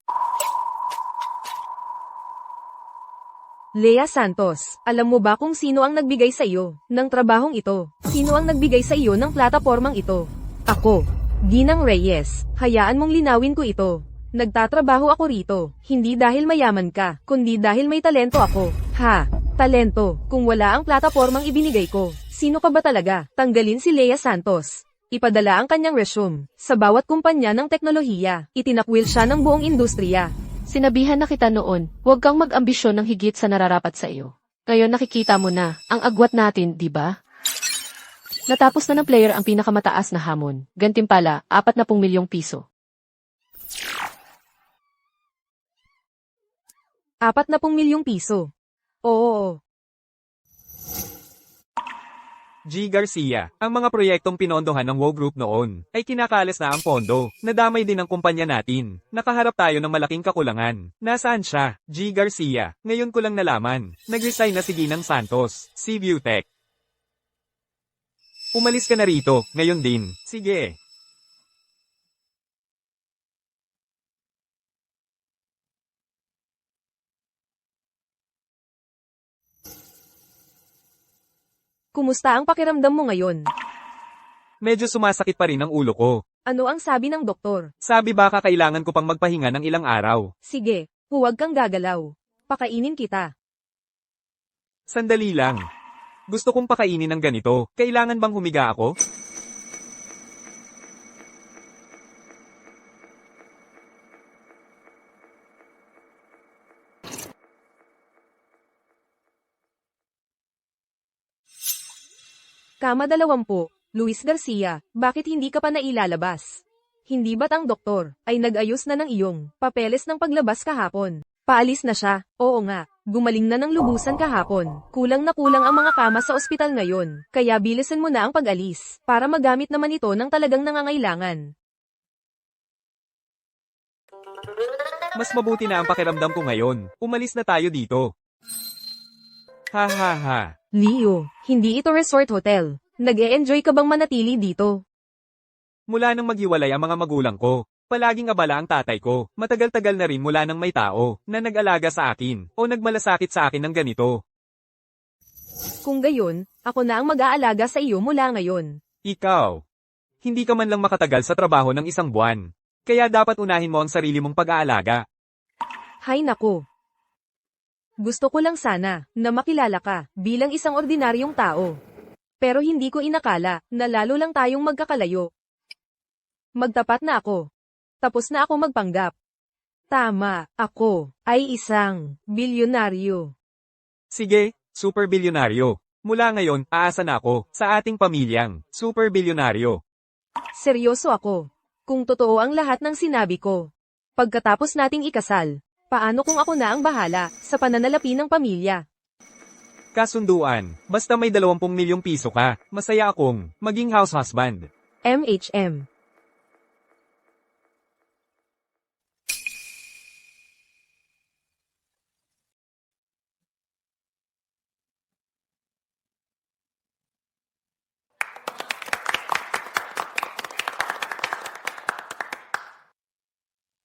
Lea Santos, alam mo ba kung sino ang nagbigay sa iyo ng trabahong ito? Sino ang nagbigay sa iyo ng platapormang ito? Ako, Ginang Reyes. Hayaan mong linawin ko ito. Nagtatrabaho ako rito, hindi dahil mayaman ka, kundi dahil may talento ako. Ha? Talento, kung wala ang platapormang ibinigay ko. Sino ka ba talaga? Tanggalin si Lea Santos. Ipadala ang kanyang resume sa bawat kumpanya ng teknolohiya. Itinakwil siya ng buong industriya. Sinabihan na kita noon, huwag kang mag-ambisyon ng higit sa nararapat sa iyo. Ngayon nakikita mo na, ang agwat natin, di ba? Natapos na ng player ang pinakamataas na hamon. Gantimpala, 40 milyong piso. 40 milyong piso. Oo. G. Garcia, ang mga proyektong pinondohan ng WO Group noon, ay kinakalas na ang pondo. Nadamay din ang kumpanya natin. Nakaharap tayo ng malaking kakulangan. Nasaan siya? G. Garcia, ngayon ko lang nalaman. Nag-resign na si Ginang Santos, si ViewTech. Umalis ka na rito, ngayon din. Sige. Kumusta ang pakiramdam mo ngayon? Medyo sumasakit pa rin ang ulo ko. Ano ang sabi ng doktor? Sabi baka kailangan ko pang magpahinga ng ilang araw. Sige, huwag kang gagalaw. Pakainin kita. Sandali lang. Gusto kong pakainin ng ganito. Kailangan bang humiga ako? Kama 20, Luis Garcia, bakit hindi ka pa nailalabas? Hindi ba't ang doktor ay nag-ayos na ng iyong papeles ng paglabas kahapon? Paalis na siya, oo nga, gumaling na ng lubusan kahapon. Kulang na kulang ang mga kama sa ospital ngayon, kaya bilisan mo na ang pag-alis, para magamit naman ito ng talagang nangangailangan. Mas mabuti na ang pakiramdam ko ngayon. Umalis na tayo dito. Ha ha ha. Leo, hindi ito resort hotel. Nag-e-enjoy ka bang manatili dito? Mula nang maghiwalay ang mga magulang ko, palaging abala ang tatay ko. Matagal-tagal na rin mula nang may tao na nag-alaga sa akin o nagmalasakit sa akin ng ganito. Kung gayon, ako na ang mag-aalaga sa iyo mula ngayon. Ikaw, hindi ka man lang makatagal sa trabaho ng isang buwan. Kaya dapat unahin mo ang sarili mong pag-aalaga. Hay nako. Gusto ko lang sana na makilala ka bilang isang ordinaryong tao. Pero hindi ko inakala na lalo lang tayong magkakalayo. Magtapat na ako. Tapos na ako magpanggap. Tama, ako ay isang bilyonaryo. Sige, super bilyonaryo. Mula ngayon, aasa na ako sa ating pamilyang super bilyonaryo. Seryoso ako. Kung totoo ang lahat ng sinabi ko. Pagkatapos nating ikasal, paano kung ako na ang bahala sa pananalapi ng pamilya? Kasunduan, basta may 20 milyong piso ka, masaya akong maging house husband. MHM.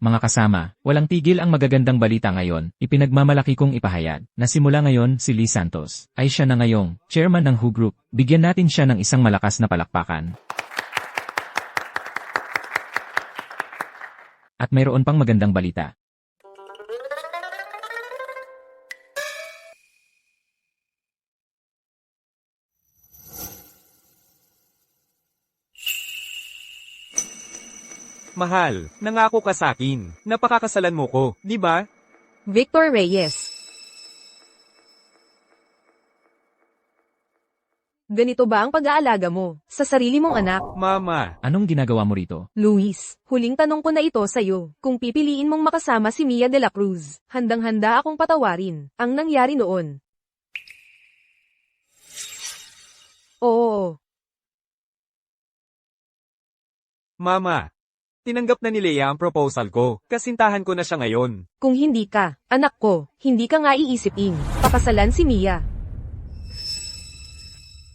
Mga kasama, walang tigil ang magagandang balita ngayon, ipinagmamalaki kong ipahayag, na simula ngayon si Lee Santos, ay siya na ngayong chairman ng WHO Group, bigyan natin siya ng isang malakas na palakpakan. At mayroon pang magandang balita. Mahal, nangako ka sa akin, napakakasalan mo ko, di ba? Victor Reyes. Ganito ba ang pag-aalaga mo sa sarili mong anak? Mama, Anong ginagawa mo rito? Luis, huling tanong ko na ito sa'yo. Kung pipiliin mong makasama si Mia de la Cruz, handang-handa akong patawarin ang nangyari noon. Oo. Mama. Tinanggap na ni Leia ang proposal ko, kasintahan ko na siya ngayon. Kung hindi ka, anak ko, hindi ka nga iisipin. Pakasalan si Mia.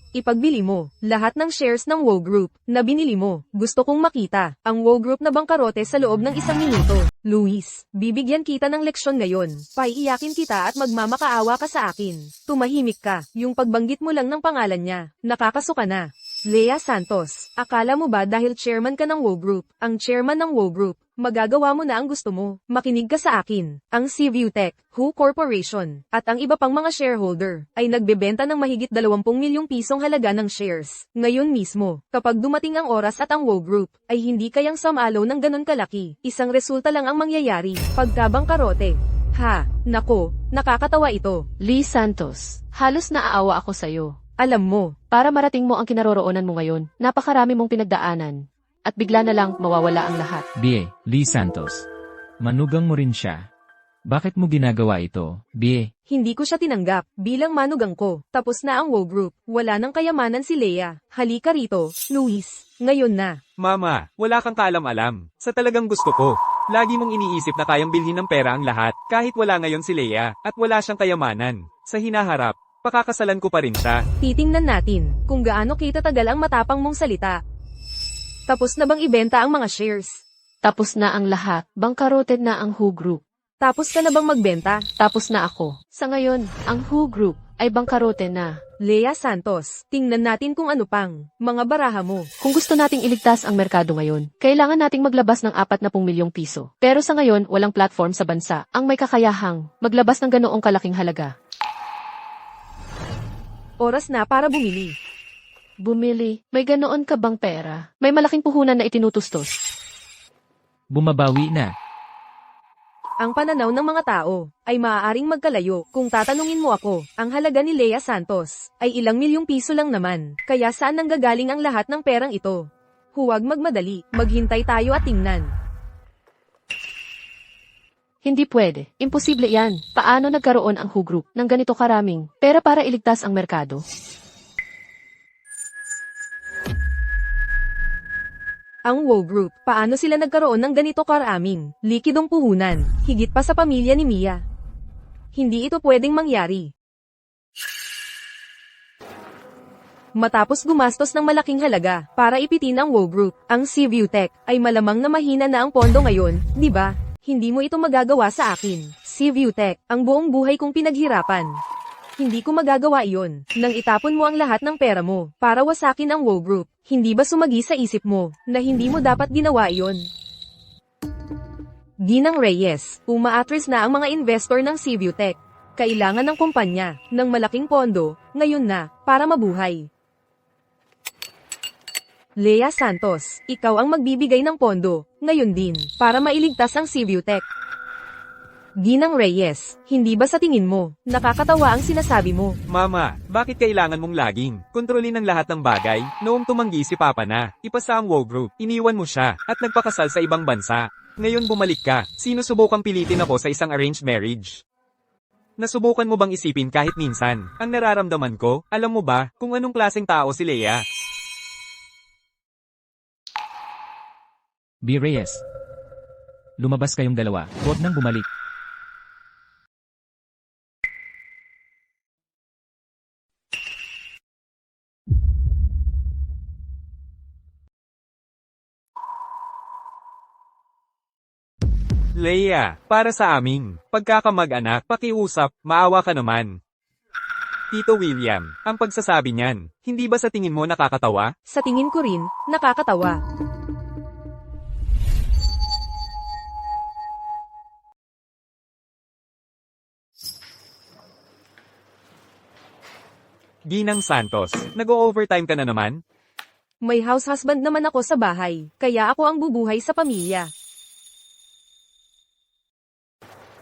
Ipagbili mo lahat ng shares ng WO Group na binili mo. Gusto kong makita ang WO Group na bangkarote sa loob ng 1 minuto. Luis, bibigyan kita ng leksyon ngayon. Paiiyakin kita at magmamakaawa ka sa akin. Tumahimik ka. Yung pagbanggit mo lang ng pangalan niya, nakakasuka na. Lea Santos, akala mo ba dahil chairman ka ng WO Group, ang chairman ng WO Group, magagawa mo na ang gusto mo? Makinig ka sa akin. Ang CVU Tech, WHO Corporation, at ang iba pang mga shareholder, ay nagbebenta ng mahigit 20 milyong pisong halaga ng shares. Ngayon mismo, kapag dumating ang oras at ang WO Group, ay hindi kayang samalo ng ganon kalaki, isang resulta lang ang mangyayari, pagkabangkarote. Ha, nako, nakakatawa ito. Lee Santos, halos naaawa ako sa'yo. Alam mo, Para marating mo ang kinaroroonan mo ngayon, napakarami mong pinagdaanan. At bigla na lang mawawala ang lahat. Bie, Lee Santos. Manugang mo rin siya. Bakit mo ginagawa ito, Bie? hindi ko siya tinanggap bilang manugang ko. Tapos na ang WO Group, wala nang kayamanan si Lea. Halika rito, Luis, ngayon na. Mama, wala kang kaalam-alam. Sa talagang gusto ko. Lagi mong iniisip na kayang bilhin ng pera ang lahat, kahit wala ngayon si Leia, at wala siyang kayamanan. Sa hinaharap, pakakasalan ko pa rin siya. Titingnan natin kung gaano kita tagal ang matapang mong salita. Tapos na bang ibenta ang mga shares? Tapos na ang lahat, bangkaroted na ang WHO Group. Tapos ka na bang magbenta? Tapos na ako. Sa ngayon, ang WHO Group ay bangkarote na. Lea Santos, tingnan natin kung ano pang mga baraha mo. Kung gusto nating iligtas ang merkado ngayon, kailangan nating maglabas ng 40 milyong piso. Pero sa ngayon, walang platform sa bansa ang may kakayahang maglabas ng ganoong kalaking halaga. Oras na para bumili. Bumili, may ganoon ka bang pera? May malaking puhunan na itinutustos. Bumabawi na. Ang pananaw ng mga tao ay maaaring magkalayo. Kung tatanungin mo ako, ang halaga ni Lea Santos ay ilang milyong piso lang naman. Kaya saan nanggagaling ang lahat ng perang ito? Huwag magmadali, maghintay tayo at tingnan. Hindi pwede. Imposible yan. Paano nagkaroon ang WHO Group ng ganito karaming pera para iligtas ang merkado? Ang WO Group, paano sila nagkaroon ng ganito karaming likidong puhunan, higit pa sa pamilya ni Mia? Hindi ito pwedeng mangyari. Matapos gumastos ng malaking halaga para ipitin ang WO Group, ang CVU Tech ay malamang na mahina na ang pondo ngayon, di ba? Hindi mo ito magagawa sa akin. CVU Tech, ang buong buhay kong pinaghirapan. Hindi ko magagawa iyon nang itapon mo ang lahat ng pera mo para wasakin ang WO Group. Hindi ba sumagi sa isip mo na hindi mo dapat ginawa iyon? Ginang Reyes, umaatras na ang mga investor ng CVU Tech. Kailangan ng kumpanya ng malaking pondo ngayon na para mabuhay. Lea Santos, ikaw ang magbibigay ng pondo ngayon din para mailigtas ang CVU Tech. Ginang Reyes, hindi ba sa tingin mo, nakakatawa ang sinasabi mo? Mama, bakit kailangan mong laging kontrolin ang lahat ng bagay? Noong tumanggi si Papa na, ipasa ang WoW Group, iniwan mo siya, at nagpakasal sa ibang bansa. Ngayon bumalik ka, sino subukang pilitin ako sa isang arranged marriage? Nasubukan mo bang isipin kahit minsan, ang nararamdaman ko, alam mo ba, kung anong klaseng tao si Leia? B. Reyes. Lumabas kayong dalawa, huwag nang bumalik. Leia, para sa aming pagkakamag-anak, pakiusap, maawa ka naman. Tito William, ang pagsasabi niyan, hindi ba sa tingin mo nakakatawa? Sa tingin ko rin, nakakatawa. Ginang Santos, nag-o-overtime ka na naman? May house husband naman ako sa bahay, kaya ako ang bubuhay sa pamilya.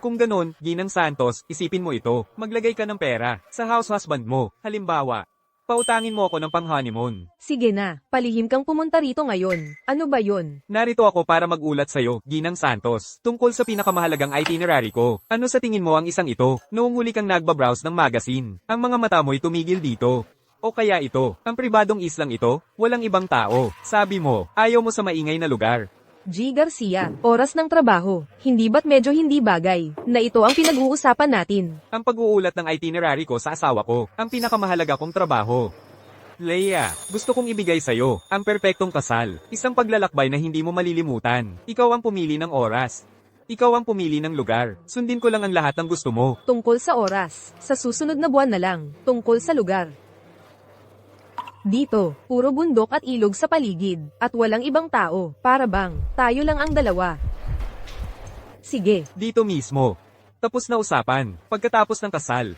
Kung ganon, Ginang Santos, isipin mo ito, maglagay ka ng pera sa house husband mo, halimbawa, pautangin mo ako ng pang-honeymoon. Sige na, palihim kang pumunta rito ngayon. Ano ba yon? Narito ako para mag-ulat sa'yo, Ginang Santos, tungkol sa pinakamahalagang itinerary ko. Ano sa tingin mo ang isang ito? Noong huli kang nagbabrowse ng magazine, ang mga mata mo'y tumigil dito. O kaya ito, ang pribadong islang ito, walang ibang tao. Sabi mo, ayaw mo sa maingay na lugar. G. Garcia, oras ng trabaho. Hindi ba't medyo hindi bagay, na ito ang pinag-uusapan natin? Ang pag-uulat ng itinerary ko sa asawa ko, ang pinakamahalaga kong trabaho. Leia, gusto kong ibigay sa'yo, ang perpektong kasal, isang paglalakbay na hindi mo malilimutan. Ikaw ang pumili ng oras. Ikaw ang pumili ng lugar. Sundin ko lang ang lahat ng gusto mo. Tungkol sa oras, sa susunod na buwan na lang, tungkol sa lugar. Dito, puro bundok at ilog sa paligid, at walang ibang tao, para bang, tayo lang ang dalawa. Sige, Dito mismo. Tapos na usapan, pagkatapos ng kasal.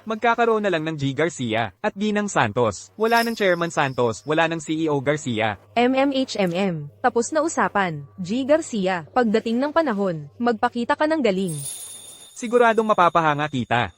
Magkakaroon na lang ng G. Garcia, at Ginang Santos. Wala ng Chairman Santos, wala ng CEO Garcia. MMHMM, tapos na usapan, G. Garcia, pagdating ng panahon, magpakita ka ng galing. Siguradong mapapahanga kita.